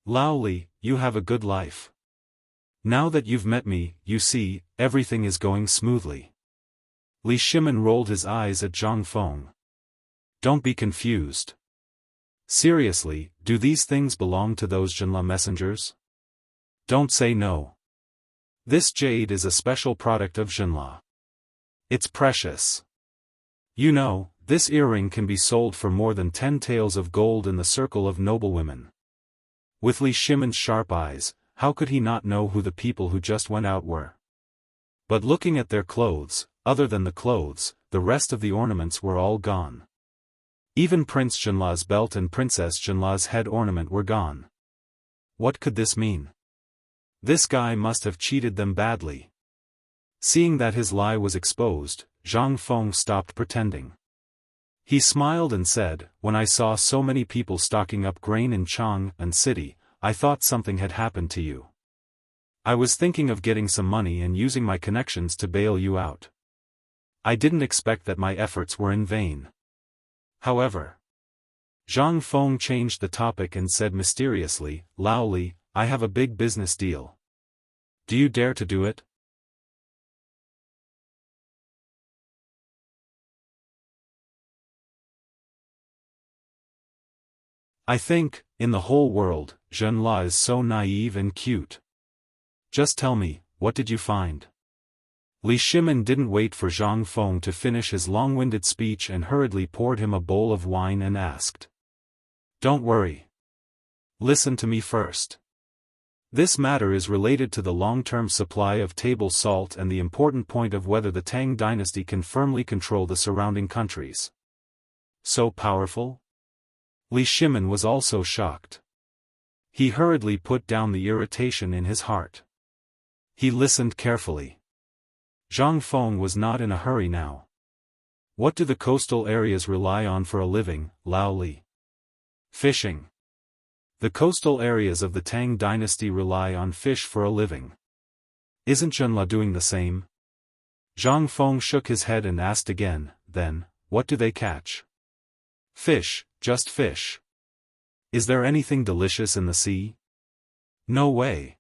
Lao Li, you have a good life. Now that you've met me, you see, everything is going smoothly. Li Shimin rolled his eyes at Zhang Feng. Don't be confused. Seriously, do these things belong to those Jinla messengers? Don't say no. This jade is a special product of Jinla. It's precious. You know, this earring can be sold for more than 10 taels of gold in the circle of noblewomen. With Li Shimin's sharp eyes, how could he not know who the people who just went out were? But looking at their clothes, other than the clothes, the rest of the ornaments were all gone. Even Prince Jinla's belt and Princess Jinla's head ornament were gone. What could this mean? This guy must have cheated them badly. Seeing that his lie was exposed, Zhang Feng stopped pretending. He smiled and said, when I saw so many people stocking up grain in Chang'an City, I thought something had happened to you. I was thinking of getting some money and using my connections to bail you out. I didn't expect that my efforts were in vain. However, Zhang Feng changed the topic and said mysteriously, Lao Li, I have a big business deal. Do you dare to do it? I think, in the whole world, Jinla is so naive and cute. Just tell me, what did you find? Li Shimin didn't wait for Zhang Feng to finish his long-winded speech and hurriedly poured him a bowl of wine and asked. Don't worry. Listen to me first. This matter is related to the long-term supply of table salt and the important point of whether the Tang dynasty can firmly control the surrounding countries. So powerful? Li Shimin was also shocked. He hurriedly put down the irritation in his heart. He listened carefully. Zhang Feng was not in a hurry now. What do the coastal areas rely on for a living, Lao Li? Fishing. The coastal areas of the Tang dynasty rely on fish for a living. Isn't Jinla doing the same? Zhang Feng shook his head and asked again, then, what do they catch? Fish, just fish. Is there anything delicious in the sea? No way.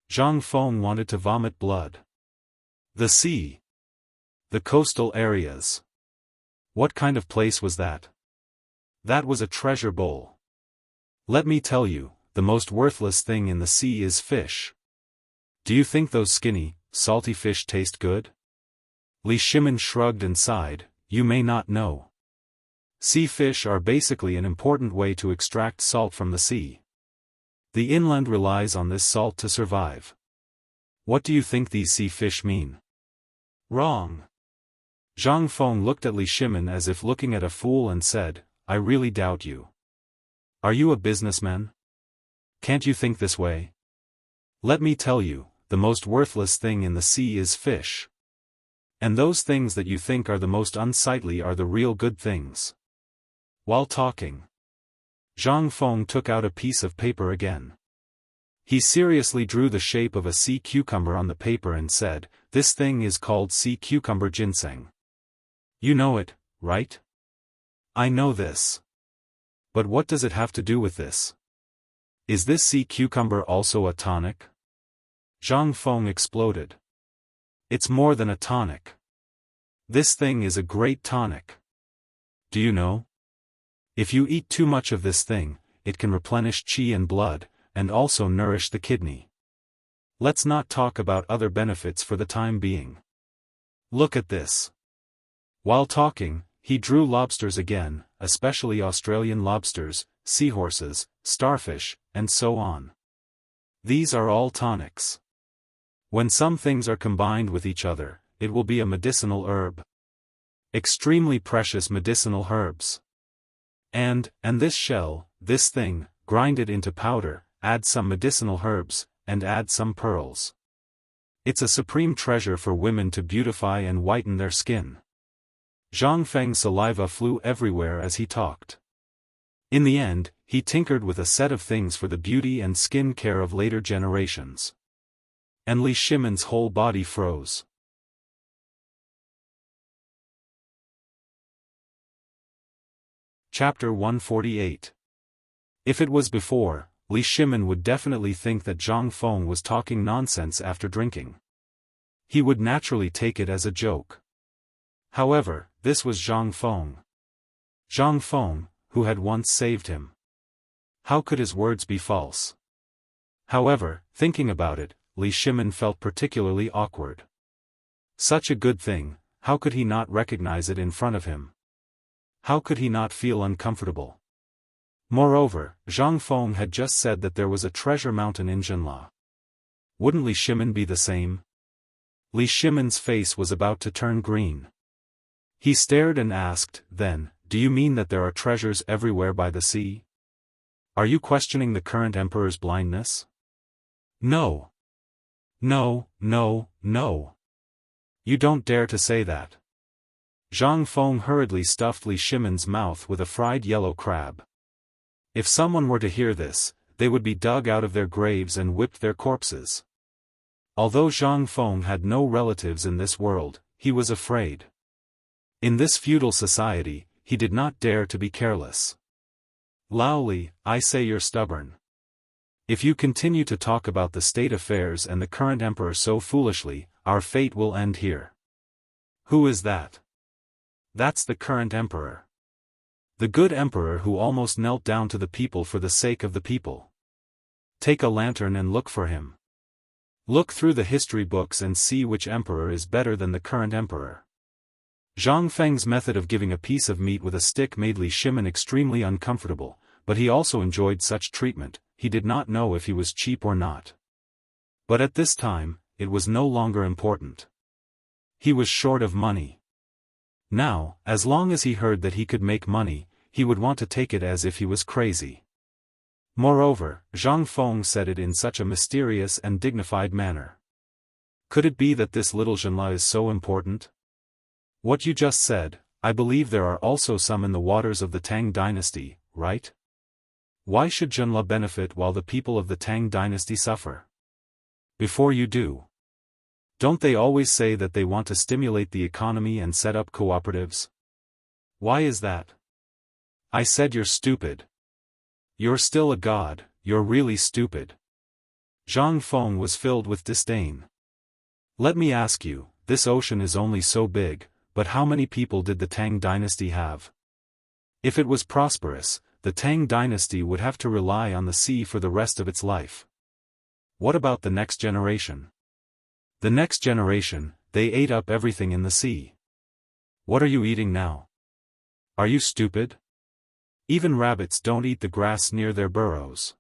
Zhang Feng wanted to vomit blood. The sea. The coastal areas. What kind of place was that? That was a treasure bowl. Let me tell you, the most worthless thing in the sea is fish. Do you think those skinny, salty fish taste good? Li Shimin shrugged and sighed, you may not know. Sea fish are basically an important way to extract salt from the sea. The inland relies on this salt to survive. What do you think these sea fish mean? Wrong. Zhang Feng looked at Li Shimin as if looking at a fool and said, I really doubt you. Are you a businessman? Can't you think this way? Let me tell you, the most worthless thing in the sea is fish. And those things that you think are the most unsightly are the real good things. While talking, Zhang Feng took out a piece of paper again. He seriously drew the shape of a sea cucumber on the paper and said, this thing is called sea cucumber ginseng. You know it, right? I know this. But what does it have to do with this? Is this sea cucumber also a tonic? Zhang Feng exploded. It's more than a tonic. This thing is a great tonic. Do you know? If you eat too much of this thing, it can replenish qi and blood, and also nourish the kidney. Let's not talk about other benefits for the time being. Look at this. While talking, he drew lobsters again, especially Australian lobsters, seahorses, starfish, and so on. These are all tonics. When some things are combined with each other, it will be a medicinal herb. Extremely precious medicinal herbs. And this shell, this thing, grind it into powder, add some medicinal herbs, and add some pearls. It's a supreme treasure for women to beautify and whiten their skin. Zhang Feng's saliva flew everywhere as he talked. In the end, he tinkered with a set of things for the beauty and skin care of later generations. And Li Shimon's whole body froze. Chapter 148. If it was before, Li Shimon would definitely think that Zhang Feng was talking nonsense after drinking. He would naturally take it as a joke. However, this was Zhang Feng. Zhang Feng, who had once saved him. How could his words be false? However, thinking about it, Li Shimon felt particularly awkward. Such a good thing, how could he not recognize it in front of him? How could he not feel uncomfortable? Moreover, Zhang Feng had just said that there was a treasure mountain in Jianghu. Wouldn't Li Shimon be the same? Li Shimon's face was about to turn green. He stared and asked, then, do you mean that there are treasures everywhere by the sea? Are you questioning the current emperor's blindness? No. No, no, no. You don't dare to say that. Zhang Feng hurriedly stuffed Li Shimon's mouth with a fried yellow crab. If someone were to hear this, they would be dug out of their graves and whipped their corpses. Although Zhang Feng had no relatives in this world, he was afraid. In this feudal society, he did not dare to be careless. Lao Li, I say you're stubborn. If you continue to talk about the state affairs and the current emperor so foolishly, our fate will end here. Who is that? That's the current emperor. The good emperor who almost knelt down to the people for the sake of the people. Take a lantern and look for him. Look through the history books and see which emperor is better than the current emperor. Zhang Feng's method of giving a piece of meat with a stick made Li Shimon extremely uncomfortable, but he also enjoyed such treatment. He did not know if he was cheap or not. But at this time, it was no longer important. He was short of money. Now, as long as he heard that he could make money, he would want to take it as if he was crazy. Moreover, Zhang Feng said it in such a mysterious and dignified manner. Could it be that this little Jianghu is so important? What you just said, I believe there are also some in the waters of the Tang dynasty, right? Why should Jianghu benefit while the people of the Tang dynasty suffer? Before you do. Don't they always say that they want to stimulate the economy and set up cooperatives? Why is that? I said you're stupid. You're still a god, you're really stupid. Zhang Feng was filled with disdain. Let me ask you, this ocean is only so big, but how many people did the Tang dynasty have? If it was prosperous, the Tang dynasty would have to rely on the sea for the rest of its life. What about the next generation? The next generation, they ate up everything in the sea. What are you eating now? Are you stupid? Even rabbits don't eat the grass near their burrows.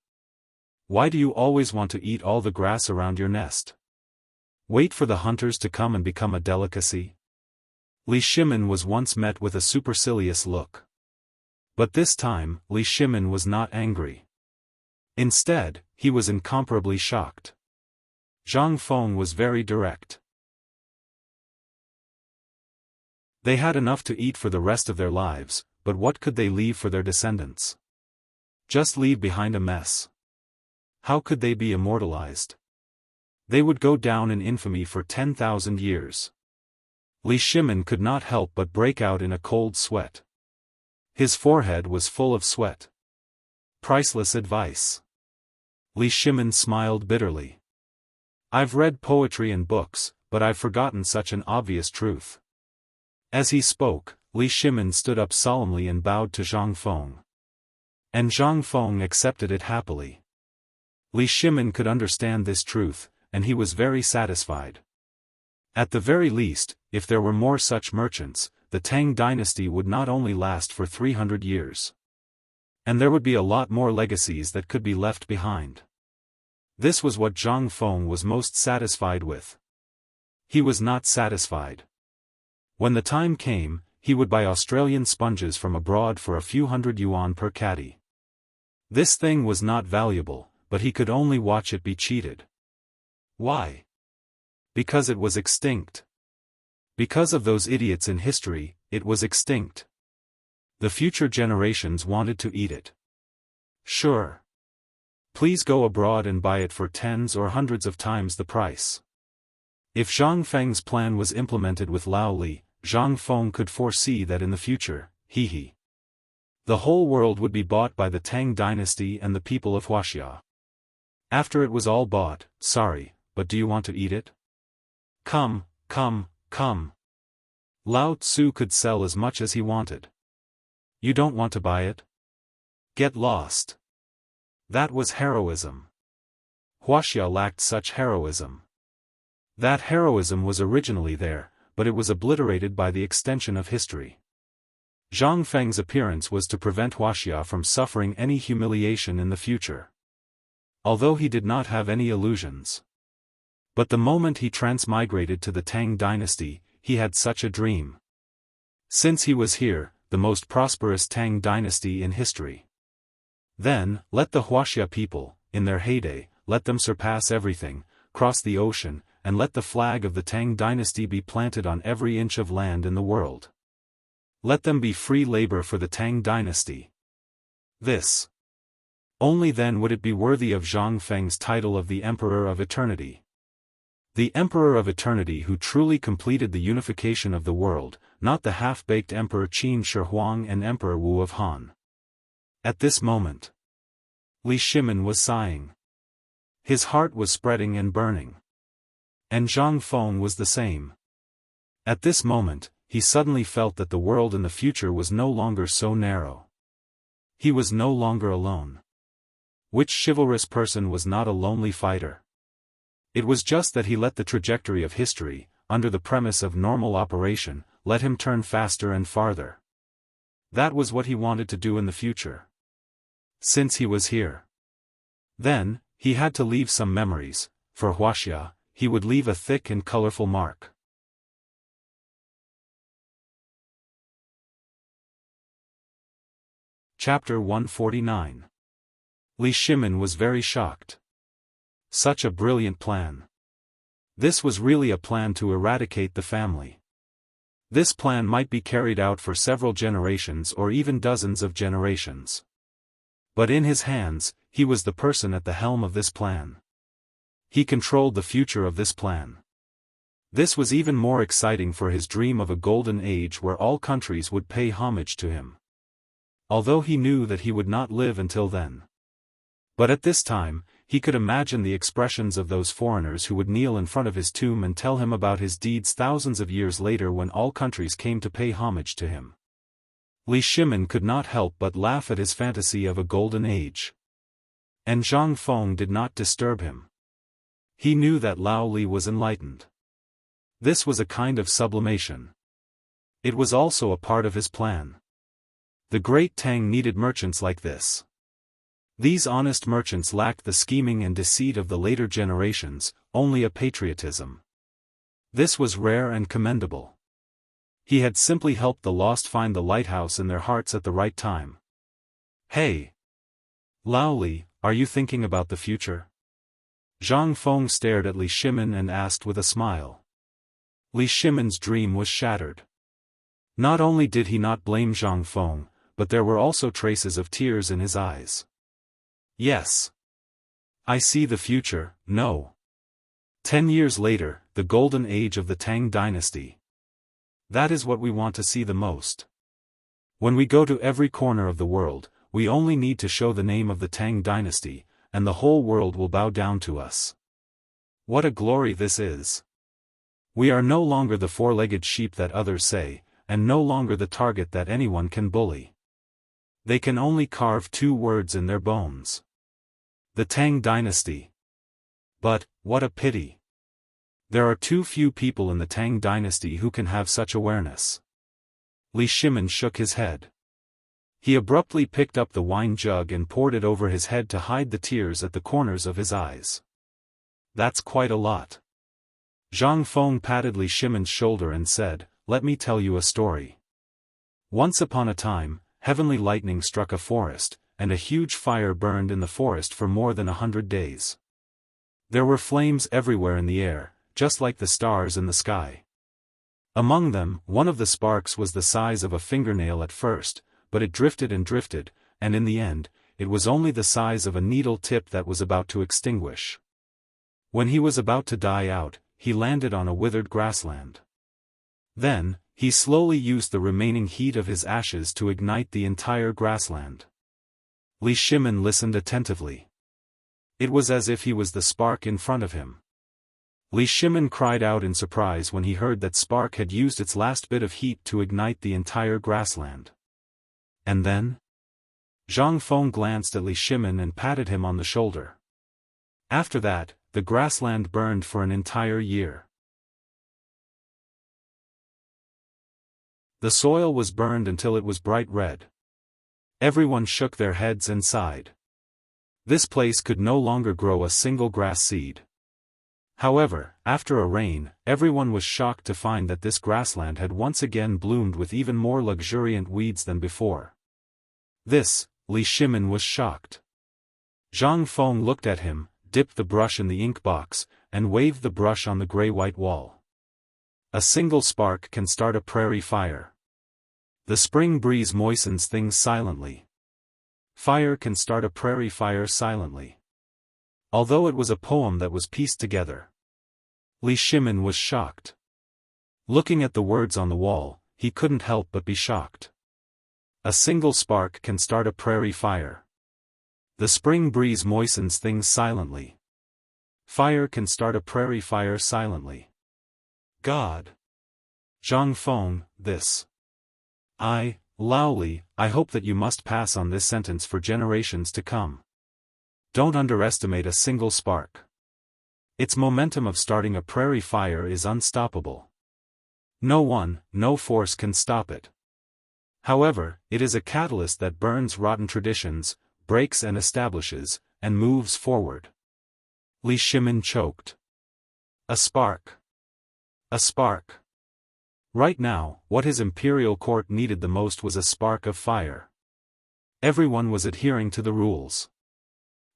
Why do you always want to eat all the grass around your nest? Wait for the hunters to come and become a delicacy? Li Shimon was once met with a supercilious look. But this time, Li Shimon was not angry. Instead, he was incomparably shocked. Zhang Feng was very direct. They had enough to eat for the rest of their lives, but what could they leave for their descendants? Just leave behind a mess. How could they be immortalized? They would go down in infamy for 10,000 years. Li Shimon could not help but break out in a cold sweat. His forehead was full of sweat. Priceless advice. Li Shimon smiled bitterly. I've read poetry and books, but I've forgotten such an obvious truth. As he spoke, Li Shimon stood up solemnly and bowed to Zhang Feng. And Zhang Feng accepted it happily. Li Shimin could understand this truth, and he was very satisfied. At the very least, if there were more such merchants, the Tang dynasty would not only last for 300 years. And there would be a lot more legacies that could be left behind. This was what Zhang Feng was most satisfied with. He was not satisfied. When the time came, he would buy Australian sponges from abroad for a few hundred yuan per caddy. This thing was not valuable, but he could only watch it be cheated. Why? Because it was extinct. Because of those idiots in history, it was extinct. The future generations wanted to eat it. Sure. Please go abroad and buy it for tens or hundreds of times the price. If Zhang Feng's plan was implemented with Lao Li, Zhang Feng could foresee that in the future, the whole world would be bought by the Tang dynasty and the people of Wuxia. After it was all bought, sorry, but do you want to eat it? Come, come, come. Lao Tzu could sell as much as he wanted. You don't want to buy it? Get lost. That was heroism. Wuxia lacked such heroism. That heroism was originally there, but it was obliterated by the extension of history. Zhang Feng's appearance was to prevent Wuxia from suffering any humiliation in the future. Although he did not have any illusions. But the moment he transmigrated to the Tang dynasty, he had such a dream. Since he was here, the most prosperous Tang dynasty in history. Then, let the Wuxia people, in their heyday, let them surpass everything, cross the ocean, and let the flag of the Tang dynasty be planted on every inch of land in the world. Let them be free labor for the Tang dynasty. This. Only then would it be worthy of Zhang Feng's title of the Emperor of Eternity. The Emperor of Eternity who truly completed the unification of the world, not the half-baked Emperor Qin Shi Huang and Emperor Wu of Han. At this moment, Li Shimin was sighing. His heart was spreading and burning. And Zhang Feng was the same. At this moment, he suddenly felt that the world in the future was no longer so narrow. He was no longer alone. Which chivalrous person was not a lonely fighter? It was just that he let the trajectory of history, under the premise of normal operation, let him turn faster and farther. That was what he wanted to do in the future. Since he was here. Then, he had to leave some memories. For Wuxia, he would leave a thick and colorful mark. Chapter 149. Li Shimin was very shocked. Such a brilliant plan. This was really a plan to eradicate the family. This plan might be carried out for several generations or even dozens of generations. But in his hands, he was the person at the helm of this plan. He controlled the future of this plan. This was even more exciting for his dream of a golden age where all countries would pay homage to him. Although he knew that he would not live until then. But at this time, he could imagine the expressions of those foreigners who would kneel in front of his tomb and tell him about his deeds thousands of years later when all countries came to pay homage to him. Li Shimin could not help but laugh at his fantasy of a golden age. And Zhang Feng did not disturb him. He knew that Lao Li was enlightened. This was a kind of sublimation. It was also a part of his plan. The great Tang needed merchants like this. These honest merchants lacked the scheming and deceit of the later generations, only a patriotism. This was rare and commendable. He had simply helped the lost find the lighthouse in their hearts at the right time. Hey! Lao Li, are you thinking about the future? Zhang Feng stared at Li Shimin and asked with a smile. Li Shimin's dream was shattered. Not only did he not blame Zhang Feng, but there were also traces of tears in his eyes. Yes. I see the future, no. 10 years later, the golden age of the Tang dynasty. That is what we want to see the most. When we go to every corner of the world, we only need to show the name of the Tang dynasty, and the whole world will bow down to us. What a glory this is! We are no longer the four-legged sheep that others say, and no longer the target that anyone can bully. They can only carve 2 words in their bones. The Tang dynasty. But, what a pity. There are too few people in the Tang dynasty who can have such awareness. Li Shimin shook his head. He abruptly picked up the wine jug and poured it over his head to hide the tears at the corners of his eyes. That's quite a lot. Zhang Feng patted Li Shimin's shoulder and said, "Let me tell you a story. Once upon a time, heavenly lightning struck a forest, and a huge fire burned in the forest for more than 100 days. There were flames everywhere in the air, just like the stars in the sky. Among them, one of the sparks was the size of a fingernail at first, but it drifted and drifted, and in the end, it was only the size of a needle tip that was about to extinguish. When he was about to die out, he landed on a withered grassland. Then, he slowly used the remaining heat of his ashes to ignite the entire grassland." Li Shimin listened attentively. It was as if he was the spark in front of him. Li Shimin cried out in surprise when he heard that spark had used its last bit of heat to ignite the entire grassland. And then? Zhang Feng glanced at Li Shimin and patted him on the shoulder. After that, the grassland burned for an entire year. The soil was burned until it was bright red. Everyone shook their heads and sighed. This place could no longer grow a single grass seed. However, after a rain, everyone was shocked to find that this grassland had once again bloomed with even more luxuriant weeds than before. This, Li Shimin was shocked. Zhang Feng looked at him, dipped the brush in the ink box, and waved the brush on the gray-white wall. A single spark can start a prairie fire. The spring breeze moistens things silently. Fire can start a prairie fire silently. Although it was a poem that was pieced together. Li Shimin was shocked. Looking at the words on the wall, he couldn't help but be shocked. A single spark can start a prairie fire. The spring breeze moistens things silently. Fire can start a prairie fire silently. God. Zhang Feng, this. Lao Li, I hope that you must pass on this sentence for generations to come. Don't underestimate a single spark. Its momentum of starting a prairie fire is unstoppable. No force can stop it. However, it is a catalyst that burns rotten traditions, breaks and establishes, and moves forward. Li Shimin choked. A spark. A spark. Right now, what his imperial court needed the most was a spark of fire. Everyone was adhering to the rules.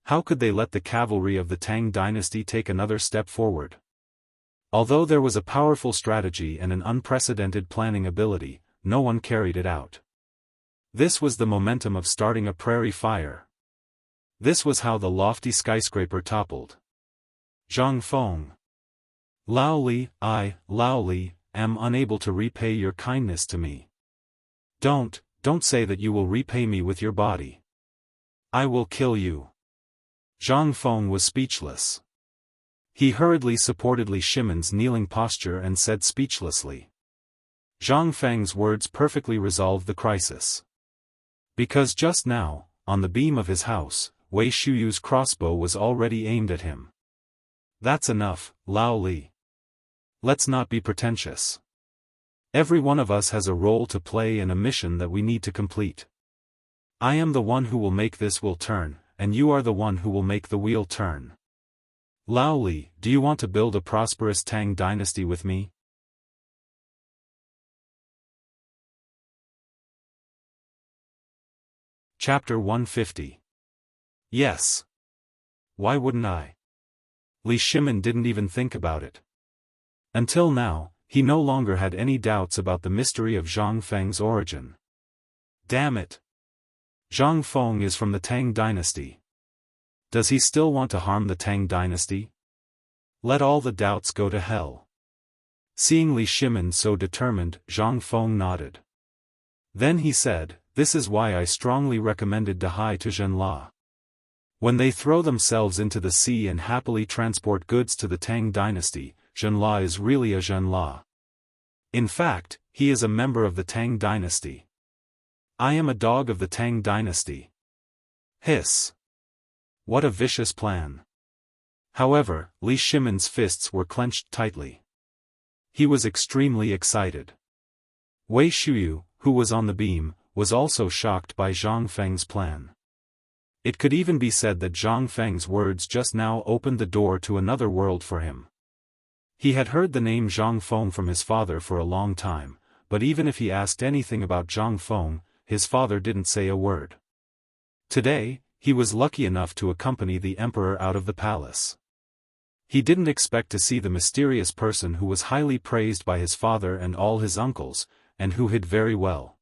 How could they let the cavalry of the Tang dynasty take another step forward? Although there was a powerful strategy and an unprecedented planning ability, no one carried it out. This was the momentum of starting a prairie fire. This was how the lofty skyscraper toppled. Zhang Feng. Lao Li, am unable to repay your kindness to me. Don't say that you will repay me with your body. I will kill you. Zhang Feng was speechless. He hurriedly supported Li Shimin's kneeling posture and said speechlessly. Zhang Feng's words perfectly resolved the crisis. Because just now, on the beam of his house, Wei Shuyu's crossbow was already aimed at him. That's enough, Lao Li. Let's not be pretentious. Every one of us has a role to play and a mission that we need to complete. I am the one who will make this wheel turn, and you are the one who will make the wheel turn. Lao Li, do you want to build a prosperous Tang dynasty with me? Chapter 150. Yes. Why wouldn't I? Li Shimin didn't even think about it. Until now, he no longer had any doubts about the mystery of Zhang Feng's origin. Damn it! Zhang Feng is from the Tang dynasty. Does he still want to harm the Tang dynasty? Let all the doubts go to hell. Seeing Li Shimin so determined, Zhang Feng nodded. Then he said, this is why I strongly recommended Dahai to Zhenla. When they throw themselves into the sea and happily transport goods to the Tang dynasty, Zhenla is really a Zhenla. In fact, he is a member of the Tang dynasty. I am a dog of the Tang dynasty. Hiss. What a vicious plan. However, Li Shimon's fists were clenched tightly. He was extremely excited. Wei Shuyu, who was on the beam, was also shocked by Zhang Feng's plan. It could even be said that Zhang Feng's words just now opened the door to another world for him. He had heard the name Zhang Feng from his father for a long time, but even if he asked anything about Zhang Feng, his father didn't say a word. Today, he was lucky enough to accompany the emperor out of the palace. He didn't expect to see the mysterious person who was highly praised by his father and all his uncles, and who hid very well.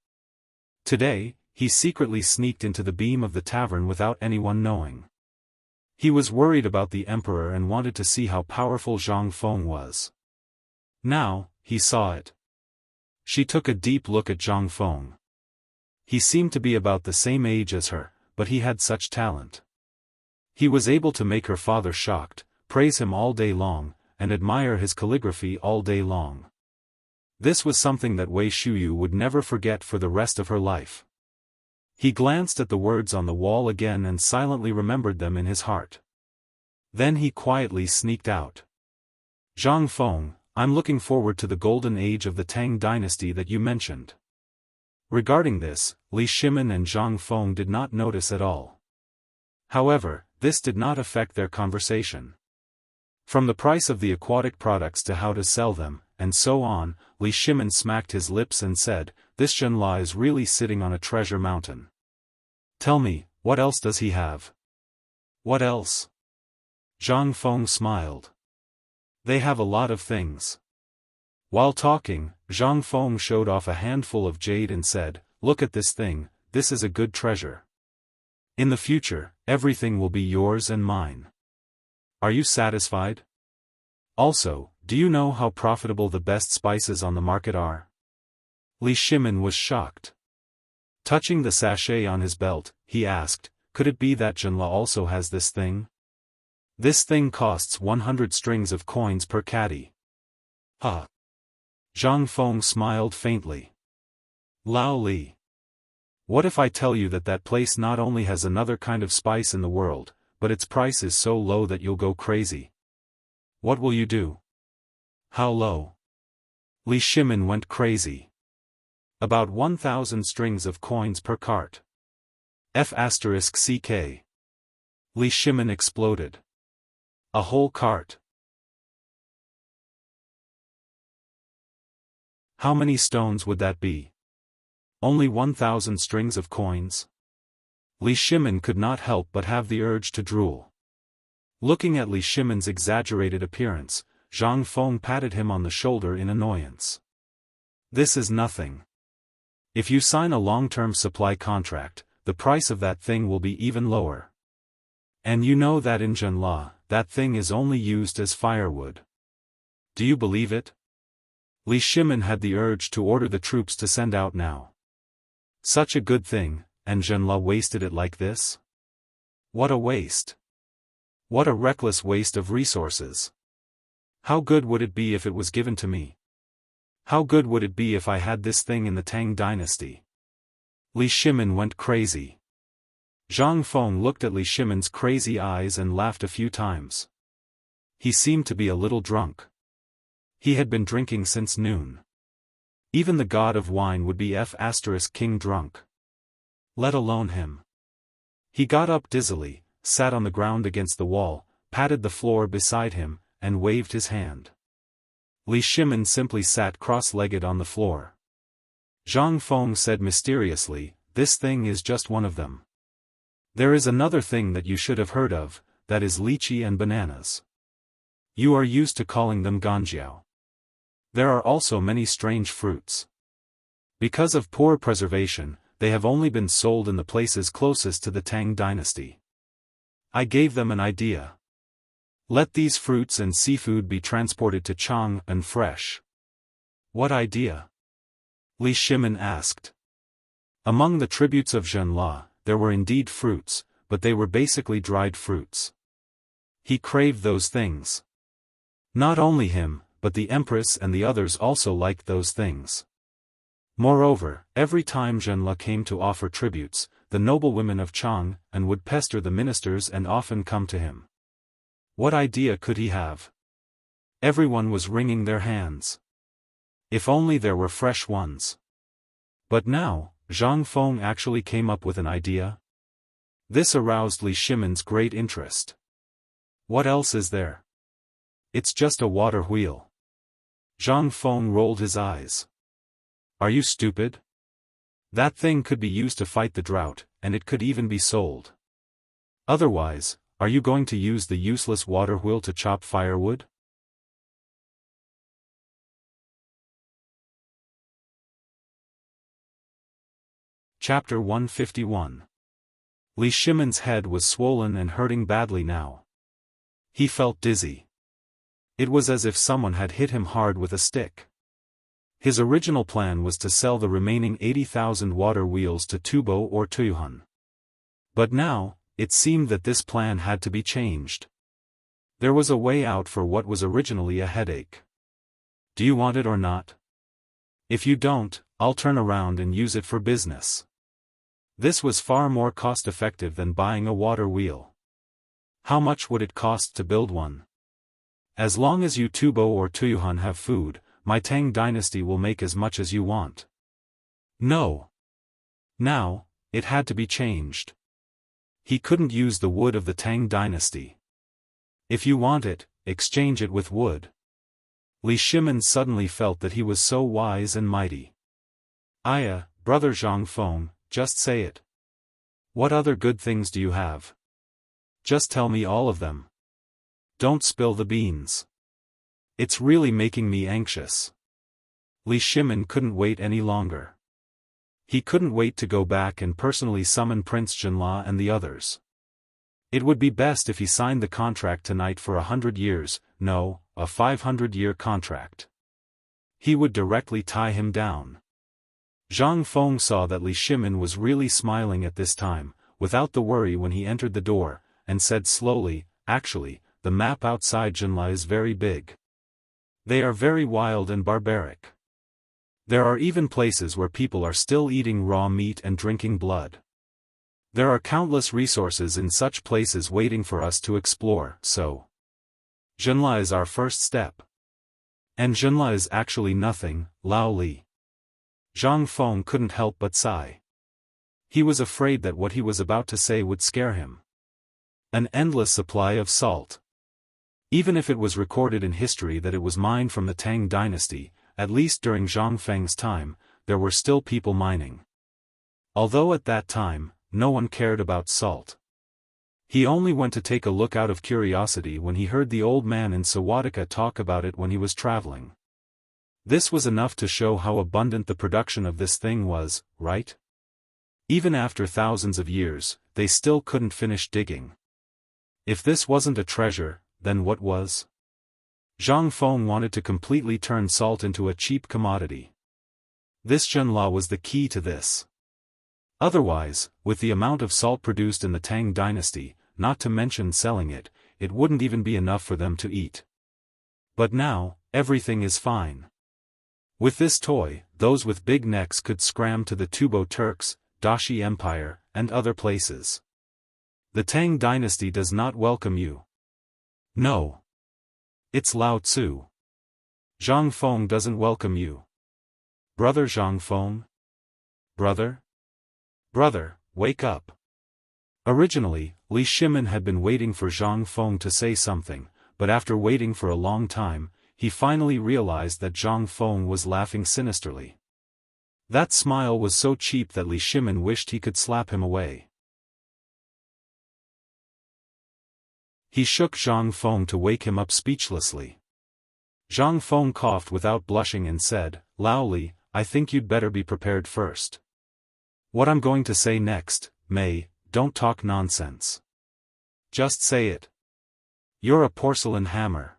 Today, he secretly sneaked into the beam of the tavern without anyone knowing. He was worried about the emperor and wanted to see how powerful Zhang Feng was. Now, he saw it. She took a deep look at Zhang Feng. He seemed to be about the same age as her, but he had such talent. He was able to make her father shocked, praise him all day long, and admire his calligraphy all day long. This was something that Wei Shuyu would never forget for the rest of her life. He glanced at the words on the wall again and silently remembered them in his heart. Then he quietly sneaked out. Zhang Feng, I'm looking forward to the golden age of the Tang dynasty that you mentioned. Regarding this, Li Shimon and Zhang Feng did not notice at all. However, this did not affect their conversation. From the price of the aquatic products to how to sell them, and so on, Li Shimon smacked his lips and said, this Zhenla is really sitting on a treasure mountain. Tell me, what else does he have? What else? Zhang Feng smiled. They have a lot of things. While talking, Zhang Feng showed off a handful of jade and said, look at this thing, this is a good treasure. In the future, everything will be yours and mine. Are you satisfied? Also, do you know how profitable the best spices on the market are? Li Shimon was shocked. Touching the sachet on his belt, he asked, could it be that Zhenla also has this thing? This thing costs 100 strings of coins per caddy. Ha! Zhang Feng smiled faintly. Lao Li. What if I tell you that that place not only has another kind of spice in the world, but its price is so low that you'll go crazy? What will you do? How low? Li Shimon went crazy. About 1,000 strings of coins per cart. F***CK. Li Shimon exploded. A whole cart. How many stones would that be? Only 1,000 strings of coins? Li Shimon could not help but have the urge to drool. Looking at Li Shimon's exaggerated appearance, Zhang Feng patted him on the shoulder in annoyance. This is nothing. If you sign a long-term supply contract, the price of that thing will be even lower. And you know that in Zhenla, that thing is only used as firewood. Do you believe it? Li Shimon had the urge to order the troops to send out now. Such a good thing, and Zhenla wasted it like this? What a waste. What a reckless waste of resources. How good would it be if it was given to me? How good would it be if I had this thing in the Tang dynasty? Li Shimon went crazy. Zhang Feng looked at Li Shimon's crazy eyes and laughed a few times. He seemed to be a little drunk. He had been drinking since noon. Even the god of wine would be F***king drunk. Let alone him. He got up dizzily, sat on the ground against the wall, patted the floor beside him, and waved his hand. Li Shimon simply sat cross-legged on the floor. Zhang Feng said mysteriously, this thing is just one of them. There is another thing that you should have heard of, that is lychee and bananas. You are used to calling them ganjiao. There are also many strange fruits. Because of poor preservation, they have only been sold in the places closest to the Tang dynasty. I gave them an idea. Let these fruits and seafood be transported to Chang'an and fresh. What idea? Li Shimon asked. Among the tributes of Zhenla, there were indeed fruits, but they were basically dried fruits. He craved those things. Not only him, but the Empress and the others also liked those things. Moreover, every time Zhenla came to offer tributes, the noblewomen of Chang and would pester the ministers and often come to him. What idea could he have? Everyone was wringing their hands. If only there were fresh ones. But now, Zhang Feng actually came up with an idea. This aroused Li Shimon's great interest. What else is there? It's just a water wheel. Zhang Feng rolled his eyes. Are you stupid? That thing could be used to fight the drought, and it could even be sold. Otherwise, are you going to use the useless water wheel to chop firewood? Chapter 151. Li Shimon's head was swollen and hurting badly now. He felt dizzy. It was as if someone had hit him hard with a stick. His original plan was to sell the remaining 80,000 water wheels to Tubo or Tuyuhan. But now, it seemed that this plan had to be changed. There was a way out for what was originally a headache. Do you want it or not? If you don't, I'll turn around and use it for business. This was far more cost-effective than buying a water wheel. How much would it cost to build one? As long as you Tubo or Tuyuhan have food, my Tang dynasty will make as much as you want. No. Now, it had to be changed. He couldn't use the wood of the Tang dynasty. If you want it, exchange it with wood. Li Shimon suddenly felt that he was so wise and mighty. Aya, brother Zhang Feng, just say it. What other good things do you have? Just tell me all of them. Don't spill the beans. It's really making me anxious. Li Shimon couldn't wait any longer. He couldn't wait to go back and personally summon Prince Jinla and the others. It would be best if he signed the contract tonight for 100 years, no, a 500-year contract. He would directly tie him down. Zhang Feng saw that Li Shimon was really smiling at this time, without the worry when he entered the door, and said slowly, actually, the map outside Jinla is very big. They are very wild and barbaric. There are even places where people are still eating raw meat and drinking blood. There are countless resources in such places waiting for us to explore, so Jinla is our first step. And Jinla is actually nothing, Lao Li. Zhang Feng couldn't help but sigh. He was afraid that what he was about to say would scare him. An endless supply of salt. Even if it was recorded in history that it was mined from the Tang dynasty, at least during Zhang Feng's time, there were still people mining. Although at that time, no one cared about salt. He only went to take a look out of curiosity when he heard the old man in Sawadika talk about it when he was traveling. This was enough to show how abundant the production of this thing was, right? Even after thousands of years, they still couldn't finish digging. If this wasn't a treasure, then what was? Zhang Feng wanted to completely turn salt into a cheap commodity. This Jinla was the key to this. Otherwise, with the amount of salt produced in the Tang dynasty, not to mention selling it, it wouldn't even be enough for them to eat. But now, everything is fine. With this toy, those with big necks could scram to the Tubo Turks, Daoist Empire, and other places. The Tang dynasty does not welcome you. No. It's Lao Tzu. Zhang Feng doesn't welcome you. Brother Zhang Feng? Brother? Brother, wake up. Originally, Li Shimon had been waiting for Zhang Feng to say something, but after waiting for a long time, he finally realized that Zhang Feng was laughing sinisterly. That smile was so cheap that Li Shimon wished he could slap him away. He shook Zhang Feng to wake him up speechlessly. Zhang Feng coughed without blushing and said, Lao Li, I think you'd better be prepared first. What I'm going to say next, don't talk nonsense. Just say it. You're a porcelain hammer.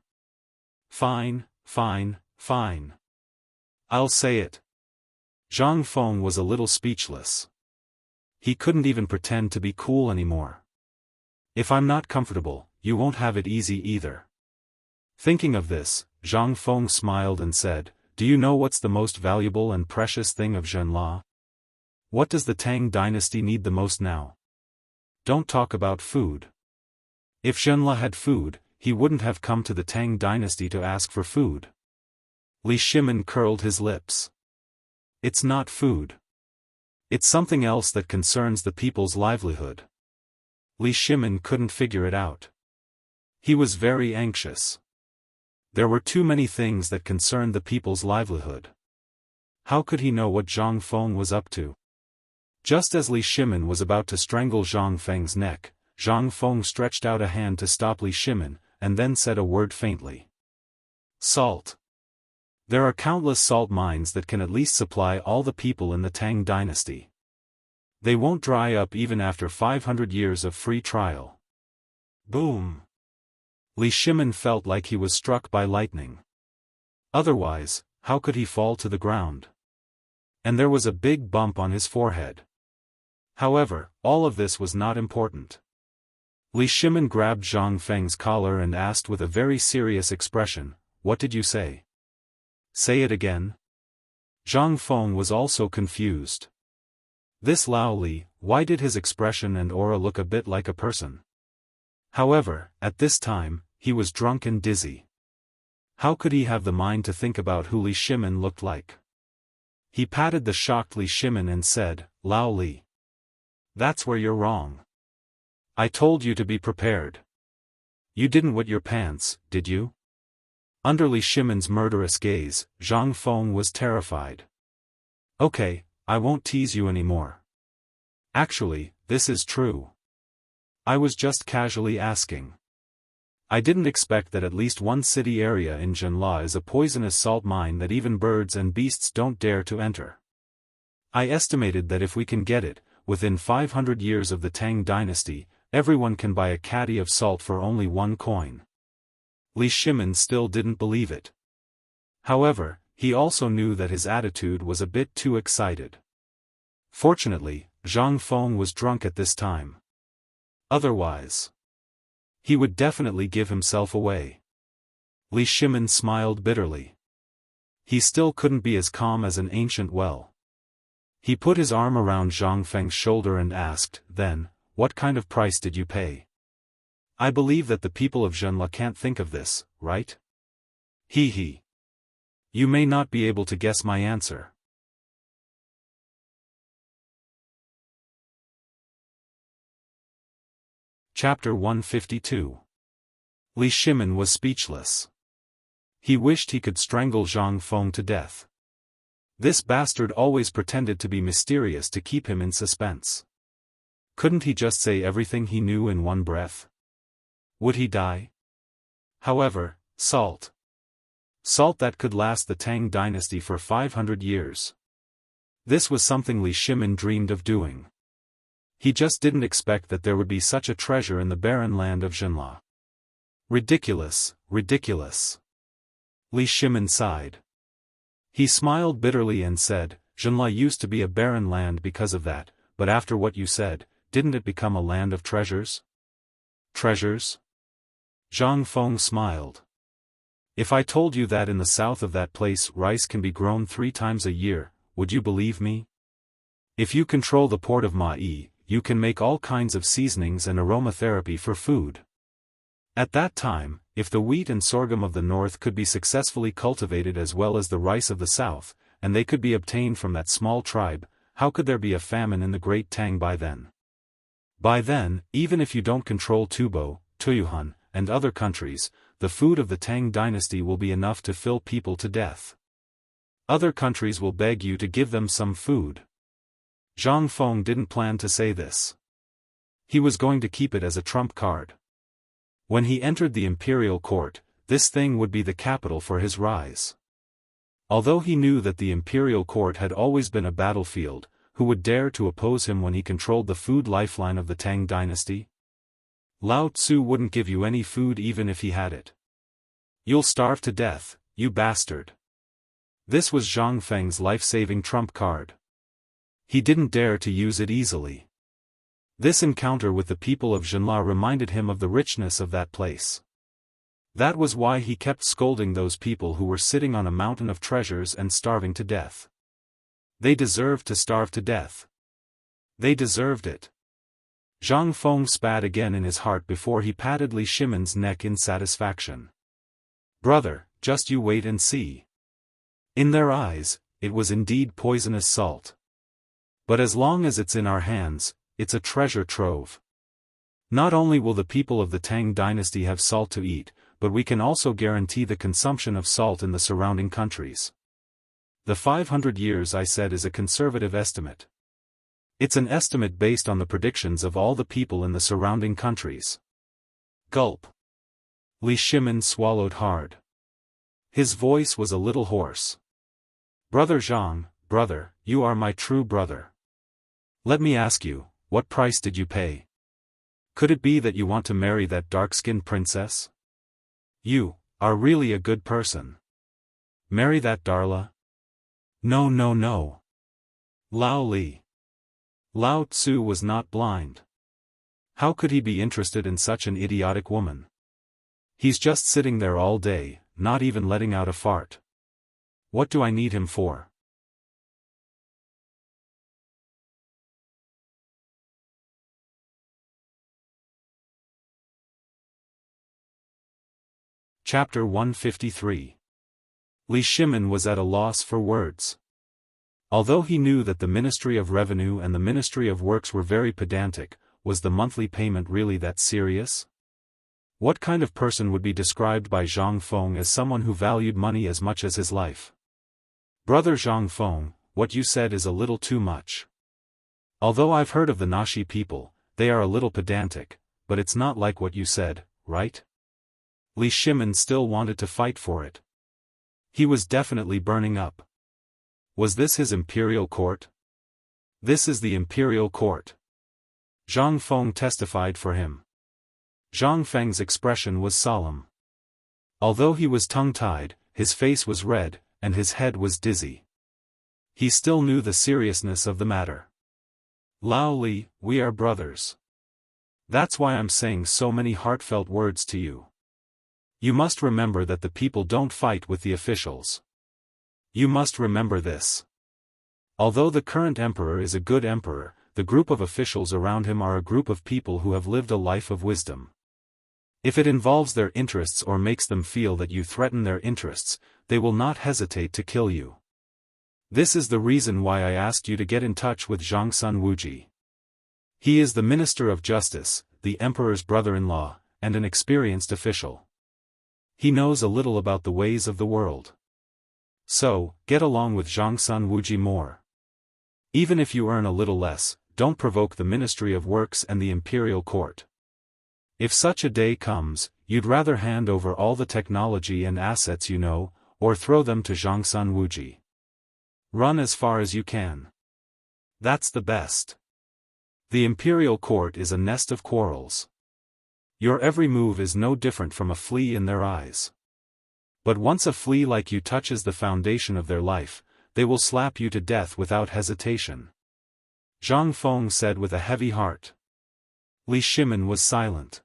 Fine, fine, fine. I'll say it. Zhang Feng was a little speechless. He couldn't even pretend to be cool anymore. If I'm not comfortable, you won't have it easy either. Thinking of this, Zhang Feng smiled and said, do you know what's the most valuable and precious thing of Zhenla? What does the Tang dynasty need the most now? Don't talk about food. If Zhenla had food, he wouldn't have come to the Tang dynasty to ask for food. Li Shimin curled his lips. It's not food. It's something else that concerns the people's livelihood. Li Shimin couldn't figure it out. He was very anxious. There were too many things that concerned the people's livelihood. How could he know what Zhang Feng was up to? Just as Li Shimin was about to strangle Zhang Feng's neck, Zhang Feng stretched out a hand to stop Li Shimin, and then said a word faintly. Salt. There are countless salt mines that can at least supply all the people in the Tang dynasty. They won't dry up even after 500 years of free trial. Boom. Li Shimin felt like he was struck by lightning. Otherwise, how could he fall to the ground? And there was a big bump on his forehead. However, all of this was not important. Li Shimin grabbed Zhang Feng's collar and asked with a very serious expression, "What did you say?" "Say it again." Zhang Feng was also confused. This Lao Li, why did his expression and aura look a bit like a person? However, at this time, he was drunk and dizzy. How could he have the mind to think about who Li Shimin looked like? He patted the shocked Li Shimin and said, "Lao Li. That's where you're wrong. I told you to be prepared. You didn't wet your pants, did you?" Under Li Shimin's murderous gaze, Zhang Feng was terrified. "Okay, I won't tease you anymore. Actually, this is true. I was just casually asking. I didn't expect that at least one city area in Zhenla is a poisonous salt mine that even birds and beasts don't dare to enter. I estimated that if we can get it, within 500 years of the Tang dynasty, everyone can buy a caddy of salt for only 1 coin. Li Shimin still didn't believe it. However, he also knew that his attitude was a bit too excited. Fortunately, Zhang Feng was drunk at this time. Otherwise, he would definitely give himself away. Li Shimin smiled bitterly. He still couldn't be as calm as an ancient well. He put his arm around Zhang Feng's shoulder and asked, "Then, what kind of price did you pay? I believe that the people of Zhenla can't think of this, right?" He. You may not be able to guess my answer. Chapter 152. Li Shimin was speechless. He wished he could strangle Zhang Feng to death. This bastard always pretended to be mysterious to keep him in suspense. Couldn't he just say everything he knew in one breath? Would he die? However, salt. Salt that could last the Tang dynasty for 500 years. This was something Li Shimin dreamed of doing. He just didn't expect that there would be such a treasure in the barren land of Zhenla. Ridiculous, ridiculous. Li Shimin sighed. He smiled bitterly and said, "Zhenla used to be a barren land because of that, but after what you said, didn't it become a land of treasures?" Treasures? Zhang Feng smiled. "If I told you that in the south of that place rice can be grown 3 times a year, would you believe me? If you control the port of Mai, you can make all kinds of seasonings and aromatherapy for food. At that time, if the wheat and sorghum of the north could be successfully cultivated as well as the rice of the south, and they could be obtained from that small tribe, how could there be a famine in the Great Tang by then? By then, even if you don't control Tubo, Tuyuhan, and other countries, the food of the Tang dynasty will be enough to fill people to death. Other countries will beg you to give them some food." Zhang Feng didn't plan to say this. He was going to keep it as a trump card. When he entered the imperial court, this thing would be the capital for his rise. Although he knew that the imperial court had always been a battlefield, who would dare to oppose him when he controlled the food lifeline of the Tang dynasty? Lao Tzu wouldn't give you any food even if he had it. "You'll starve to death, you bastard." This was Zhang Feng's life-saving trump card. He didn't dare to use it easily. This encounter with the people of Zhenla reminded him of the richness of that place. That was why he kept scolding those people who were sitting on a mountain of treasures and starving to death. They deserved to starve to death. They deserved it. Zhang Feng spat again in his heart before he patted Li Shimon's neck in satisfaction. Brother, just you wait and see. In their eyes, it was indeed poisonous salt. But as long as it's in our hands, it's a treasure trove. Not only will the people of the Tang dynasty have salt to eat, but we can also guarantee the consumption of salt in the surrounding countries. The 500 years I said is a conservative estimate. It's an estimate based on the predictions of all the people in the surrounding countries. Gulp. Li Shimin swallowed hard. His voice was a little hoarse. Brother Zhang, brother, you are my true brother. Let me ask you, what price did you pay? Could it be that you want to marry that dark-skinned princess? You are really a good person. Marry that Darla? No, no, no. Lao Li. Lao Tzu was not blind. How could he be interested in such an idiotic woman? He's just sitting there all day, not even letting out a fart. What do I need him for? Chapter 153. Li Shimin was at a loss for words. Although he knew that the Ministry of Revenue and the Ministry of Works were very pedantic, was the monthly payment really that serious? What kind of person would be described by Zhang Feng as someone who valued money as much as his life? Brother Zhang Feng, what you said is a little too much. Although I've heard of the Nashi people, they are a little pedantic, but it's not like what you said, right? Li Shimin still wanted to fight for it. He was definitely burning up. Was this his imperial court? This is the imperial court. Zhang Feng testified for him. Zhang Feng's expression was solemn. Although he was tongue-tied, his face was red, and his head was dizzy. He still knew the seriousness of the matter. Lao Li, we are brothers. That's why I'm saying so many heartfelt words to you. You must remember that the people don't fight with the officials. You must remember this. Although the current emperor is a good emperor, the group of officials around him are a group of people who have lived a life of wisdom. If it involves their interests or makes them feel that you threaten their interests, they will not hesitate to kill you. This is the reason why I asked you to get in touch with Zhangsun Wuji. He is the Minister of Justice, the Emperor's brother-in-law, and an experienced official. He knows a little about the ways of the world. So, get along with Zhangsun Wuji more. Even if you earn a little less, don't provoke the Ministry of Works and the Imperial Court. If such a day comes, you'd rather hand over all the technology and assets you know, or throw them to Zhangsun Wuji. Run as far as you can. That's the best. The Imperial Court is a nest of quarrels. Your every move is no different from a flea in their eyes. But once a flea like you touches the foundation of their life, they will slap you to death without hesitation. Zhang Feng said with a heavy heart. Li Shimin was silent.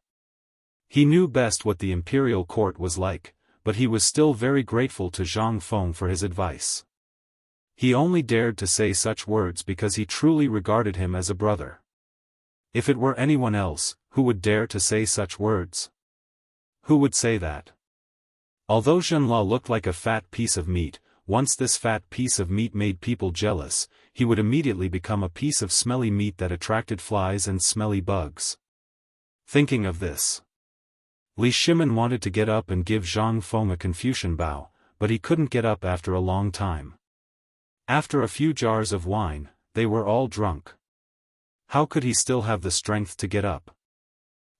He knew best what the imperial court was like, but he was still very grateful to Zhang Feng for his advice. He only dared to say such words because he truly regarded him as a brother. If it were anyone else, who would dare to say such words? Who would say that? Although Zhenla looked like a fat piece of meat, once this fat piece of meat made people jealous, he would immediately become a piece of smelly meat that attracted flies and smelly bugs. Thinking of this, Li Shimin wanted to get up and give Zhang Feng a Confucian bow, but he couldn't get up after a long time. After a few jars of wine, they were all drunk. How could he still have the strength to get up?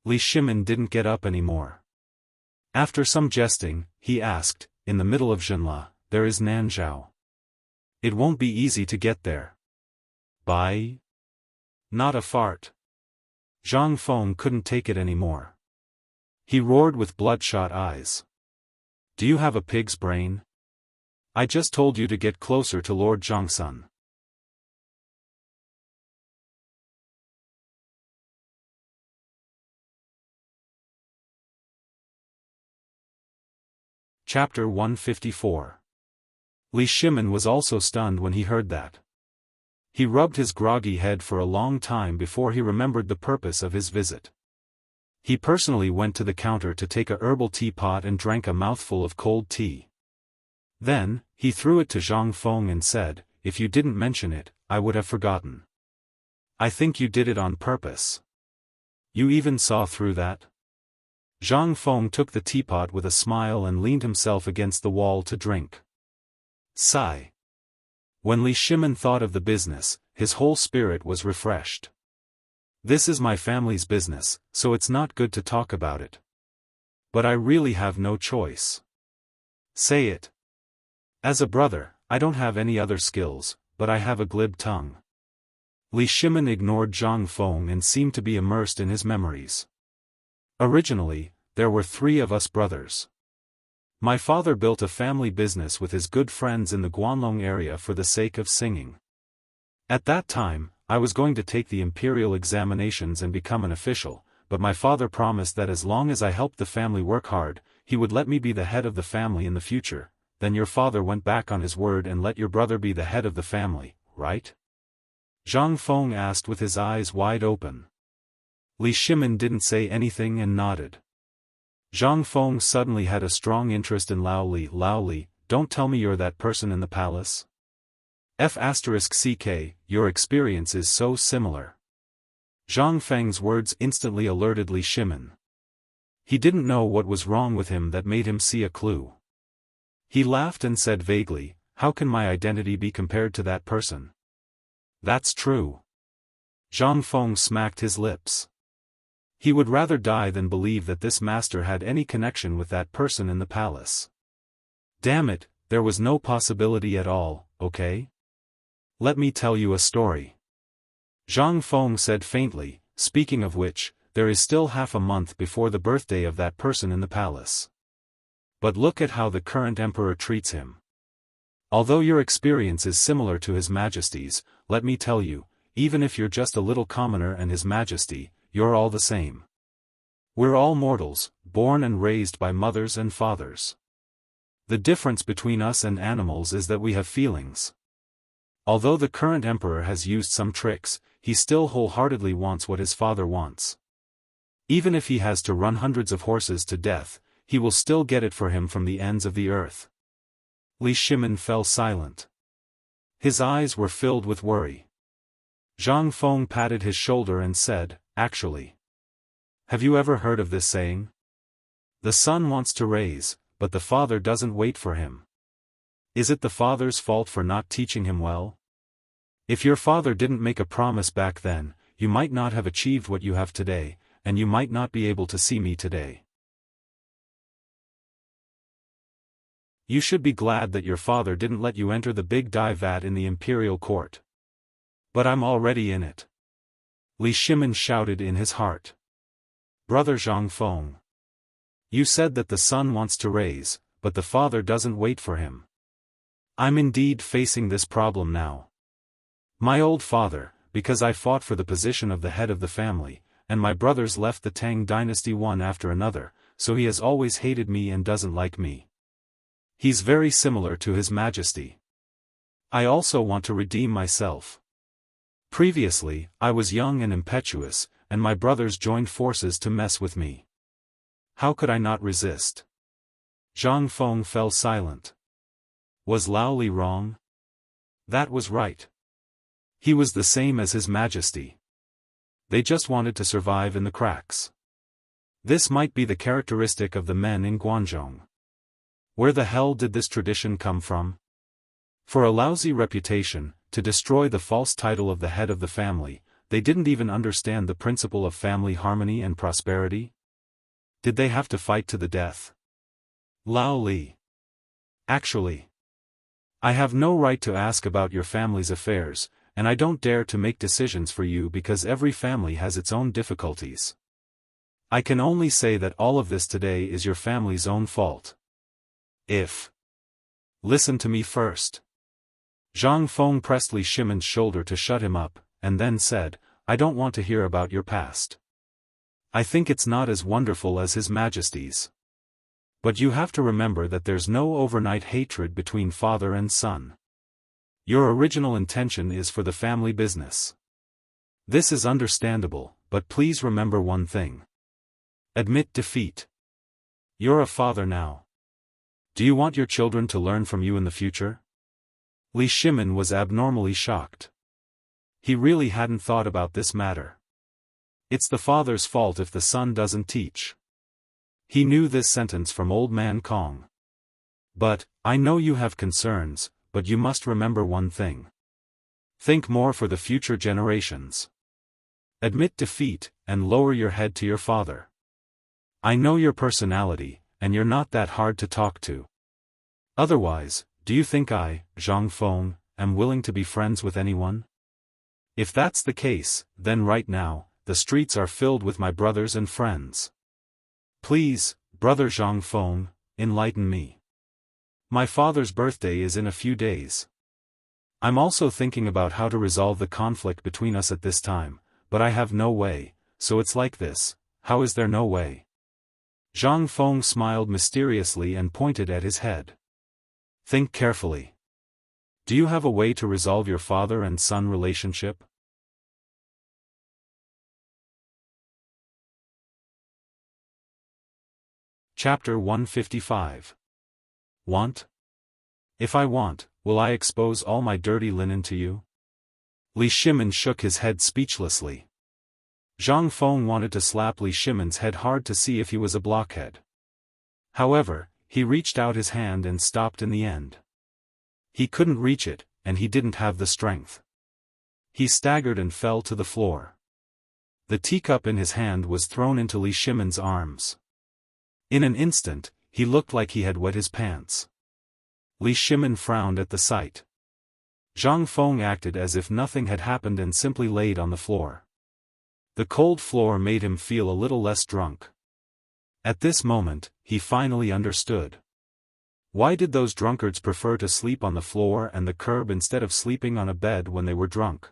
Li Shimin didn't get up anymore. After some jesting, he asked, in the middle of Zhenla, there is Nanzhao. It won't be easy to get there. Bye? Not a fart. Zhang Feng couldn't take it anymore. He roared with bloodshot eyes. Do you have a pig's brain? I just told you to get closer to Lord Zhangsun. Chapter 154. Li Shimin was also stunned when he heard that. He rubbed his groggy head for a long time before he remembered the purpose of his visit. He personally went to the counter to take a herbal teapot and drank a mouthful of cold tea. Then, he threw it to Zhang Feng and said, "If you didn't mention it, I would have forgotten. I think you did it on purpose. You even saw through that?" Zhang Feng took the teapot with a smile and leaned himself against the wall to drink. Sigh. When Li Shimin thought of the business, his whole spirit was refreshed. This is my family's business, so it's not good to talk about it. But I really have no choice. Say it. As a brother, I don't have any other skills, but I have a glib tongue. Li Shimin ignored Zhang Feng and seemed to be immersed in his memories. Originally, there were 3 of us brothers. My father built a family business with his good friends in the Guanlong area for the sake of singing. At that time, I was going to take the imperial examinations and become an official, but my father promised that as long as I helped the family work hard, he would let me be the head of the family in the future. Then your father went back on his word and let your brother be the head of the family, right? Zhang Feng asked with his eyes wide open. Li Shimin didn't say anything and nodded. Zhang Feng suddenly had a strong interest in Lao Li. Lao Li, don't tell me you're that person in the palace? F***ck, your experience is so similar. Zhang Feng's words instantly alerted Li Shimin. He didn't know what was wrong with him that made him see a clue. He laughed and said vaguely, "How can my identity be compared to that person?" "That's true." Zhang Feng smacked his lips. He would rather die than believe that this master had any connection with that person in the palace. Damn it, there was no possibility at all, okay? Let me tell you a story. Zhang Feng said faintly, speaking of which, there is still half a month before the birthday of that person in the palace. But look at how the current emperor treats him. Although your experience is similar to His Majesty's, let me tell you, even if you're just a little commoner and His Majesty, you're all the same. We're all mortals, born and raised by mothers and fathers. The difference between us and animals is that we have feelings. Although the current emperor has used some tricks, he still wholeheartedly wants what his father wants. Even if he has to run hundreds of horses to death, he will still get it for him from the ends of the earth. Li Shimin fell silent. His eyes were filled with worry. Zhang Feng patted his shoulder and said, "Actually. Have you ever heard of this saying? The son wants to raise, but the father doesn't wait for him. Is it the father's fault for not teaching him well? If your father didn't make a promise back then, you might not have achieved what you have today, and you might not be able to see me today. You should be glad that your father didn't let you enter the big dye vat in the imperial court. But I'm already in it." Li Shimin shouted in his heart. "Brother Zhang Feng. You said that the son wants to raise, but the father doesn't wait for him. I'm indeed facing this problem now. My old father, because I fought for the position of the head of the family, and my brothers left the Tang dynasty one after another, so he has always hated me and doesn't like me. He's very similar to His Majesty. I also want to redeem myself. Previously, I was young and impetuous, and my brothers joined forces to mess with me. How could I not resist?" Zhang Feng fell silent. Was Lao Li wrong? That was right. He was the same as His Majesty. They just wanted to survive in the cracks. This might be the characteristic of the men in Guanzhong. Where the hell did this tradition come from? For a lousy reputation, to destroy the false title of the head of the family, they didn't even understand the principle of family harmony and prosperity? Did they have to fight to the death? Lao Li. Actually, I have no right to ask about your family's affairs, and I don't dare to make decisions for you because every family has its own difficulties. I can only say that all of this today is your family's own fault. Listen to me first. Zhang Feng pressed Li Shimin's shoulder to shut him up, and then said, I don't want to hear about your past. I think it's not as wonderful as His Majesty's. But you have to remember that there's no overnight hatred between father and son. Your original intention is for the family business. This is understandable, but please remember one thing. Admit defeat. You're a father now. Do you want your children to learn from you in the future? Li Shimin was abnormally shocked. He really hadn't thought about this matter. It's the father's fault if the son doesn't teach. He knew this sentence from Old Man Kong. But, I know you have concerns, but you must remember one thing. Think more for the future generations. Admit defeat, and lower your head to your father. I know your personality, and you're not that hard to talk to. Otherwise, do you think I, Zhang Feng, am willing to be friends with anyone? If that's the case, then right now, the streets are filled with my brothers and friends. Please, brother Zhang Feng, enlighten me. My father's birthday is in a few days. I'm also thinking about how to resolve the conflict between us at this time, but I have no way, so it's like this. How is there no way? Zhang Feng smiled mysteriously and pointed at his head. Think carefully. Do you have a way to resolve your father and son relationship? Chapter 155. Want? If I want, will I expose all my dirty linen to you? Li Shimin shook his head speechlessly. Zhang Feng wanted to slap Li Shimin's head hard to see if he was a blockhead. However, he reached out his hand and stopped in the end. He couldn't reach it, and he didn't have the strength. He staggered and fell to the floor. The teacup in his hand was thrown into Li Shimin's arms. In an instant, he looked like he had wet his pants. Li Shimin frowned at the sight. Zhang Feng acted as if nothing had happened and simply laid on the floor. The cold floor made him feel a little less drunk. At this moment, he finally understood. Why did those drunkards prefer to sleep on the floor and the curb instead of sleeping on a bed when they were drunk?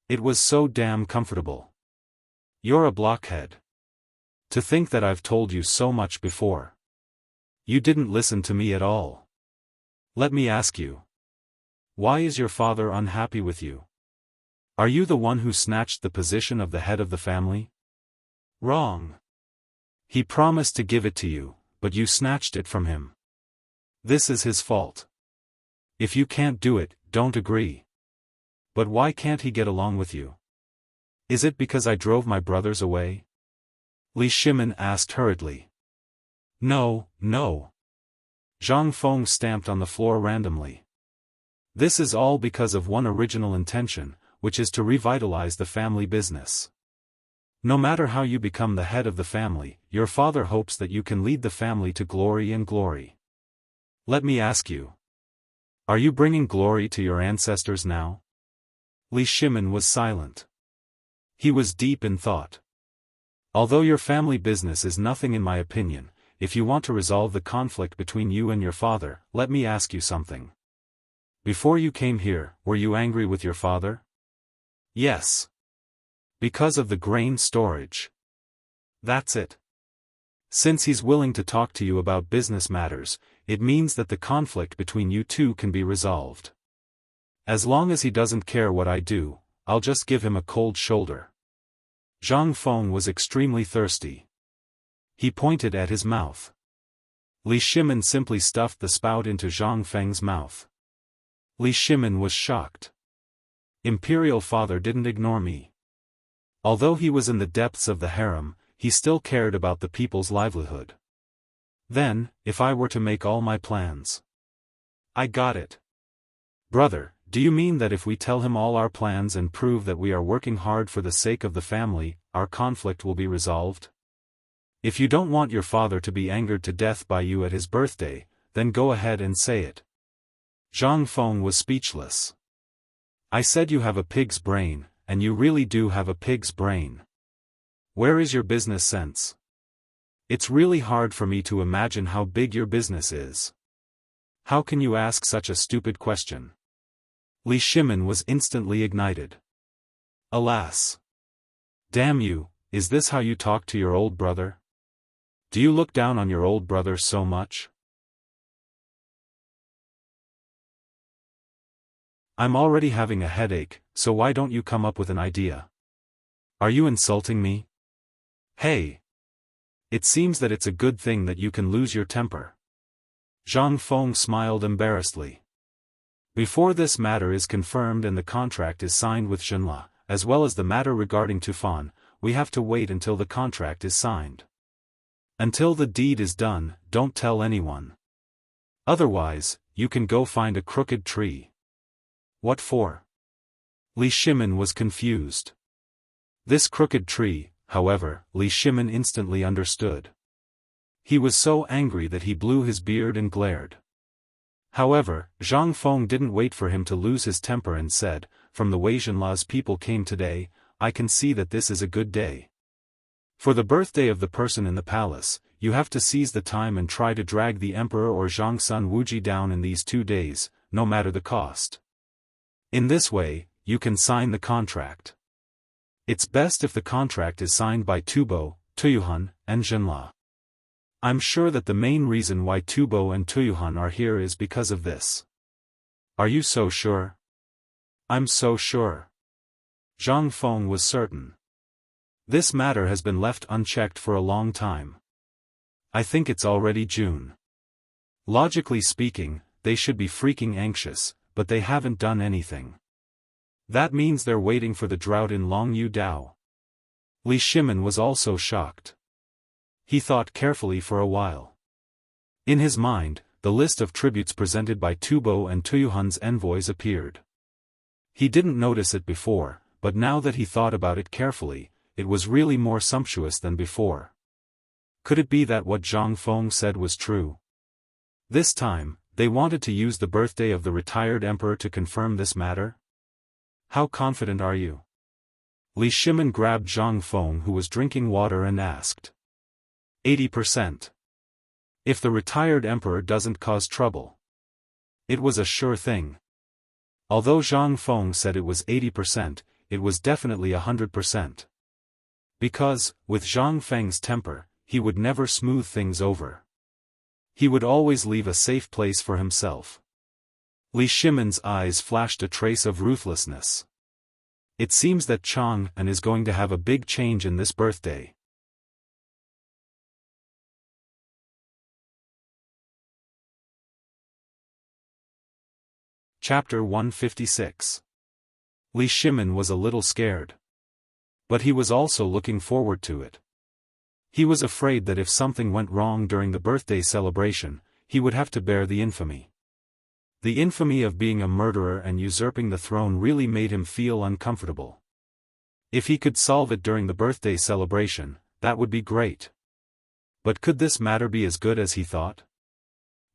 It was so damn comfortable. You're a blockhead. To think that I've told you so much before. You didn't listen to me at all. Let me ask you. Why is your father unhappy with you? Are you the one who snatched the position of the head of the family? Wrong. He promised to give it to you, but you snatched it from him. This is his fault. If you can't do it, don't agree. But why can't he get along with you? Is it because I drove my brothers away? Li Shimin asked hurriedly. No, no. Zhang Feng stamped on the floor randomly. This is all because of one original intention, which is to revitalize the family business. No matter how you become the head of the family, your father hopes that you can lead the family to glory and glory. Let me ask you. Are you bringing glory to your ancestors now? Li Shimin was silent. He was deep in thought. Although your family business is nothing in my opinion, if you want to resolve the conflict between you and your father, let me ask you something. Before you came here, were you angry with your father? Yes. Because of the grain storage. That's it. Since he's willing to talk to you about business matters, it means that the conflict between you two can be resolved. As long as he doesn't care what I do, I'll just give him a cold shoulder. Zhang Feng was extremely thirsty. He pointed at his mouth. Li Shimin simply stuffed the spout into Zhang Feng's mouth. Li Shimin was shocked. Imperial father didn't ignore me. Although he was in the depths of the harem, he still cared about the people's livelihood. Then, if I were to make all my plans. I got it. Brother, do you mean that if we tell him all our plans and prove that we are working hard for the sake of the family, our conflict will be resolved? If you don't want your father to be angered to death by you at his birthday, then go ahead and say it. Zhang Feng was speechless. I said you have a pig's brain, and you really do have a pig's brain. Where is your business sense? It's really hard for me to imagine how big your business is. How can you ask such a stupid question? Li Shimin was instantly ignited. Alas! Damn you, is this how you talk to your old brother? Do you look down on your old brother so much? I'm already having a headache, so why don't you come up with an idea? Are you insulting me? Hey! It seems that it's a good thing that you can lose your temper. Zhang Feng smiled embarrassedly. Before this matter is confirmed and the contract is signed with Xinla, as well as the matter regarding Tufan, we have to wait until the contract is signed. Until the deed is done, don't tell anyone. Otherwise, you can go find a crooked tree. What for? Li Shimin was confused. This crooked tree, however, Li Shimin instantly understood. He was so angry that he blew his beard and glared. However, Zhang Feng didn't wait for him to lose his temper and said, "From the way Xinla's people came today, I can see that this is a good day. For the birthday of the person in the palace, you have to seize the time and try to drag the emperor or Zhangsun Wuji down in these 2 days, no matter the cost. In this way, you can sign the contract. It's best if the contract is signed by Tubo, Tuyuhan, and Xinla. I'm sure that the main reason why Tubo and Tuyuhan are here is because of this." "Are you so sure?" "I'm so sure." Zhang Feng was certain. This matter has been left unchecked for a long time. I think it's already June. Logically speaking, they should be freaking anxious, but they haven't done anything. That means they're waiting for the drought in Longyu Dao. Li Shimin was also shocked. He thought carefully for a while. In his mind, the list of tributes presented by Tubo and Tuyuhan's envoys appeared. He didn't notice it before, but now that he thought about it carefully, it was really more sumptuous than before. Could it be that what Zhang Feng said was true? This time, they wanted to use the birthday of the retired emperor to confirm this matter? How confident are you? Li Shimin grabbed Zhang Feng, who was drinking water, and asked. 80%. If the retired emperor doesn't cause trouble. It was a sure thing. Although Zhang Feng said it was 80%, it was definitely 100%. Because, with Zhang Feng's temper, he would never smooth things over. He would always leave a safe place for himself. Li Shimin's eyes flashed a trace of ruthlessness. It seems that Chang An is going to have a big change in this birthday. Chapter 156. Li Shimin was a little scared. But he was also looking forward to it. He was afraid that if something went wrong during the birthday celebration, he would have to bear the infamy. The infamy of being a murderer and usurping the throne really made him feel uncomfortable. If he could solve it during the birthday celebration, that would be great. But could this matter be as good as he thought?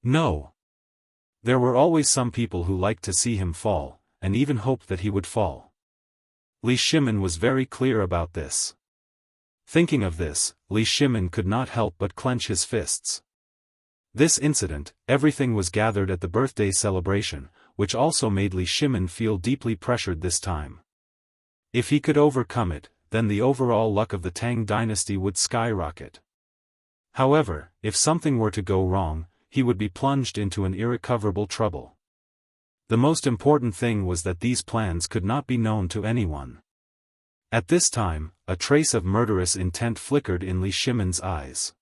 No. There were always some people who liked to see him fall, and even hoped that he would fall. Li Shimin was very clear about this. Thinking of this, Li Shimin could not help but clench his fists. This incident, everything was gathered at the birthday celebration, which also made Li Shimin feel deeply pressured this time. If he could overcome it, then the overall luck of the Tang dynasty would skyrocket. However, if something were to go wrong, he would be plunged into an irrecoverable trouble. The most important thing was that these plans could not be known to anyone. At this time, a trace of murderous intent flickered in Li Shimin's eyes.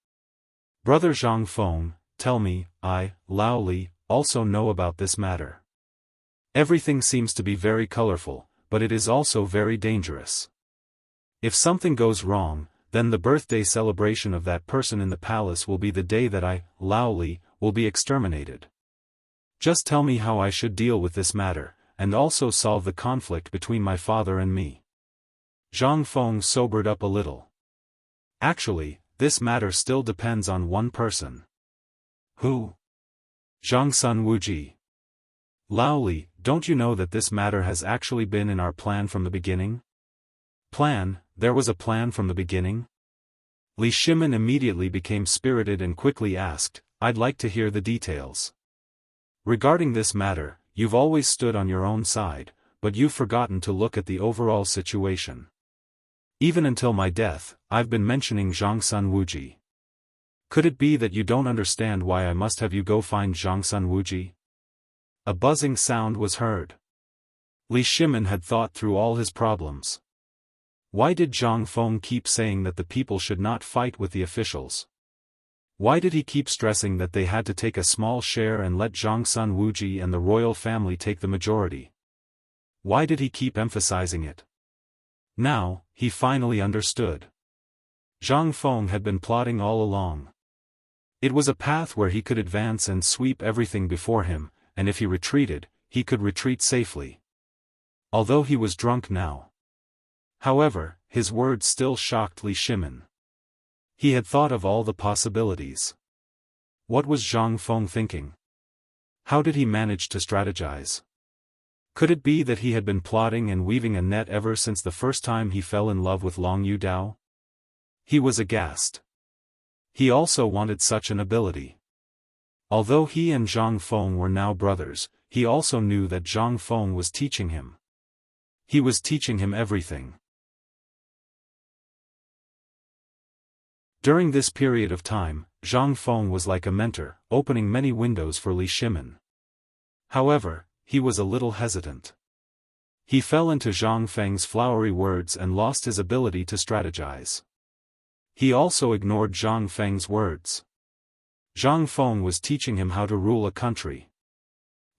"Brother Zhang Feng, tell me, Lao Li, also know about this matter. Everything seems to be very colorful, but it is also very dangerous. If something goes wrong, then the birthday celebration of that person in the palace will be the day that Lao Li, will be exterminated. Just tell me how I should deal with this matter, and also solve the conflict between my father and me." Zhang Feng sobered up a little. "Actually, this matter still depends on one person." "Who?" "Zhangsun Wuji." "Lao Li, don't you know that this matter has actually been in our plan from the beginning?" "Plan? There was a plan from the beginning?" Li Shimin immediately became spirited and quickly asked, "I'd like to hear the details. Regarding this matter, you've always stood on your own side, but you've forgotten to look at the overall situation. Even until my death, I've been mentioning Zhangsun Wuji. Could it be that you don't understand why I must have you go find Zhangsun Wuji? A buzzing sound was heard. Li Shimin had thought through all his problems. Why did Zhang Feng keep saying that the people should not fight with the officials? Why did he keep stressing that they had to take a small share and let Zhangsun Wuji and the royal family take the majority? Why did he keep emphasizing it? Now, he finally understood. Zhang Feng had been plotting all along. It was a path where he could advance and sweep everything before him, and if he retreated, he could retreat safely. Although he was drunk now. However, his words still shocked Li Shimin. He had thought of all the possibilities. What was Zhang Feng thinking? How did he manage to strategize? Could it be that he had been plotting and weaving a net ever since the first time he fell in love with Long Yu Dao? He was aghast. He also wanted such an ability. Although he and Zhang Feng were now brothers, he also knew that Zhang Feng was teaching him. He was teaching him everything. During this period of time, Zhang Feng was like a mentor, opening many windows for Li Shimin. However, he was a little hesitant. He fell into Zhang Feng's flowery words and lost his ability to strategize. He also ignored Zhang Feng's words. Zhang Feng was teaching him how to rule a country.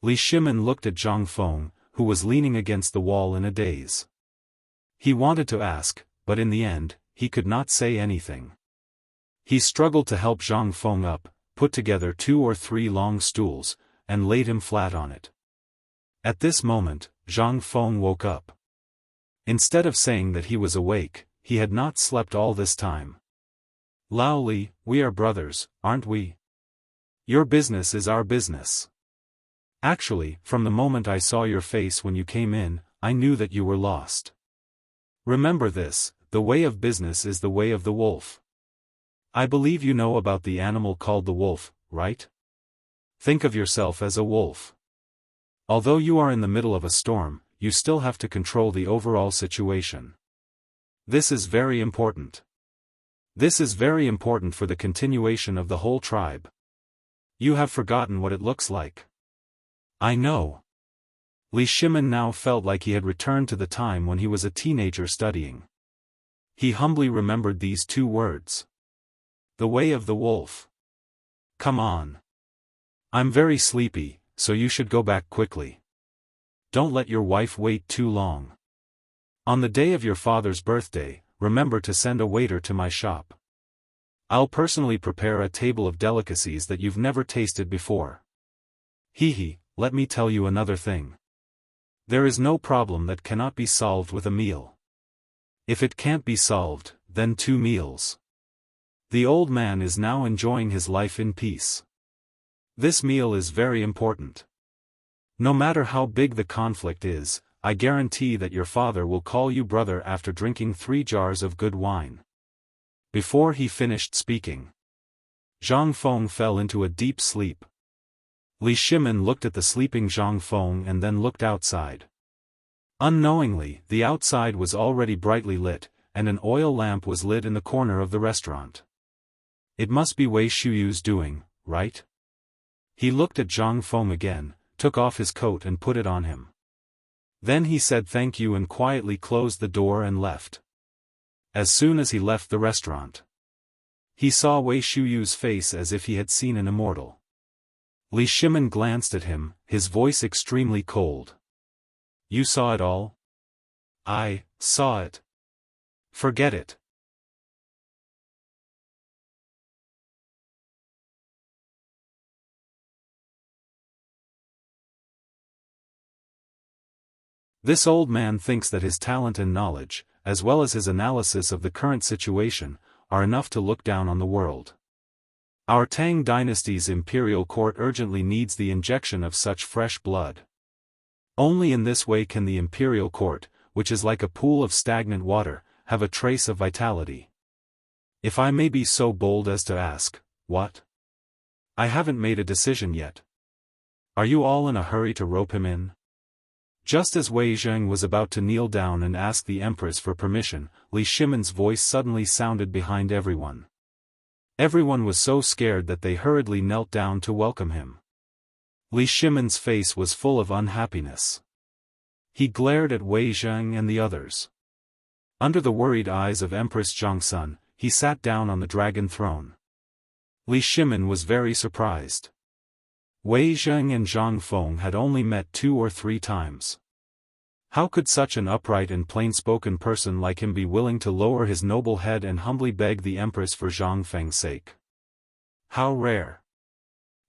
Li Shimin looked at Zhang Feng, who was leaning against the wall in a daze. He wanted to ask, but in the end, he could not say anything. He struggled to help Zhang Feng up, put together 2 or 3 long stools, and laid him flat on it. At this moment, Zhang Feng woke up. Instead of saying that he was awake, he had not slept all this time. Lao Li, we are brothers, aren't we? Your business is our business. Actually, from the moment I saw your face when you came in, I knew that you were lost. Remember this, the way of business is the way of the wolf. I believe you know about the animal called the wolf, right? Think of yourself as a wolf. Although you are in the middle of a storm, you still have to control the overall situation. This is very important. This is very important for the continuation of the whole tribe. You have forgotten what it looks like. I know. Li Shimin now felt like he had returned to the time when he was a teenager studying. He humbly remembered these 2 words. The way of the wolf. Come on. I'm very sleepy, so you should go back quickly. Don't let your wife wait too long. On the day of your father's birthday, remember to send a waiter to my shop. I'll personally prepare a table of delicacies that you've never tasted before. Hee, let me tell you another thing. There is no problem that cannot be solved with a meal. If it can't be solved, then 2 meals. The old man is now enjoying his life in peace. This meal is very important. No matter how big the conflict is, I guarantee that your father will call you brother after drinking 3 jars of good wine. Before he finished speaking, Zhang Feng fell into a deep sleep. Li Shimin looked at the sleeping Zhang Feng and then looked outside. Unknowingly, the outside was already brightly lit, and an oil lamp was lit in the corner of the restaurant. It must be Wei Shuyu's doing, right? He looked at Zhang Feng again, took off his coat and put it on him. Then he said thank you and quietly closed the door and left. As soon as he left the restaurant, he saw Wei Shuyu's face as if he had seen an immortal. Li Shimin glanced at him, his voice extremely cold. You saw it all? I saw it. Forget it. This old man thinks that his talent and knowledge, as well as his analysis of the current situation, are enough to look down on the world. Our Tang dynasty's imperial court urgently needs the injection of such fresh blood. Only in this way can the imperial court, which is like a pool of stagnant water, have a trace of vitality. If I may be so bold as to ask, what? I haven't made a decision yet. Are you all in a hurry to rope him in? Just as Wei Zheng was about to kneel down and ask the empress for permission, Li Shimin's voice suddenly sounded behind everyone. Everyone was so scared that they hurriedly knelt down to welcome him. Li Shimon's face was full of unhappiness. He glared at Wei Zheng and the others. Under the worried eyes of Empress Zhongsun, he sat down on the dragon throne. Li Shimon was very surprised. Wei Zheng and Zhang Feng had only met 2 or 3 times. How could such an upright and plain-spoken person like him be willing to lower his noble head and humbly beg the Empress for Zhang Feng's sake? How rare!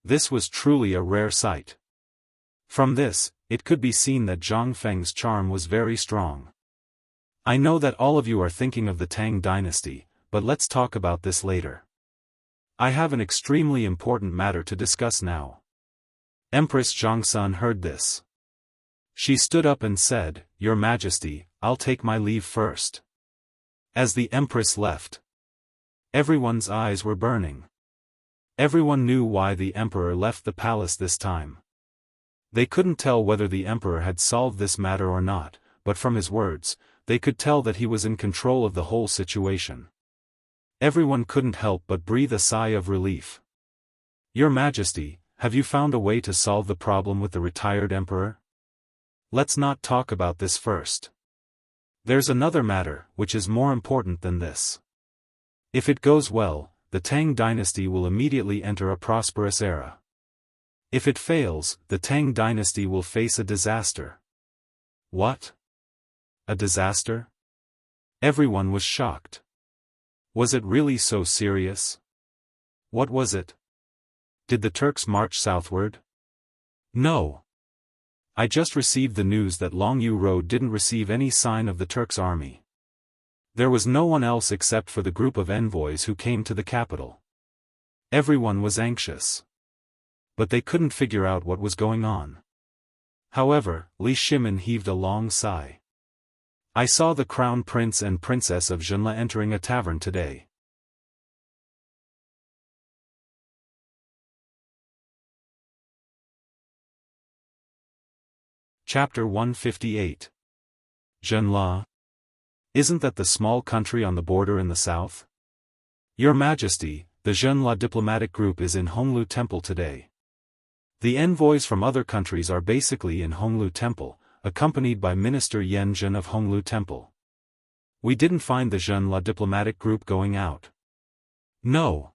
This was truly a rare sight. From this, it could be seen that Zhang Feng's charm was very strong. I know that all of you are thinking of the Tang dynasty, but let's talk about this later. I have an extremely important matter to discuss now. Empress Zhongsun heard this. She stood up and said, "Your Majesty, I'll take my leave first." As the Empress left, everyone's eyes were burning. Everyone knew why the Emperor left the palace this time. They couldn't tell whether the Emperor had solved this matter or not, but from his words, they could tell that he was in control of the whole situation. Everyone couldn't help but breathe a sigh of relief. "Your Majesty, have you found a way to solve the problem with the retired Emperor?" "Let's not talk about this first. There's another matter, which is more important than this. If it goes well, the Tang dynasty will immediately enter a prosperous era. If it fails, the Tang dynasty will face a disaster." "What? A disaster?" Everyone was shocked. Was it really so serious? What was it? Did the Turks march southward? No. I just received the news that Longyu Road didn't receive any sign of the Turks' army. There was no one else except for the group of envoys who came to the capital. Everyone was anxious. But they couldn't figure out what was going on. However, Li Shimon heaved a long sigh. "I saw the Crown Prince and Princess of Zhenla entering a tavern today." Chapter 158. Zhenla? Isn't that the small country on the border in the south? Your Majesty, the Zhenla diplomatic group is in Honglu Temple today. The envoys from other countries are basically in Honglu Temple, accompanied by Minister Yan Zhen of Honglu Temple. We didn't find the Zhenla diplomatic group going out. No.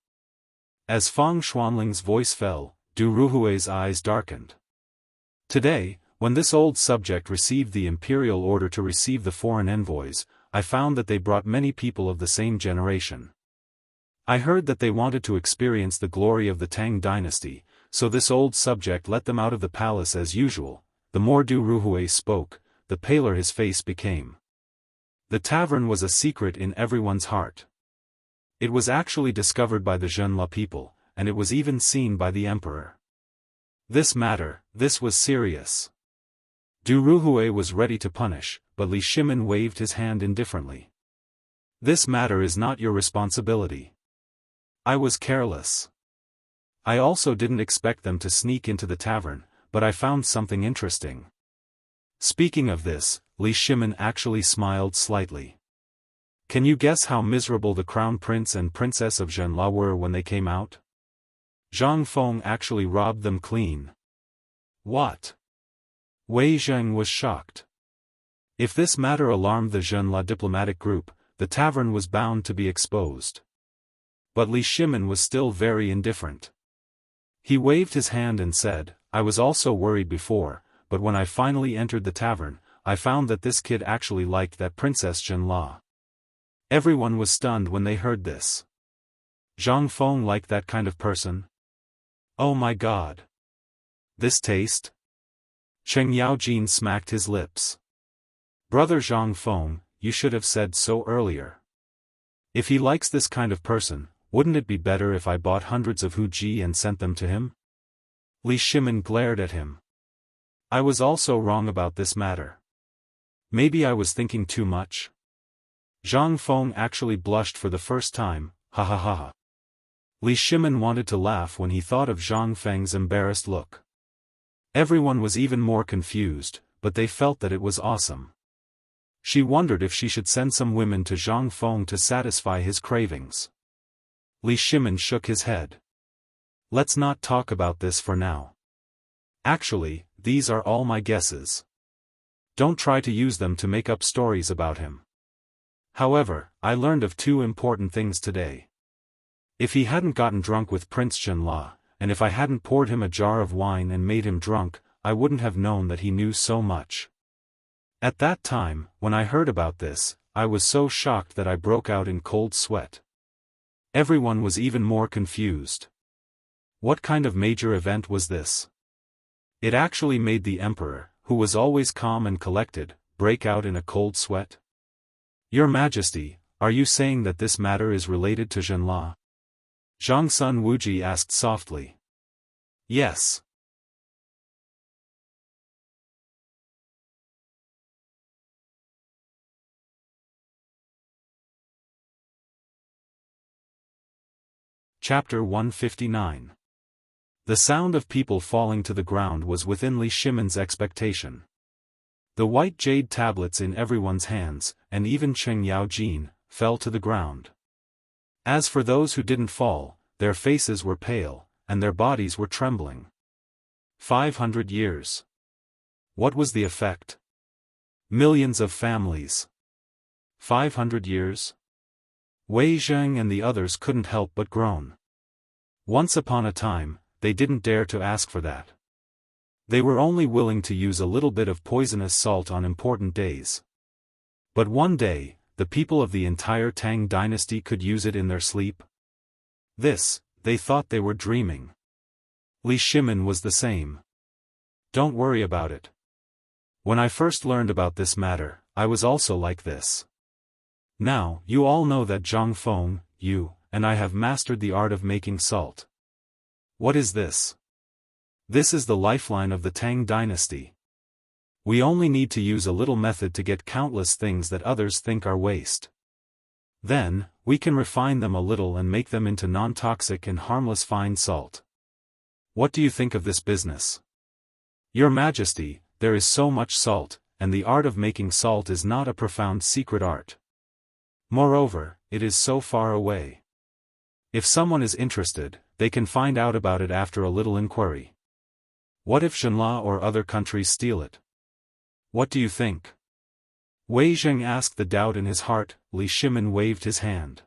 As Fang Xuanling's voice fell, Du Ruhui's eyes darkened. Today, when this old subject received the imperial order to receive the foreign envoys, I found that they brought many people of the same generation. I heard that they wanted to experience the glory of the Tang dynasty, so this old subject let them out of the palace as usual. The more Du Ruhui spoke, the paler his face became. The tavern was a secret in everyone's heart. It was actually discovered by the Zhenla people, and it was even seen by the emperor. This was serious. Du Ruhui was ready to punish, but Li Shimon waved his hand indifferently. "This matter is not your responsibility. I was careless. I also didn't expect them to sneak into the tavern, but I found something interesting." Speaking of this, Li Shimon actually smiled slightly. "Can you guess how miserable the Crown Prince and Princess of Zhenla were when they came out? Zhang Feng actually robbed them clean." "What?" Wei Zheng was shocked. If this matter alarmed the Zhenla diplomatic group, the tavern was bound to be exposed. But Li Shimon was still very indifferent. He waved his hand and said, "I was also worried before, but when I finally entered the tavern, I found that this kid actually liked that Princess Zhenla." Everyone was stunned when they heard this. Zhang Feng liked that kind of person? Oh my god. This taste? Cheng Yaojin smacked his lips. "Brother Zhang Feng, you should have said so earlier. If he likes this kind of person, wouldn't it be better if I bought hundreds of huji and sent them to him?" Li Shimon glared at him. "I was also wrong about this matter. Maybe I was thinking too much." Zhang Feng actually blushed for the first time, ha ha ha ha. Li Shimon wanted to laugh when he thought of Zhang Feng's embarrassed look. Everyone was even more confused, but they felt that it was awesome. She wondered if she should send some women to Zhang Feng to satisfy his cravings. Li Shimin shook his head. Let's not talk about this for now. Actually, these are all my guesses. Don't try to use them to make up stories about him. However, I learned of two important things today. If he hadn't gotten drunk with Prince Zhenla, and if I hadn't poured him a jar of wine and made him drunk, I wouldn't have known that he knew so much. At that time, when I heard about this, I was so shocked that I broke out in cold sweat. Everyone was even more confused. What kind of major event was this? It actually made the emperor, who was always calm and collected, break out in a cold sweat? Your Majesty, are you saying that this matter is related to Zhenla? Zhang Sun Wuji asked softly. Yes. Chapter 159. The sound of people falling to the ground was within Li Shimin's expectation. The white jade tablets in everyone's hands, and even Cheng Yaojin, fell to the ground. As for those who didn't fall, their faces were pale, and their bodies were trembling. 500 years. What was the effect? Millions of families. 500 years? Wei Zheng and the others couldn't help but groan. Once upon a time, they didn't dare to ask for that. They were only willing to use a little bit of poisonous salt on important days. But one day, the people of the entire Tang dynasty could use it in their sleep? This, they thought they were dreaming. Li Shimin was the same. Don't worry about it. When I first learned about this matter, I was also like this. Now, you all know that Zhang Feng, you, and I have mastered the art of making salt. What is this? This is the lifeline of the Tang dynasty. We only need to use a little method to get countless things that others think are waste. Then, we can refine them a little and make them into non-toxic and harmless fine salt. What do you think of this business? Your Majesty, there is so much salt, and the art of making salt is not a profound secret art. Moreover, it is so far away. If someone is interested, they can find out about it after a little inquiry. What if Zhenla or other countries steal it? What do you think? Wei Zheng asked the doubt in his heart. Li Shimin waved his hand.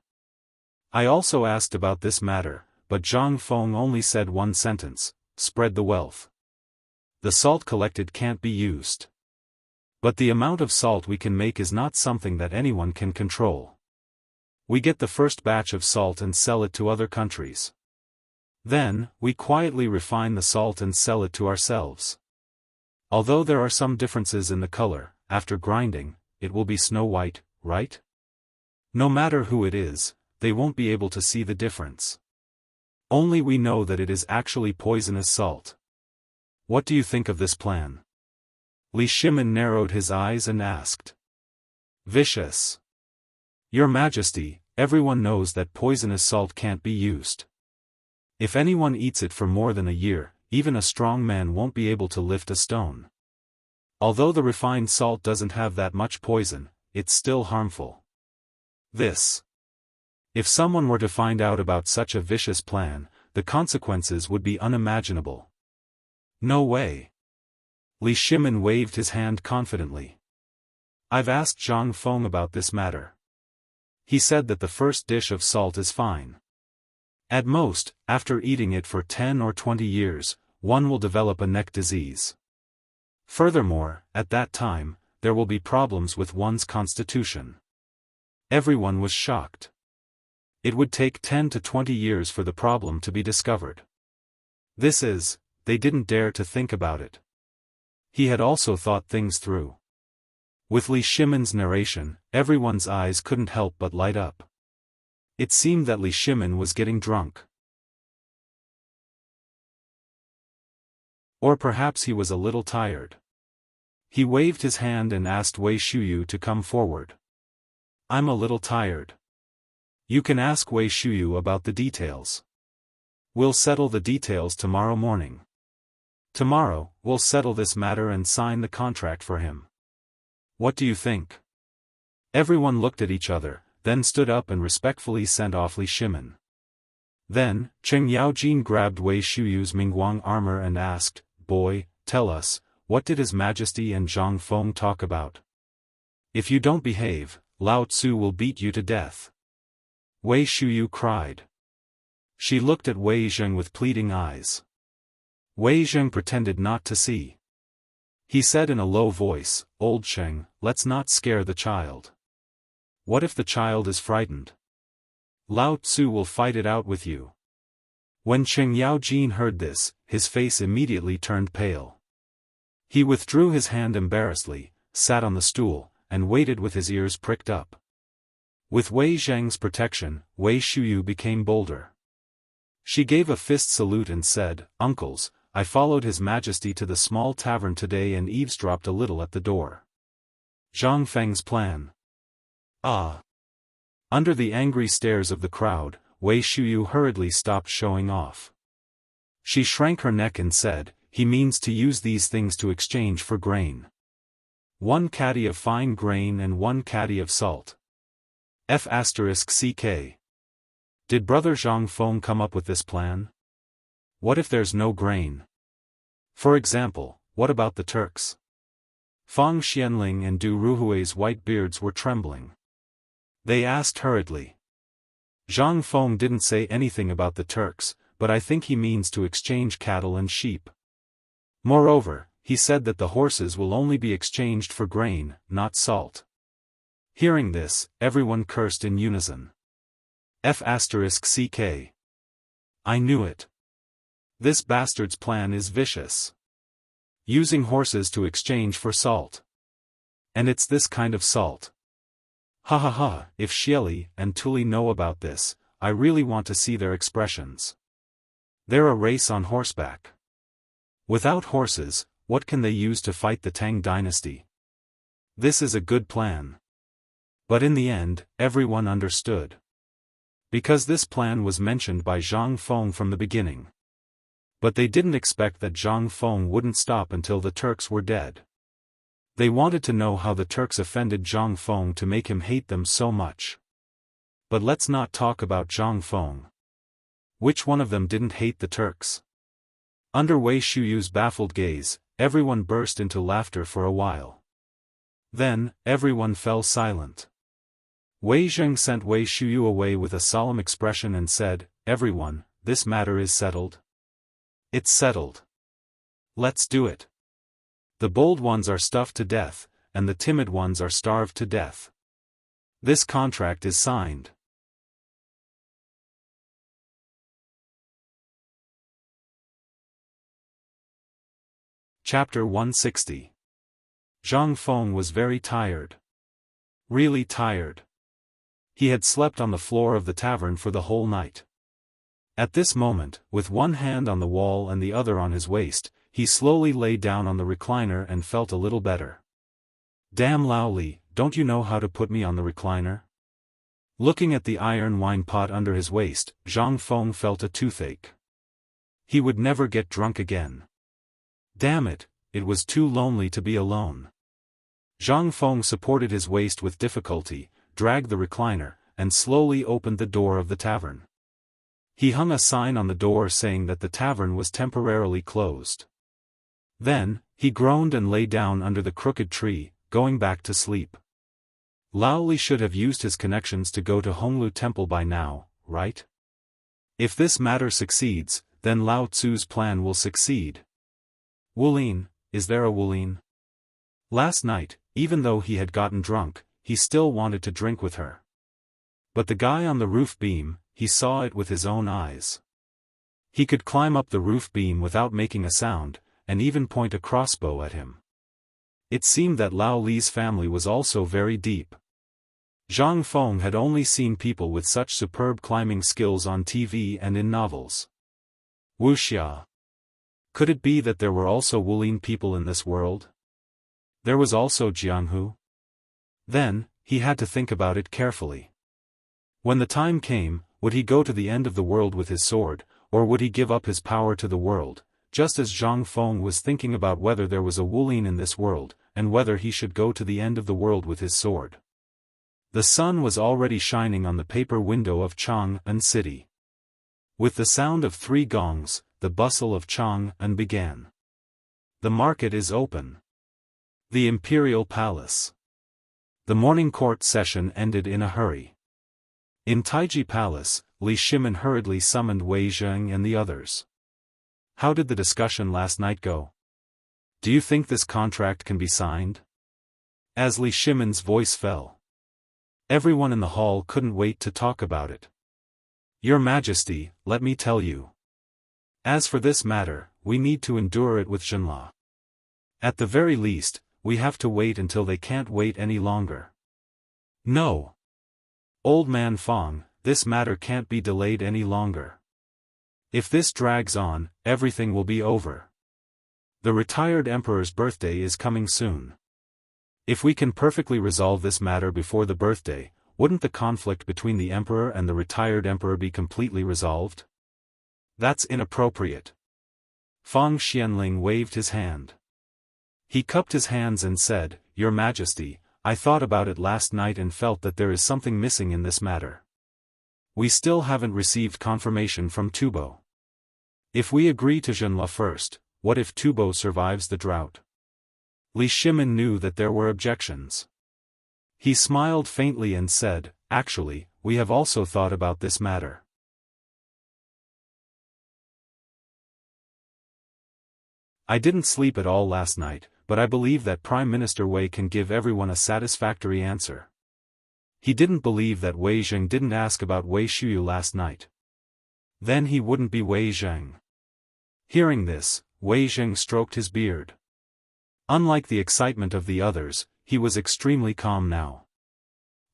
I also asked about this matter, but Zhang Feng only said one sentence, spread the wealth. The salt collected can't be used. But the amount of salt we can make is not something that anyone can control. We get the first batch of salt and sell it to other countries. Then, we quietly refine the salt and sell it to ourselves. Although there are some differences in the color, after grinding, it will be snow white, right? No matter who it is, they won't be able to see the difference. Only we know that it is actually poisonous salt. What do you think of this plan? Li Shimin narrowed his eyes and asked. Vicious. Your Majesty, everyone knows that poisonous salt can't be used. If anyone eats it for more than a year, even a strong man won't be able to lift a stone. Although the refined salt doesn't have that much poison, it's still harmful. This. If someone were to find out about such a vicious plan, the consequences would be unimaginable. No way. Li Shimin waved his hand confidently. I've asked Zhang Feng about this matter. He said that the first dish of salt is fine. At most, after eating it for 10 or 20 years, one will develop a neck disease. Furthermore, at that time, there will be problems with one's constitution. Everyone was shocked. It would take 10 to 20 years for the problem to be discovered. They didn't dare to think about it. He had also thought things through. With Li Shimin's narration, everyone's eyes couldn't help but light up. It seemed that Li Shimin was getting drunk. Or perhaps he was a little tired. He waved his hand and asked Wei Shuyu to come forward. I'm a little tired. You can ask Wei Shuyu about the details. We'll settle the details tomorrow morning. Tomorrow, we'll settle this matter and sign the contract for him. What do you think? Everyone looked at each other, then stood up and respectfully sent off Li Shimin. Then, Cheng Yaojin grabbed Wei Shuyu's Mingguang armor and asked, "Boy, tell us, what did His Majesty and Zhang Feng talk about? If you don't behave, Lao Tzu will beat you to death." Wei Shuyu cried. She looked at Wei Zheng with pleading eyes. Wei Zheng pretended not to see. He said in a low voice, "Old Cheng, let's not scare the child. What if the child is frightened? Lao Tzu will fight it out with you." When Cheng Yaojin heard this, his face immediately turned pale. He withdrew his hand embarrassedly, sat on the stool, and waited with his ears pricked up. With Wei Zheng's protection, Wei Shuyu became bolder. She gave a fist salute and said, "Uncles, I followed His Majesty to the small tavern today and eavesdropped a little at the door." Zhang Feng's plan. Ah! Under the angry stares of the crowd, Wei Shuyu hurriedly stopped showing off. She shrank her neck and said, "He means to use these things to exchange for grain. 1 caddy of fine grain and 1 caddy of salt. F***ck. Did Brother Zhang Feng come up with this plan? What if there's no grain? For example, what about the Turks?" Fang Xianling and Du Ruhui's white beards were trembling. They asked hurriedly. Zhang Feng didn't say anything about the Turks, but I think he means to exchange cattle and sheep. Moreover, he said that the horses will only be exchanged for grain, not salt. Hearing this, everyone cursed in unison. F***ck. I knew it. This bastard's plan is vicious. Using horses to exchange for salt. And it's this kind of salt. Ha ha ha, if Xieli and Tuli know about this, I really want to see their expressions. They're a race on horseback. Without horses, what can they use to fight the Tang dynasty? This is a good plan. But in the end, everyone understood. Because this plan was mentioned by Zhang Feng from the beginning. But they didn't expect that Zhang Feng wouldn't stop until the Turks were dead. They wanted to know how the Turks offended Zhang Feng to make him hate them so much. But let's not talk about Zhang Feng. Which one of them didn't hate the Turks? Under Wei Shuyu's baffled gaze, everyone burst into laughter for a while. Then, everyone fell silent. Wei Zheng sent Wei Shuyu away with a solemn expression and said, "Everyone, this matter is settled." It's settled. Let's do it. The bold ones are stuffed to death, and the timid ones are starved to death. This contract is signed. Chapter 160. Zhang Feng was very tired. Really tired. He had slept on the floor of the tavern for the whole night. At this moment, with one hand on the wall and the other on his waist, he slowly lay down on the recliner and felt a little better. "Damn Lao Li, don't you know how to put me on the recliner?" Looking at the iron wine pot under his waist, Zhang Feng felt a toothache. He would never get drunk again. Damn it, it was too lonely to be alone. Zhang Feng supported his waist with difficulty, dragged the recliner, and slowly opened the door of the tavern. He hung a sign on the door saying that the tavern was temporarily closed. Then, he groaned and lay down under the crooked tree, going back to sleep. Lao Li should have used his connections to go to Honglu Temple by now, right? If this matter succeeds, then Lao Tzu's plan will succeed. Wulin, is there a Wulin? Last night, even though he had gotten drunk, he still wanted to drink with her. But the guy on the roof beam, he saw it with his own eyes. He could climb up the roof beam without making a sound, and even point a crossbow at him. It seemed that Lao Li's family was also very deep. Zhang Feng had only seen people with such superb climbing skills on TV and in novels. Wuxia. Could it be that there were also Wulin people in this world? There was also Jianghu. Then, he had to think about it carefully. When the time came, would he go to the end of the world with his sword, or would he give up his power to the world, just as Zhang Feng was thinking about whether there was a Wulin in this world, and whether he should go to the end of the world with his sword. The sun was already shining on the paper window of Chang'an City. With the sound of 3 gongs, the bustle of Chang'an began. The market is open. The Imperial Palace. The morning court session ended in a hurry. In Taiji Palace, Li Shimin hurriedly summoned Wei Zheng and the others. How did the discussion last night go? Do you think this contract can be signed? As Li Shimin's voice fell. Everyone in the hall couldn't wait to talk about it. Your Majesty, let me tell you. As for this matter, we need to endure it with Zhenla. At the very least, we have to wait until they can't wait any longer. No. Old man Fong, this matter can't be delayed any longer. If this drags on, everything will be over. The retired emperor's birthday is coming soon. If we can perfectly resolve this matter before the birthday, wouldn't the conflict between the emperor and the retired emperor be completely resolved? That's inappropriate. Fang Xianling waved his hand. He cupped his hands and said, Your Majesty, I thought about it last night and felt that there is something missing in this matter. We still haven't received confirmation from Tubo. If we agree to Zhenla first, what if Tubo survives the drought? Li Shimin knew that there were objections. He smiled faintly and said, Actually, we have also thought about this matter. I didn't sleep at all last night, but I believe that Prime Minister Wei can give everyone a satisfactory answer. He didn't believe that Wei Zheng didn't ask about Wei Shuyu last night. Then he wouldn't be Wei Zheng. Hearing this, Wei Zheng stroked his beard. Unlike the excitement of the others, he was extremely calm now.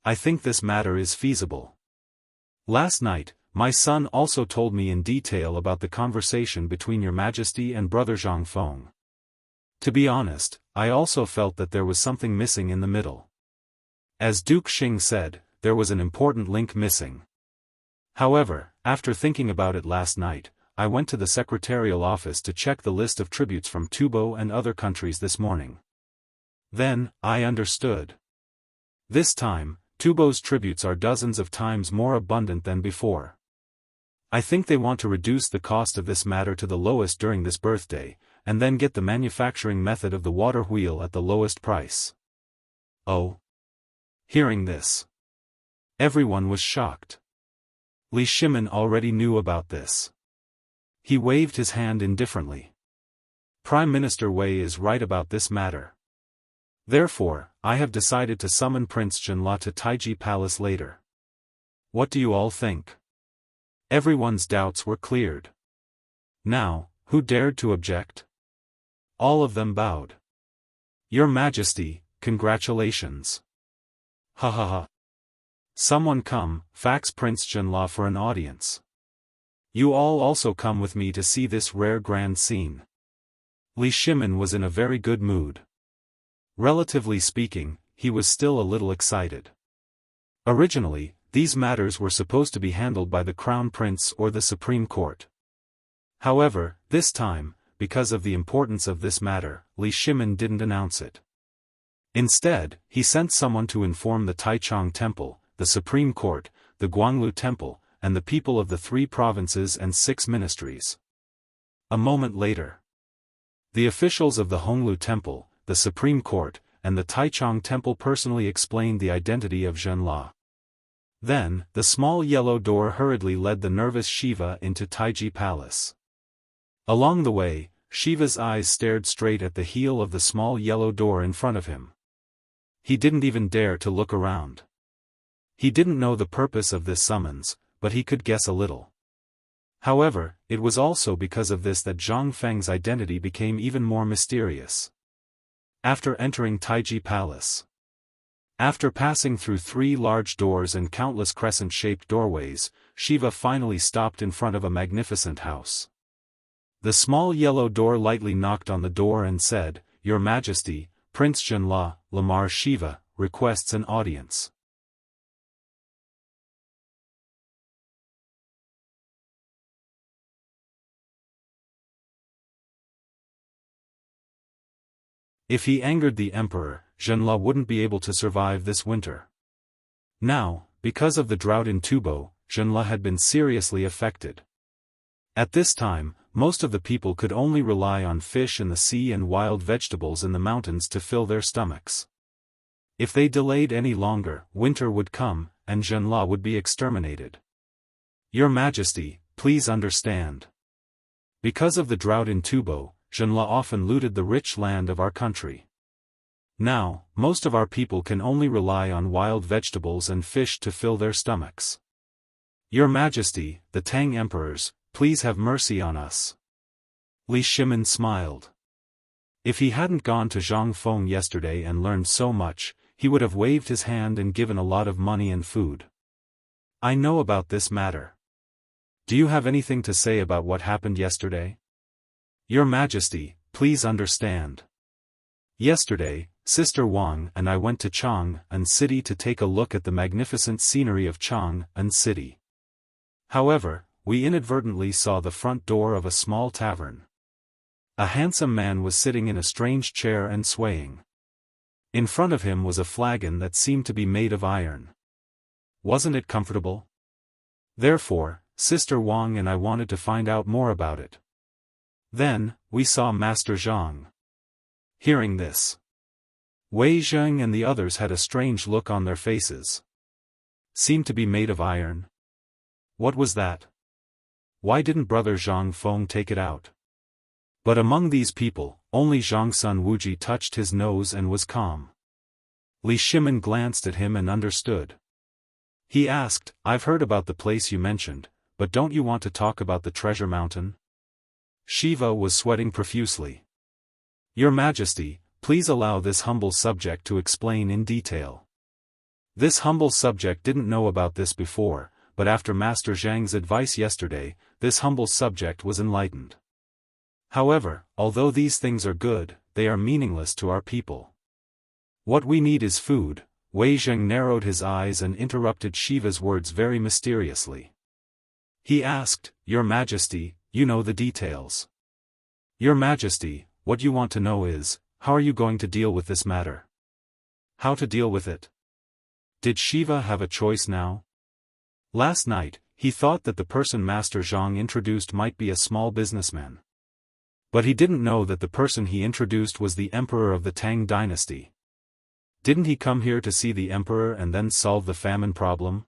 I think this matter is feasible. Last night, my son also told me in detail about the conversation between Your Majesty and Brother Zhang Feng. To be honest, I also felt that there was something missing in the middle. As Duke Xing said, there was an important link missing. However, after thinking about it last night, I went to the secretarial office to check the list of tributes from Tubo and other countries this morning. Then, I understood. This time, Tubo's tributes are dozens of times more abundant than before. I think they want to reduce the cost of this matter to the lowest during this birthday, and then get the manufacturing method of the water wheel at the lowest price. Oh. Hearing this, everyone was shocked. Li Shimin already knew about this. He waved his hand indifferently. Prime Minister Wei is right about this matter. Therefore, I have decided to summon Prince Zhenla to Taiji Palace later. What do you all think? Everyone's doubts were cleared. Now, who dared to object? All of them bowed. Your Majesty, congratulations. Ha ha ha. Someone come, fax Prince Zhenla for an audience. You all also come with me to see this rare grand scene. Li Shimin was in a very good mood. Relatively speaking, he was still a little excited. Originally, these matters were supposed to be handled by the Crown Prince or the Supreme Court. However, this time, because of the importance of this matter, Li Shimin didn't announce it. Instead, he sent someone to inform the Taichung Temple, the Supreme Court, the Guanglu Temple, and the people of the 3 provinces and 6 ministries. A moment later, the officials of the Honglu Temple, the Supreme Court, and the Taichung Temple personally explained the identity of Zhenla. Then, the small yellow door hurriedly led the nervous Shiva into Taiji Palace. Along the way, Shiva's eyes stared straight at the heel of the small yellow door in front of him. He didn't even dare to look around. He didn't know the purpose of this summons, but he could guess a little. However, it was also because of this that Zhang Feng's identity became even more mysterious. After entering Taiji Palace, after passing through 3 large doors and countless crescent-shaped doorways, Shiva finally stopped in front of a magnificent house. The small yellow door lightly knocked on the door and said, Your Majesty, Prince Zhenla, Lamar Shiva, requests an audience. If he angered the emperor, Zhenla wouldn't be able to survive this winter. Now, because of the drought in Tubo, Zhenla had been seriously affected. At this time, most of the people could only rely on fish in the sea and wild vegetables in the mountains to fill their stomachs. If they delayed any longer, winter would come, and Zhenla would be exterminated. Your Majesty, please understand. Because of the drought in Tubo, Zhenla often looted the rich land of our country. Now, most of our people can only rely on wild vegetables and fish to fill their stomachs. Your Majesty, the Tang emperors, please have mercy on us. Li Shimin smiled. If he hadn't gone to Zhangfeng yesterday and learned so much, he would have waved his hand and given a lot of money and food. I know about this matter. Do you have anything to say about what happened yesterday? Your Majesty, please understand. Yesterday, Sister Wang and I went to Chang'an City to take a look at the magnificent scenery of Chang'an City. However, we inadvertently saw the front door of a small tavern. A handsome man was sitting in a strange chair and swaying. In front of him was a flagon that seemed to be made of iron. Wasn't it comfortable? Therefore, Sister Wang and I wanted to find out more about it. Then, we saw Master Zhang. Hearing this, Wei Zheng and the others had a strange look on their faces. Seemed to be made of iron. What was that? Why didn't Brother Zhang Feng take it out? But among these people, only Zhangsun Wuji touched his nose and was calm. Li Shimin glanced at him and understood. He asked, I've heard about the place you mentioned, but don't you want to talk about the treasure mountain? Shiva was sweating profusely. Your Majesty, please allow this humble subject to explain in detail. This humble subject didn't know about this before, but after Master Zhang's advice yesterday, this humble subject was enlightened. However, although these things are good, they are meaningless to our people. What we need is food. Wei Zheng narrowed his eyes and interrupted Shiva's words very mysteriously. He asked, Your Majesty, you know the details. Your Majesty, what you want to know is, how are you going to deal with this matter? How to deal with it? Did Shiva have a choice now? Last night, he thought that the person Master Zhang introduced might be a small businessman. But he didn't know that the person he introduced was the emperor of the Tang dynasty. Didn't he come here to see the emperor and then solve the famine problem?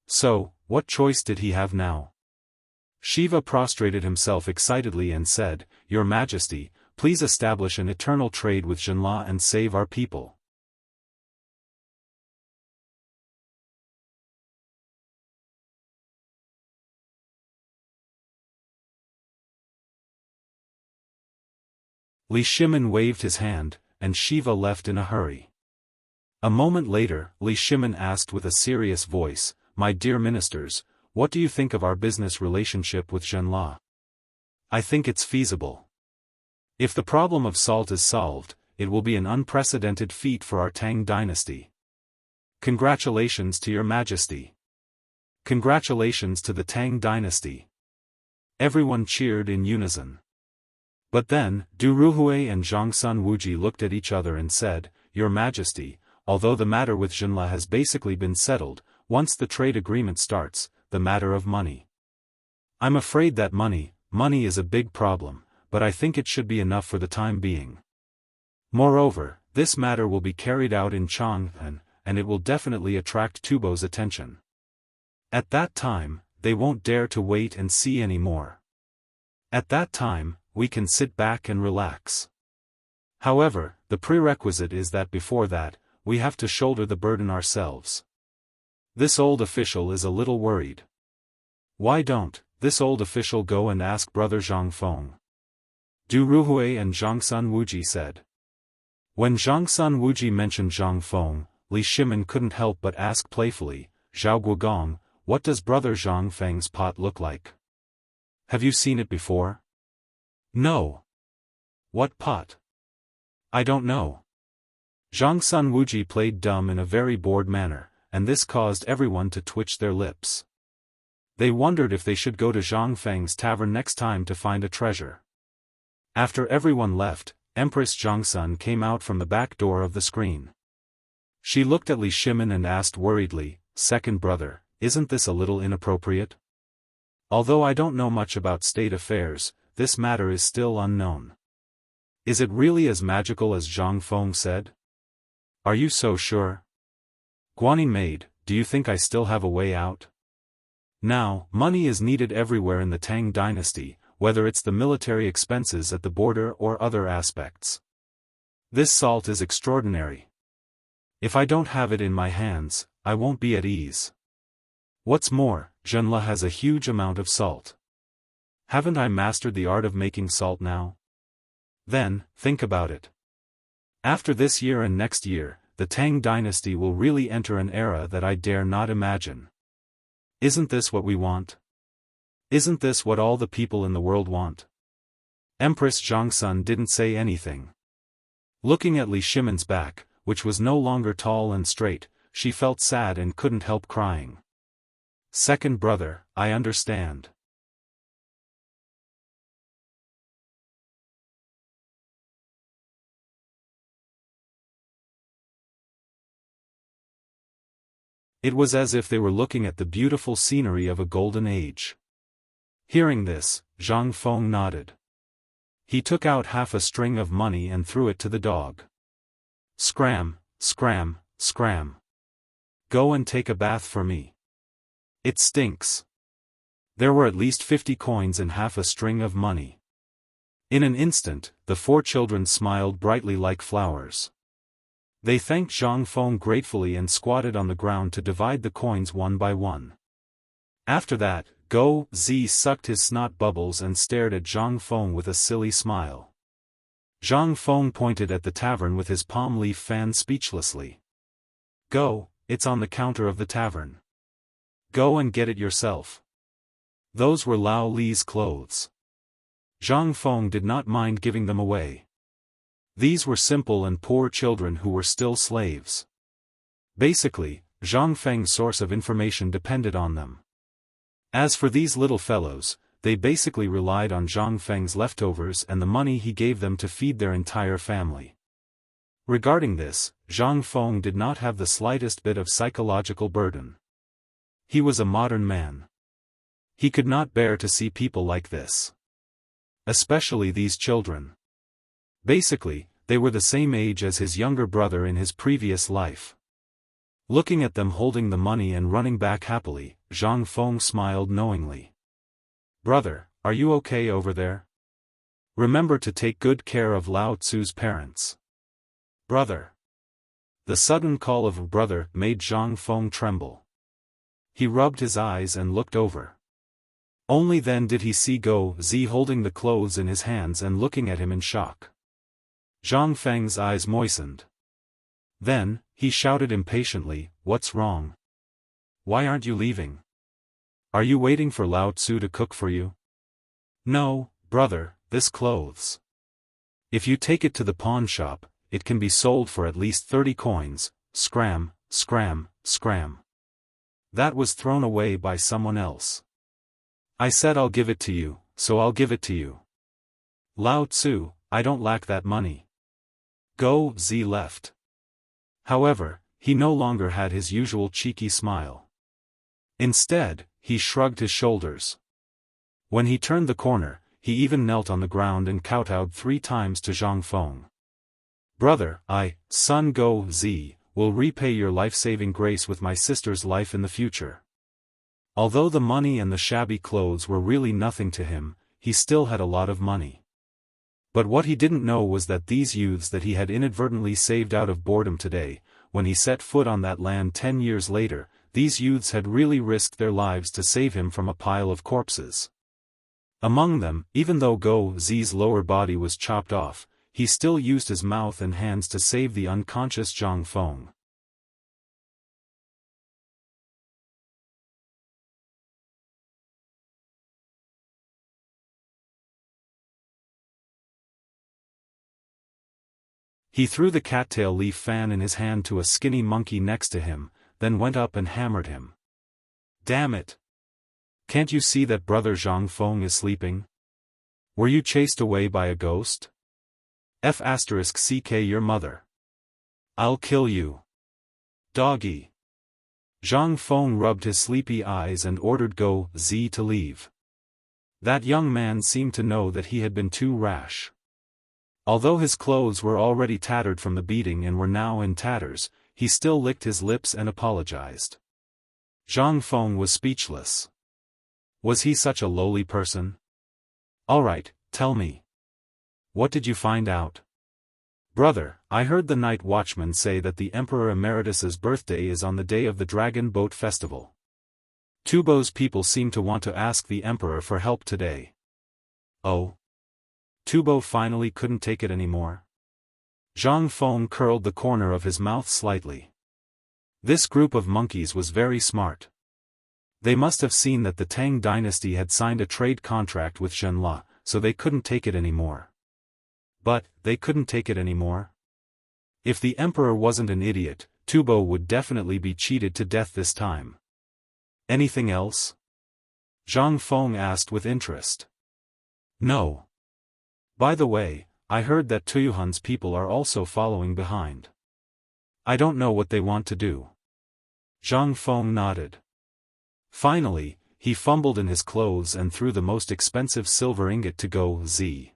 So, what choice did he have now? Shiva prostrated himself excitedly and said, Your Majesty, please establish an eternal trade with Zhenla and save our people. Li Shimin waved his hand, and Shiva left in a hurry. A moment later, Li Shimin asked with a serious voice, My dear ministers, what do you think of our business relationship with Zhenla? I think it's feasible. If the problem of salt is solved, it will be an unprecedented feat for our Tang dynasty. Congratulations to your Majesty. Congratulations to the Tang dynasty. Everyone cheered in unison. But then, Du Ruhui and Zhangsun Wuji looked at each other and said, Your Majesty, although the matter with Zhenla has basically been settled, once the trade agreement starts, the matter of money. I'm afraid that money is a big problem, but I think it should be enough for the time being. Moreover, this matter will be carried out in Chang'an, and it will definitely attract Tubo's attention. At that time, they won't dare to wait and see anymore. At that time, we can sit back and relax. However, the prerequisite is that before that, we have to shoulder the burden ourselves. This old official is a little worried. Why don't this old official go and ask Brother Zhang Feng? Du Ruhui and Zhangsun Wuji said. When Zhangsun Wuji mentioned Zhang Feng, Li Shimin couldn't help but ask playfully, Zhao Guogong, what does Brother Zhang Feng's pot look like? Have you seen it before? No. What pot? I don't know. Zhangsun Wuji played dumb in a very bored manner, and this caused everyone to twitch their lips. They wondered if they should go to Zhang Feng's tavern next time to find a treasure. After everyone left, Empress Zhangsun came out from the back door of the screen. She looked at Li Shimin and asked worriedly, Second brother, isn't this a little inappropriate? Although I don't know much about state affairs, this matter is still unknown. Is it really as magical as Zhang Feng said? Are you so sure? Guanyin maid, do you think I still have a way out? Now, money is needed everywhere in the Tang dynasty, whether it's the military expenses at the border or other aspects. This salt is extraordinary. If I don't have it in my hands, I won't be at ease. What's more, Zhenle has a huge amount of salt. Haven't I mastered the art of making salt now? Then, think about it. After this year and next year, the Tang dynasty will really enter an era that I dare not imagine. Isn't this what we want? Isn't this what all the people in the world want? Empress Zhongsun didn't say anything. Looking at Li Shimon's back, which was no longer tall and straight, she felt sad and couldn't help crying. Second brother, I understand. It was as if they were looking at the beautiful scenery of a golden age. Hearing this, Zhang Feng nodded. He took out half a string of money and threw it to the dog. Scram, scram, scram. Go and take a bath for me. It stinks. There were at least 50 coins and half a string of money. In an instant, the 4 children smiled brightly like flowers. They thanked Zhang Feng gratefully and squatted on the ground to divide the coins one by one. After that, Go Zi sucked his snot bubbles and stared at Zhang Feng with a silly smile. Zhang Feng pointed at the tavern with his palm leaf fan speechlessly. Go, it's on the counter of the tavern. Go and get it yourself. Those were Lao Li's clothes. Zhang Feng did not mind giving them away. These were simple and poor children who were still slaves. Basically, Zhang Feng's source of information depended on them. As for these little fellows, they basically relied on Zhang Feng's leftovers and the money he gave them to feed their entire family. Regarding this, Zhang Feng did not have the slightest bit of psychological burden. He was a modern man. He could not bear to see people like this. Especially these children. Basically, they were the same age as his younger brother in his previous life. Looking at them holding the money and running back happily, Zhang Feng smiled knowingly. Brother, are you okay over there? Remember to take good care of Lao Tzu's parents. Brother. The sudden call of brother made Zhang Feng tremble. He rubbed his eyes and looked over. Only then did he see Go Zi holding the clothes in his hands and looking at him in shock. Zhang Feng's eyes moistened. Then, he shouted impatiently, "What's wrong? Why aren't you leaving? Are you waiting for Lao Tzu to cook for you?" "No, brother, this clothes. If you take it to the pawn shop, it can be sold for at least 30 coins, scram, scram, scram. That was thrown away by someone else. I said I'll give it to you, so I'll give it to you. Lao Tzu, I don't lack that money." Go Zi left. However, he no longer had his usual cheeky smile. Instead, he shrugged his shoulders. When he turned the corner, he even knelt on the ground and kowtowed 3 times to Zhang Feng. "Brother, son Go Zi, will repay your life-saving grace with my sister's life in the future." Although the money and the shabby clothes were really nothing to him, he still had a lot of money. But what he didn't know was that these youths that he had inadvertently saved out of boredom today, when he set foot on that land 10 years later, these youths had really risked their lives to save him from a pile of corpses. Among them, even though Go Zi's lower body was chopped off, he still used his mouth and hands to save the unconscious Zhang Feng. He threw the cattail leaf fan in his hand to a skinny monkey next to him, then went up and hammered him. "Damn it! Can't you see that brother Zhang Feng is sleeping? Were you chased away by a ghost? F***ck your mother. I'll kill you. Doggy." Zhang Feng rubbed his sleepy eyes and ordered Go Zi to leave. That young man seemed to know that he had been too rash. Although his clothes were already tattered from the beating and were now in tatters, he still licked his lips and apologized. Zhang Feng was speechless. Was he such a lowly person? All right, tell me. What did you find out? Brother, I heard the night watchman say that the Emperor Emeritus's birthday is on the day of the Dragon Boat Festival. Tubo's people seem to want to ask the Emperor for help today. Oh? Tubo finally couldn't take it anymore. Zhang Feng curled the corner of his mouth slightly. This group of monkeys was very smart. They must have seen that the Tang dynasty had signed a trade contract with Shenla, so they couldn't take it anymore. But, they couldn't take it anymore? If the Emperor wasn't an idiot, Tubo would definitely be cheated to death this time. Anything else? Zhang Feng asked with interest. No. By the way, I heard that Tuyuhan's people are also following behind. I don't know what they want to do. Zhang Feng nodded. Finally, he fumbled in his clothes and threw the most expensive silver ingot to Go Zi.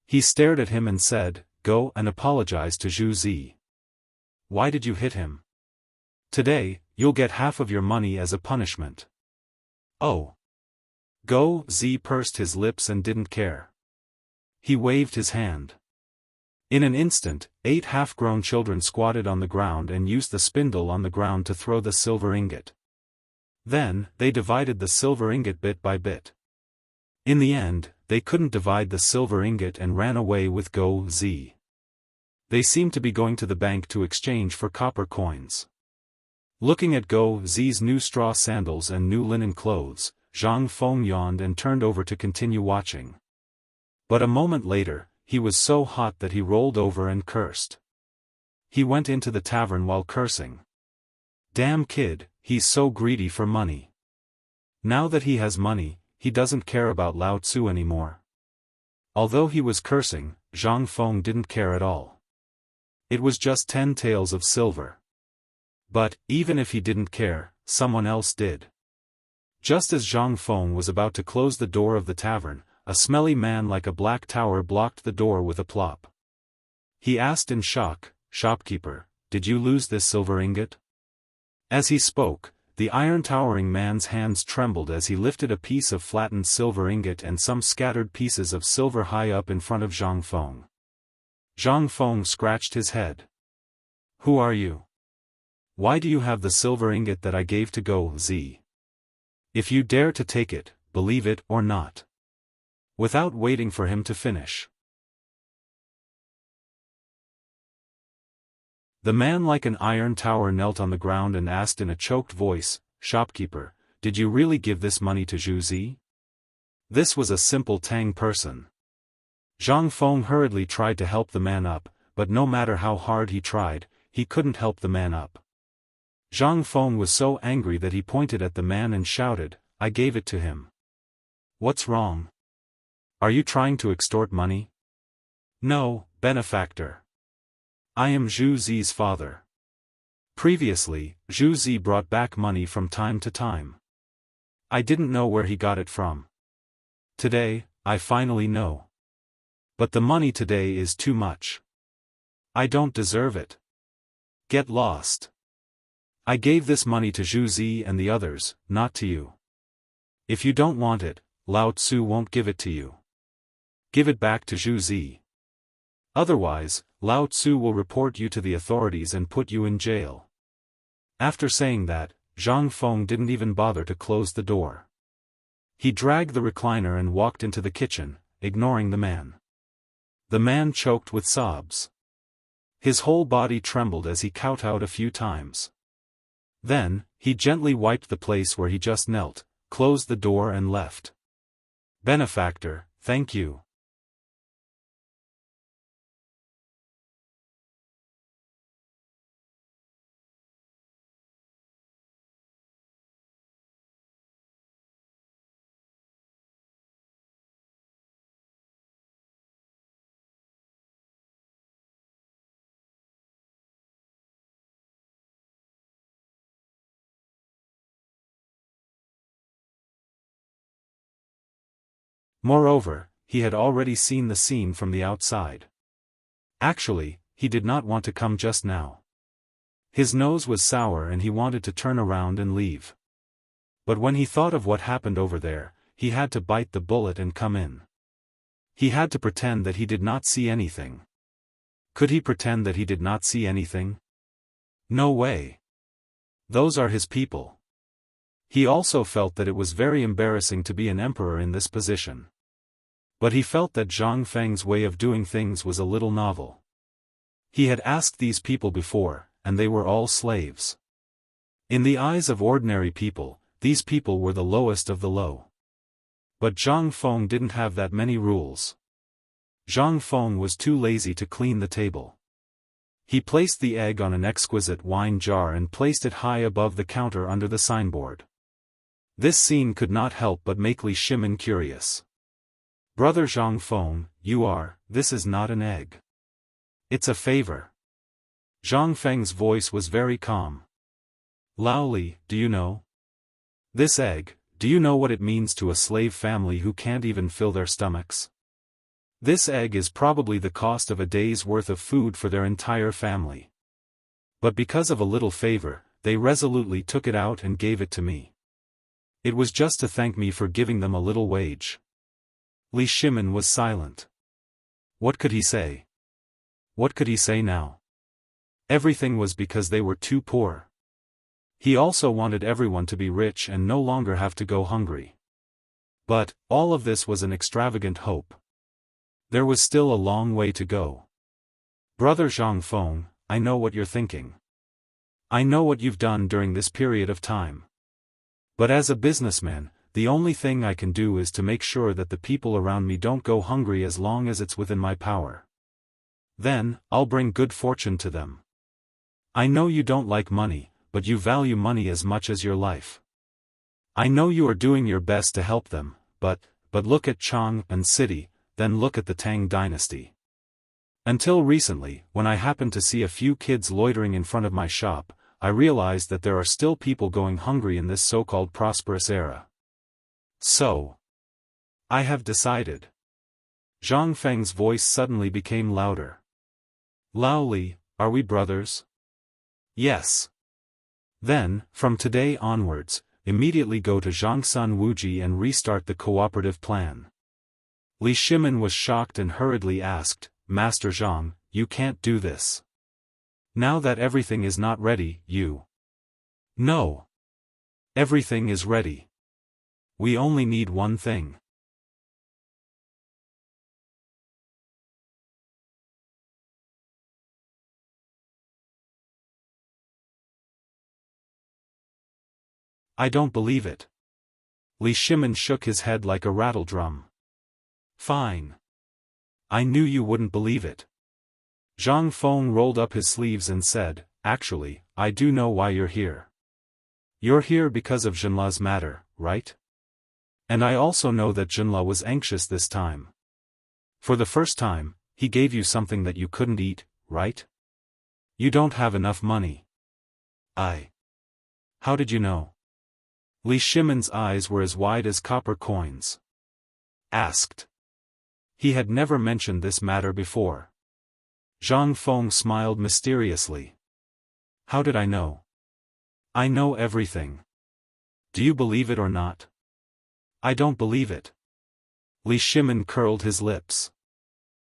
He stared at him and said, "Go and apologize to Zhu Zi." Why did you hit him? Today, you'll get half of your money as a punishment. Oh. Go Zi pursed his lips and didn't care. He waved his hand. In an instant, 8 half-grown children squatted on the ground and used the spindle on the ground to throw the silver ingot. Then, they divided the silver ingot bit by bit. In the end, they couldn't divide the silver ingot and ran away with Go Zi. They seemed to be going to the bank to exchange for copper coins. Looking at Go Zi's new straw sandals and new linen clothes, Zhang Feng yawned and turned over to continue watching. But a moment later, he was so hot that he rolled over and cursed. He went into the tavern while cursing. Damn kid, he's so greedy for money. Now that he has money, he doesn't care about Lao Tzu anymore. Although he was cursing, Zhang Feng didn't care at all. It was just 10 taels of silver. But, even if he didn't care, someone else did. Just as Zhang Feng was about to close the door of the tavern, a smelly man like a black tower blocked the door with a plop. He asked in shock, "Shopkeeper, did you lose this silver ingot?" As he spoke, the iron-towering man's hands trembled as he lifted a piece of flattened silver ingot and some scattered pieces of silver high up in front of Zhang Feng. Zhang Feng scratched his head. "Who are you? Why do you have the silver ingot that I gave to Go Zi? If you dare to take it, believe it or not." Without waiting for him to finish, the man like an iron tower knelt on the ground and asked in a choked voice, "Shopkeeper, did you really give this money to Zhu Zi?" This was a simple Tang person. Zhang Feng hurriedly tried to help the man up, but no matter how hard he tried, he couldn't help the man up. Zhang Feng was so angry that he pointed at the man and shouted, "I gave it to him. What's wrong? Are you trying to extort money?" "No, benefactor. I am Zhu Zi's father. Previously, Zhu Zi brought back money from time to time. I didn't know where he got it from. Today, I finally know. But the money today is too much. I don't deserve it. Get lost. I gave this money to Zhu Zi and the others, not to you. If you don't want it, Lao Tzu won't give it to you. Give it back to Zhu Zi. Otherwise, Lao Tzu will report you to the authorities and put you in jail." After saying that, Zhang Feng didn't even bother to close the door. He dragged the recliner and walked into the kitchen, ignoring the man. The man choked with sobs. His whole body trembled as he kowtowed a few times. Then, he gently wiped the place where he just knelt, closed the door and left. "Benefactor, thank you." Moreover, he had already seen the scene from the outside. Actually, he did not want to come just now. His nose was sour and he wanted to turn around and leave. But when he thought of what happened over there, he had to bite the bullet and come in. He had to pretend that he did not see anything. Could he pretend that he did not see anything? No way. Those are his people. He also felt that it was very embarrassing to be an emperor in this position. But he felt that Zhang Feng's way of doing things was a little novel. He had asked these people before, and they were all slaves. In the eyes of ordinary people, these people were the lowest of the low. But Zhang Feng didn't have that many rules. Zhang Feng was too lazy to clean the table. He placed the egg on an exquisite wine jar and placed it high above the counter under the signboard. This scene could not help but make Li Shimin curious. Brother Zhang Feng, this is not an egg. It's a favor. Zhang Feng's voice was very calm. Lao Li, do you know? This egg, do you know what it means to a slave family who can't even fill their stomachs? This egg is probably the cost of a day's worth of food for their entire family. But because of a little favor, they resolutely took it out and gave it to me. It was just to thank me for giving them a little wage. Li Shimin was silent. What could he say? What could he say now? Everything was because they were too poor. He also wanted everyone to be rich and no longer have to go hungry. But, all of this was an extravagant hope. There was still a long way to go. Brother Zhang Feng, I know what you're thinking. I know what you've done during this period of time. But as a businessman, the only thing I can do is to make sure that the people around me don't go hungry as long as it's within my power. Then, I'll bring good fortune to them. I know you don't like money, but you value money as much as your life. I know you are doing your best to help them, but look at Chang'an City, then look at the Tang dynasty. Until recently, when I happened to see a few kids loitering in front of my shop, I realized that there are still people going hungry in this so-called prosperous era. So, I have decided. Zhang Feng's voice suddenly became louder. Lao Li, are we brothers? Yes. Then, from today onwards, immediately go to Zhangsun Wuji and restart the cooperative plan. Li Shimin was shocked and hurriedly asked, Master Zhang, you can't do this. Now that everything is not ready, you... No. Everything is ready. We only need one thing. I don't believe it. Li Shimin shook his head like a rattle drum. Fine. I knew you wouldn't believe it. Zhang Feng rolled up his sleeves and said, Actually, I do know why you're here. You're here because of Jinla's matter, right? And I also know that Jinla was anxious this time. For the first time, he gave you something that you couldn't eat, right? You don't have enough money. How did you know? Li Shimin's eyes were as wide as copper coins. Asked. He had never mentioned this matter before. Zhang Feng smiled mysteriously. How did I know? I know everything. Do you believe it or not? I don't believe it. Li Shimin curled his lips.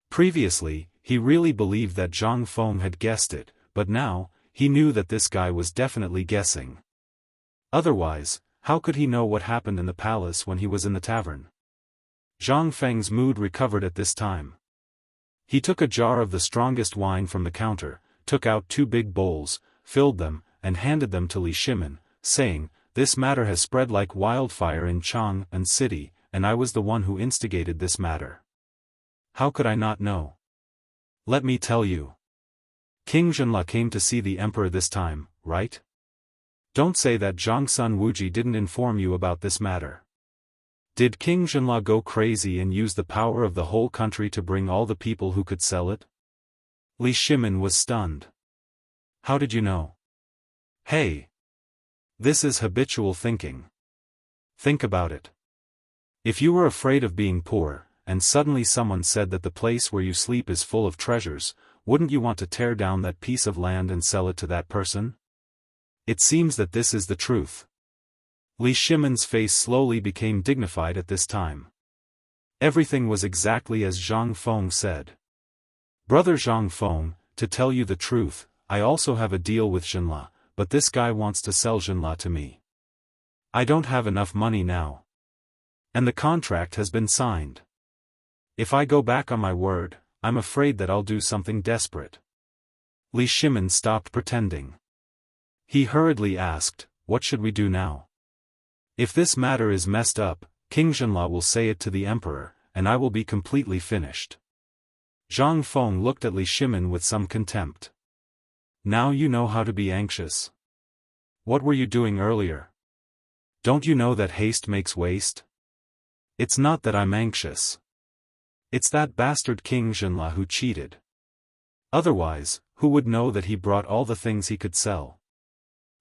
Previously, he really believed that Zhang Feng had guessed it, but now, he knew that this guy was definitely guessing. Otherwise, how could he know what happened in the palace when he was in the tavern? Zhang Feng's mood recovered at this time. He took a jar of the strongest wine from the counter, took out 2 big bowls, filled them, and handed them to Li Shimin, saying, This matter has spread like wildfire in Chang'an City, and I was the one who instigated this matter. How could I not know? Let me tell you. King Jinla came to see the emperor this time, right? Don't say that Zhangsun Wuji didn't inform you about this matter. Did King Jinla go crazy and use the power of the whole country to bring all the people who could sell it? Li Shimin was stunned. How did you know? Hey! This is habitual thinking. Think about it. If you were afraid of being poor, and suddenly someone said that the place where you sleep is full of treasures, wouldn't you want to tear down that piece of land and sell it to that person? It seems that this is the truth. Li Shimon's face slowly became dignified at this time. Everything was exactly as Zhang Feng said. Brother Zhang Feng, to tell you the truth, I also have a deal with Jinla, but this guy wants to sell Jinla to me. I don't have enough money now. And the contract has been signed. If I go back on my word, I'm afraid that I'll do something desperate. Li Shimon stopped pretending. He hurriedly asked, what should we do now? If this matter is messed up, King Jinla will say it to the emperor, and I will be completely finished. Zhang Feng looked at Li Shimon with some contempt. Now you know how to be anxious. What were you doing earlier? Don't you know that haste makes waste? It's not that I'm anxious. It's that bastard King Jinla who cheated. Otherwise, who would know that he brought all the things he could sell?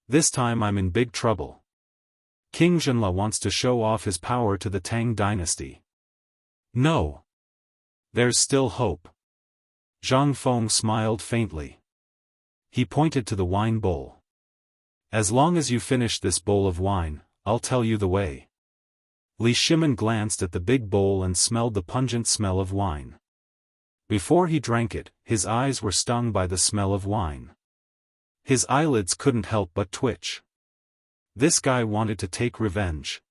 This time I'm in big trouble. King Jinla wants to show off his power to the Tang dynasty. No. There's still hope. Zhang Feng smiled faintly. He pointed to the wine bowl. As long as you finish this bowl of wine, I'll tell you the way. Li Shimon glanced at the big bowl and smelled the pungent smell of wine. Before he drank it, his eyes were stung by the smell of wine. His eyelids couldn't help but twitch. This guy wanted to take revenge.